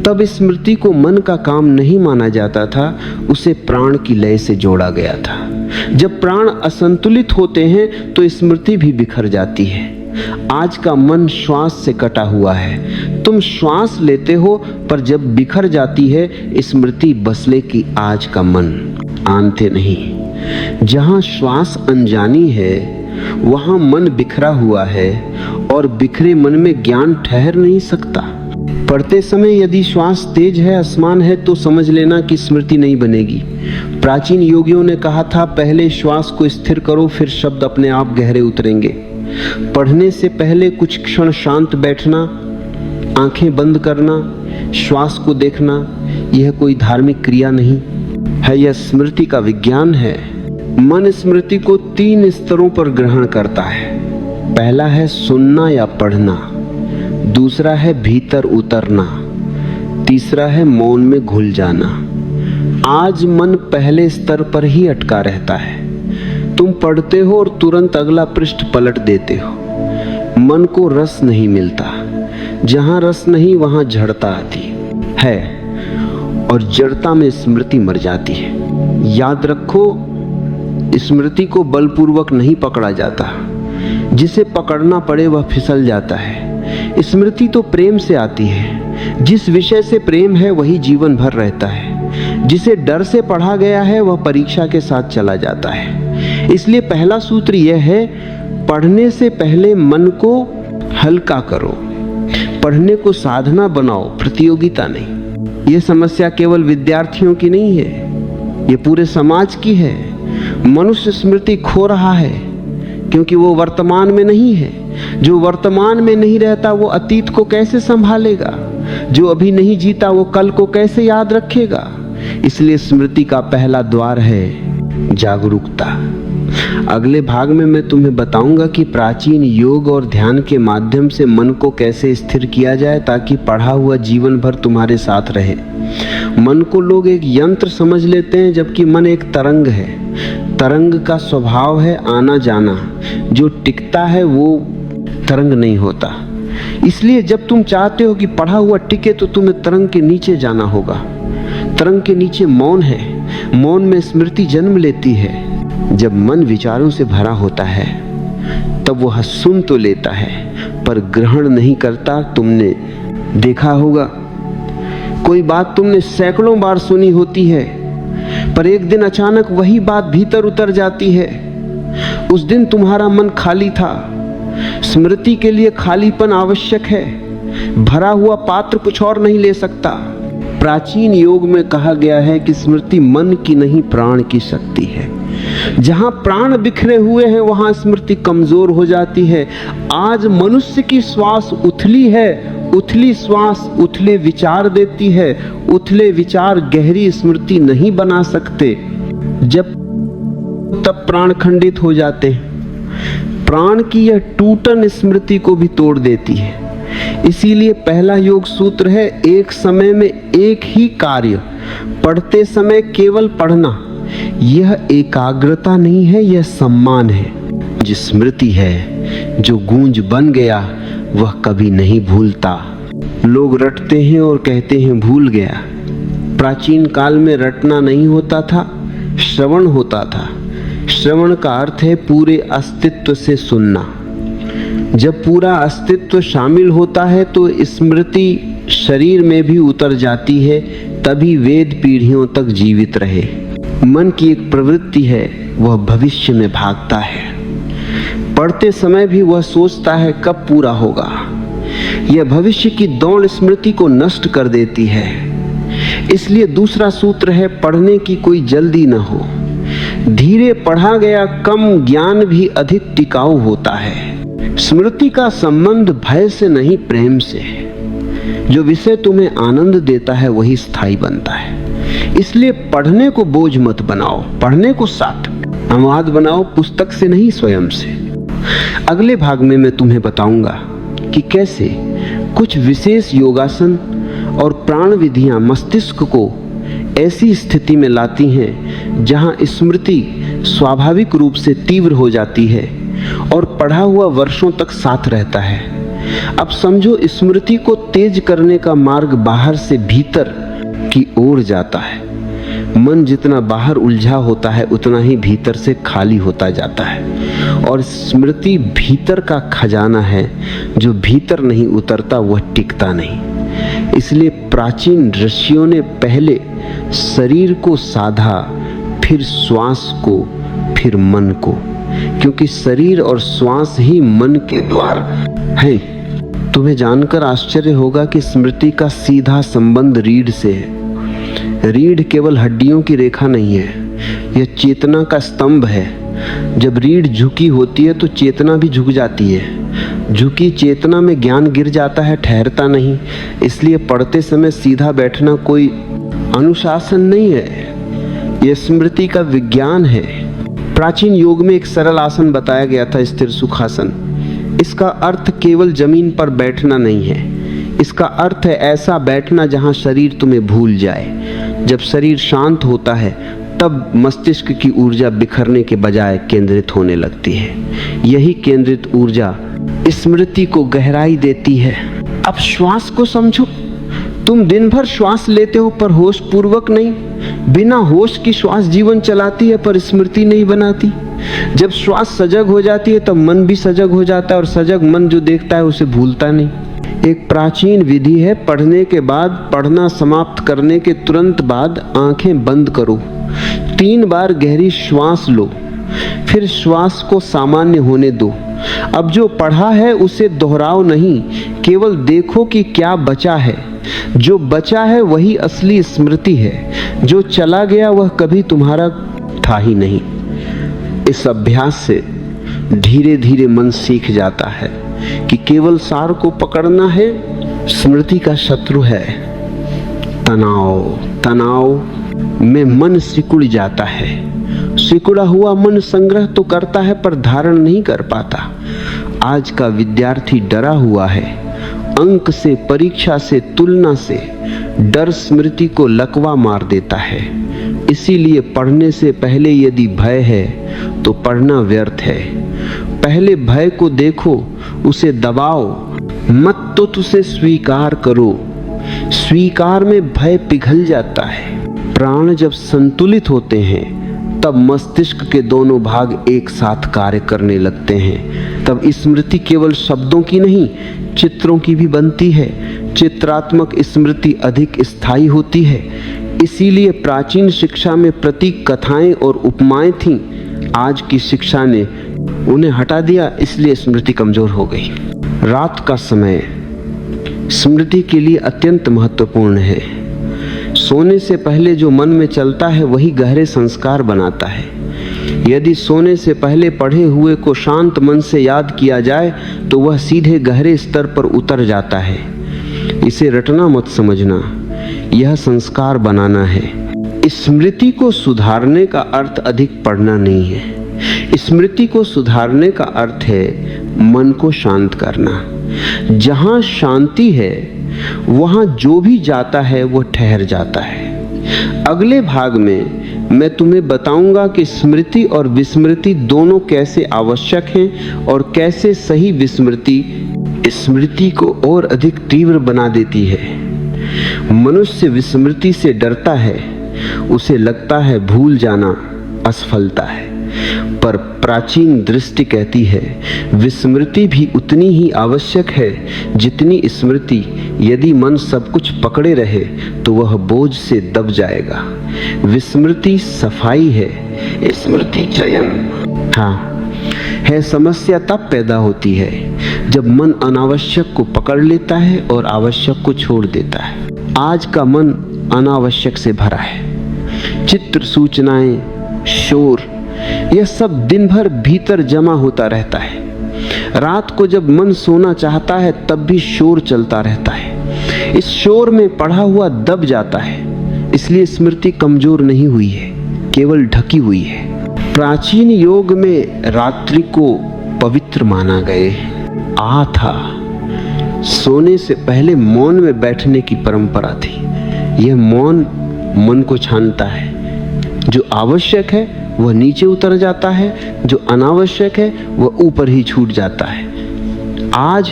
तब स्मृति को मन का काम नहीं माना जाता था, उसे प्राण की लय से जोड़ा गया था। जब प्राण असंतुलित होते हैं तो स्मृति भी बिखर जाती है। आज का मन श्वास से कटा हुआ है। तुम श्वास लेते हो पर जब बिखर जाती है स्मृति बसले की आज का मन आनते नहीं। जहां श्वास अनजानी है वहां मन बिखरा हुआ है और बिखरे मन में ज्ञान ठहर नहीं सकता। पढ़ते समय यदि श्वास तेज है, आसमान है, तो समझ लेना कि स्मृति नहीं बनेगी। प्राचीन योगियों ने कहा था पहले श्वास को स्थिर करो फिर शब्द अपने आप गहरे उतरेंगे। पढ़ने से पहले कुछ क्षण शांत बैठना, आंखें बंद करना, श्वास को देखना, यह कोई धार्मिक क्रिया नहीं है, यह स्मृति का विज्ञान है। मन स्मृति को 3 स्तरों पर ग्रहण करता है। पहला है सुनना या पढ़ना, दूसरा है भीतर उतरना, तीसरा है मौन में घुल जाना। आज मन पहले स्तर पर ही अटका रहता है। तुम पढ़ते हो और तुरंत अगला पृष्ठ पलट देते हो। मन को रस नहीं मिलता। जहां रस नहीं वहां जड़ता आती है और जड़ता में स्मृति मर जाती है। याद रखो, स्मृति को बलपूर्वक नहीं पकड़ा जाता। जिसे पकड़ना पड़े वह फिसल जाता है। स्मृति तो प्रेम से आती है। जिस विषय से प्रेम है वही जीवन भर रहता है। जिसे डर से पढ़ा गया है वह परीक्षा के साथ चला जाता है। इसलिए पहला सूत्र यह है, पढ़ने से पहले मन को हल्का करो। पढ़ने को साधना बनाओ, प्रतियोगिता नहीं। यह समस्या केवल विद्यार्थियों की नहीं है, यह पूरे समाज की है। मनुष्य स्मृति खो रहा है क्योंकि वो वर्तमान में नहीं है। जो वर्तमान में नहीं रहता वो अतीत को कैसे संभालेगा? जो अभी नहीं जीता वो कल को कैसे याद रखेगा? इसलिए स्मृति का पहला द्वार है जागरूकता। अगले भाग में मैं तुम्हें बताऊंगा कि प्राचीन योग और ध्यान के माध्यम से मन को कैसे स्थिर किया जाए ताकि पढ़ा हुआ जीवन भर तुम्हारे साथ रहे। मन को लोग एक यंत्र समझ लेते हैं, जबकि मन एक तरंग है। तरंग का स्वभाव है आना जाना। जो टिकता है वो तरंग नहीं होता। इसलिए जब तुम चाहते हो कि पढ़ा हुआ टिके तो तुम्हें तरंग के नीचे जाना होगा। तरंग के नीचे मौन है। मौन में स्मृति जन्म लेती है। जब मन विचारों से भरा होता है तब वह सुन तो लेता है पर ग्रहण नहीं करता। तुमने देखा होगा कोई बात तुमने सैकड़ों बार सुनी होती है पर एक दिन अचानक वही बात भीतर उतर जाती है। उस दिन तुम्हारा मन खाली था। स्मृति के लिए खालीपन आवश्यक है। भरा हुआ पात्र कुछ और नहीं ले सकता। प्राचीन योग में कहा गया है कि स्मृति मन की नहीं प्राण की शक्ति है। जहां प्राण बिखरे हुए हैं वहां स्मृति कमजोर हो जाती है। आज मनुष्य की श्वास उथली है। उथली श्वास उथले विचार देती है। उथले विचार गहरी स्मृति नहीं बना सकते। जब तब प्राण खंडित हो जाते हैं। प्राण की यह टूटन स्मृति को भी तोड़ देती है। इसीलिए पहला योग सूत्र है, एक समय में एक ही कार्य, पढ़ते समय केवल पढ़ना। यह एकाग्रता नहीं है, यह सम्मान है। जो स्मृति है, जो गूंज बन गया, वह कभी नहीं भूलता। लोग रटते हैं और कहते हैं भूल गया। प्राचीन काल में रटना नहीं होता था, श्रवण होता था। श्रवण का अर्थ है पूरे अस्तित्व से सुनना। जब पूरा अस्तित्व शामिल होता है तो स्मृति शरीर में भी उतर जाती है, तभी वेद पीढ़ियों तक जीवित रहे। मन की एक प्रवृत्ति है, वह भविष्य में भागता है। पढ़ते समय भी वह सोचता है कब पूरा होगा। यह भविष्य की दौड़ स्मृति को नष्ट कर देती है। इसलिए दूसरा सूत्र है, पढ़ने की कोई जल्दी न हो। धीरे पढ़ा गया कम ज्ञान भी अधिक टिकाऊ होता है। स्मृति का संबंध भय से नहीं, प्रेम से है। जो विषय तुम्हें आनंद देता है वही स्थायी बनता है। इसलिए पढ़ने को बोझ मत बनाओ, पढ़ने को सार्थक अनुवाद बनाओ, पुस्तक से नहीं स्वयं से। अगले भाग में मैं तुम्हें बताऊंगा कि कैसे कुछ विशेष योगासन और प्राण विधियां मस्तिष्क को ऐसी स्थिति में लाती हैं जहां स्मृति स्वाभाविक रूप से तीव्र हो जाती है और पढ़ा हुआ वर्षों तक साथ रहता है। अब समझो, स्मृति को तेज करने का मार्ग बाहर से भीतर की ओर जाता है। मन जितना बाहर उलझा होता है उतना ही भीतर से खाली होता जाता है। और स्मृति भीतर का खजाना है, जो भीतर नहीं उतरता वह टिकता नहीं। इसलिए प्राचीन ऋषियों ने पहले शरीर को साधा, फिर श्वास को, फिर मन को, क्योंकि शरीर और श्वास ही मन के द्वार हैं। तुम्हें जानकर आश्चर्य होगा कि स्मृति का सीधा संबंध रीढ़ से है। रीढ़ केवल हड्डियों की रेखा नहीं है, यह चेतना का स्तंभ है। जब रीढ़ झुकी होती है तो चेतना भी झुक जाती है। झुकी चेतना में ज्ञान गिर जाता है, ठहरता नहीं। इसलिए पढ़ते समय सीधा बैठना कोई अनुशासन नहीं है, यह स्मृति का विज्ञान है। प्राचीन योग में एक सरल आसन बताया गया था, स्थिर सुखासन। इसका अर्थ केवल जमीन पर बैठना नहीं है। इसका अर्थ है ऐसा बैठना जहां शरीर तुम्हें भूल जाए। जब शरीर शांत होता है तब मस्तिष्क की ऊर्जा बिखरने के बजाय केंद्रित होने लगती है। यही केंद्रित ऊर्जा स्मृति को गहराई देती है। अब श्वास को समझो। तुम दिन भर श्वास लेते हो पर होश पूर्वक नहीं। बिना होश की श्वास जीवन चलाती है पर स्मृति नहीं बनाती। जब श्वास सजग हो जाती है तब मन भी सजग हो जाता है, और सजग मन जो देखता है उसे भूलता नहीं। एक प्राचीन विधि है, पढ़ने के बाद, पढ़ना समाप्त करने के तुरंत बाद आंखें बंद करो, 3 बार गहरी श्वास लो, फिर श्वास को सामान्य होने दो। अब जो पढ़ा है उसे दोहराओ नहीं, केवल देखो कि क्या बचा है। जो बचा है वही असली स्मृति है। जो चला गया वह कभी तुम्हारा था ही नहीं। इस अभ्यास से धीरे धीरे मन सीख जाता है कि केवल सार को पकड़ना है। स्मृति का शत्रु है तनाव। तनाव में मन सिकुड़ जाता है। सिकुड़ा हुआ मन संग्रह तो करता है पर धारण नहीं कर पाता। आज का विद्यार्थी डरा हुआ है। अंक से, परीक्षा से, तुलना से डर स्मृति को लकवा मार देता है। इसीलिए पढ़ने से पहले यदि भय है तो पढ़ना व्यर्थ है। पहले भय को देखो, उसे दबाओ मत, तो उसे स्वीकार करो। स्वीकार में भय पिघल जाता है। प्राण जब संतुलित होते हैं तब मस्तिष्क के दोनों भाग एक साथ कार्य करने लगते हैं। तब स्मृति केवल शब्दों की नहीं, चित्रों की भी बनती है। चित्रात्मक स्मृति अधिक स्थायी होती है। इसीलिए प्राचीन शिक्षा में प्रतीक, कथाएं और उपमाएं थीं। आज की शिक्षा ने उन्हें हटा दिया, इसलिए स्मृति कमजोर हो गई। रात का समय स्मृति के लिए अत्यंत महत्वपूर्ण है। सोने से पहले जो मन में चलता है वही गहरे संस्कार बनाता है। यदि सोने से पहले पढ़े हुए को शांत मन से याद किया जाए तो वह सीधे गहरे स्तर पर उतर जाता है। इसे रटना मत समझना, यह संस्कार बनाना है। स्मृति को सुधारने का अर्थ अधिक पढ़ना नहीं है। स्मृति को सुधारने का अर्थ है मन को शांत करना। जहां शांति है वहां जो भी जाता है वो ठहर जाता है। अगले भाग में मैं तुम्हें बताऊंगा कि स्मृति और विस्मृति दोनों कैसे आवश्यक हैं और कैसे सही विस्मृति स्मृति को और अधिक तीव्र बना देती है। मनुष्य विस्मृति से डरता है, उसे लगता है भूल जाना असफलता है, पर प्राचीन दृष्टि कहती है विस्मृति भी उतनी ही आवश्यक है जितनी स्मृति। यदि मन सब कुछ पकड़े रहे तो वह बोझ से दब जाएगा। विस्मृति सफाई है, स्मृति चयन। हाँ है, समस्या तब पैदा होती है जब मन अनावश्यक को पकड़ लेता है और आवश्यक को छोड़ देता है। आज का मन अनावश्यक से भरा है। चित्र, सूचनाएं, शोर, यह सब दिन भर भीतर जमा होता रहता है। रात को जब मन सोना चाहता है तब भी शोर चलता रहता है। इस शोर में पढ़ा हुआ दब जाता है। इसलिए स्मृति कमजोर नहीं हुई है, केवल ढकी हुई है। प्राचीन योग में रात्रि को पवित्र माना गए। था सोने से पहले मौन में बैठने की परंपरा थी। यह मौन मन को छानता है। जो आवश्यक है वह नीचे उतर जाता है, जो अनावश्यक है वह ऊपर ही छूट जाता है। आज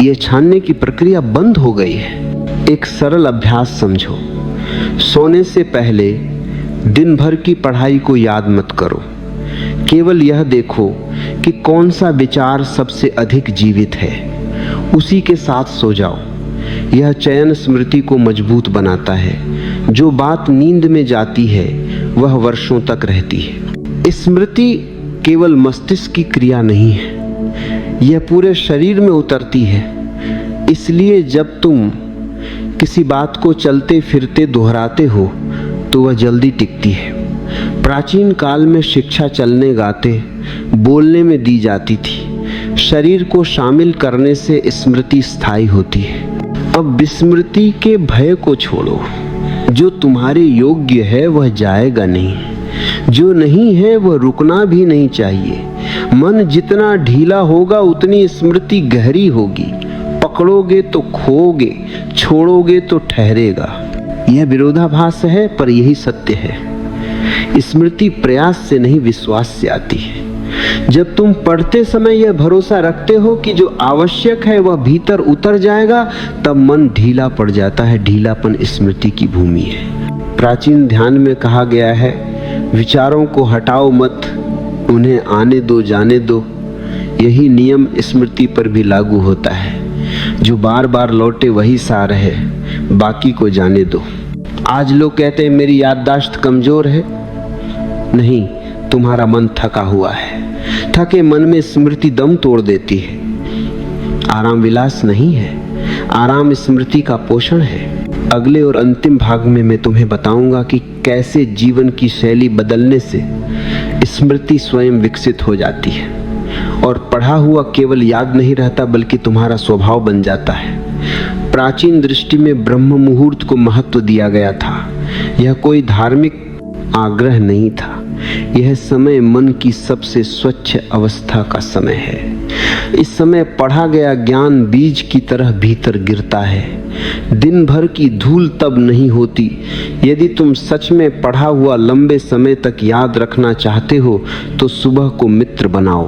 यह छानने की प्रक्रिया बंद हो गई है। एक सरल अभ्यास समझो। सोने से पहले दिन भर की पढ़ाई को याद मत करो। केवल यह देखो कि कौन सा विचार सबसे अधिक जीवित है, उसी के साथ सो जाओ। यह चयन स्मृति को मजबूत बनाता है। जो बात नींद में जाती है वह वर्षों तक रहती है। स्मृति केवल मस्तिष्क की क्रिया नहीं है, यह पूरे शरीर में उतरती है। इसलिए जब तुम किसी बात को चलते फिरते दोहराते हो तो वह जल्दी टिकती है। प्राचीन काल में शिक्षा चलने, गाते, बोलने में दी जाती थी। शरीर को शामिल करने से स्मृति स्थायी होती है। अब विस्मृति के भय को छोड़ो। जो तुम्हारे योग्य है वह जाएगा नहीं, जो नहीं है वह रुकना भी नहीं चाहिए। मन जितना ढीला होगा उतनी स्मृति गहरी होगी। पकड़ोगे तो खोओगे, छोड़ोगे तो ठहरेगा। यह विरोधाभास है, पर यही सत्य है। स्मृति प्रयास से नहीं, विश्वास से आती है। जब तुम पढ़ते समय यह भरोसा रखते हो कि जो आवश्यक है वह भीतर उतर जाएगा, तब मन ढीला पड़ जाता है। ढीलापन स्मृति की भूमि है। प्राचीन ध्यान में कहा गया है, विचारों को हटाओ मत, उन्हें आने दो, जाने दो। यही नियम स्मृति पर भी लागू होता है। जो बार बार लौटे वही सार है, बाकी को जाने दो। आज लोग कहते हैं मेरी याददाश्त कमजोर है। नहीं, तुम्हारा मन थका हुआ है। थके मन में स्मृति दम तोड़ देती है। आराम विलास नहीं है, आराम स्मृति का पोषण है। अगले और अंतिम भाग में मैं तुम्हें बताऊंगा कि कैसे जीवन की शैली बदलने से स्मृति स्वयं विकसित हो जाती है और पढ़ा हुआ केवल याद नहीं रहता बल्कि तुम्हारा स्वभाव बन जाता है। प्राचीन दृष्टि में ब्रह्म मुहूर्त को महत्व दिया गया था। यह कोई धार्मिक आग्रह नहीं था। यह समय मन की सबसे स्वच्छ अवस्था का समय है। इस समय पढ़ा गया ज्ञान बीज की तरह भीतर गिरता है। दिन भर की धूल तब नहीं होती। यदि तुम सच में पढ़ा हुआ लंबे समय तक याद रखना चाहते हो तो सुबह को मित्र बनाओ।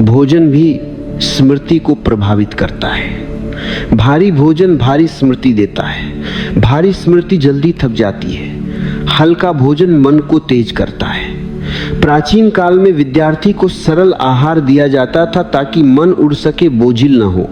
भोजन भी स्मृति को प्रभावित करता है। भारी भोजन भारी स्मृति देता है। भारी स्मृति जल्दी थक जाती है। हल्का भोजन मन को तेज करता है। प्राचीन काल में विद्यार्थी को सरल आहार दिया जाता था ताकि मन उड़ सके, बोझिल न हो।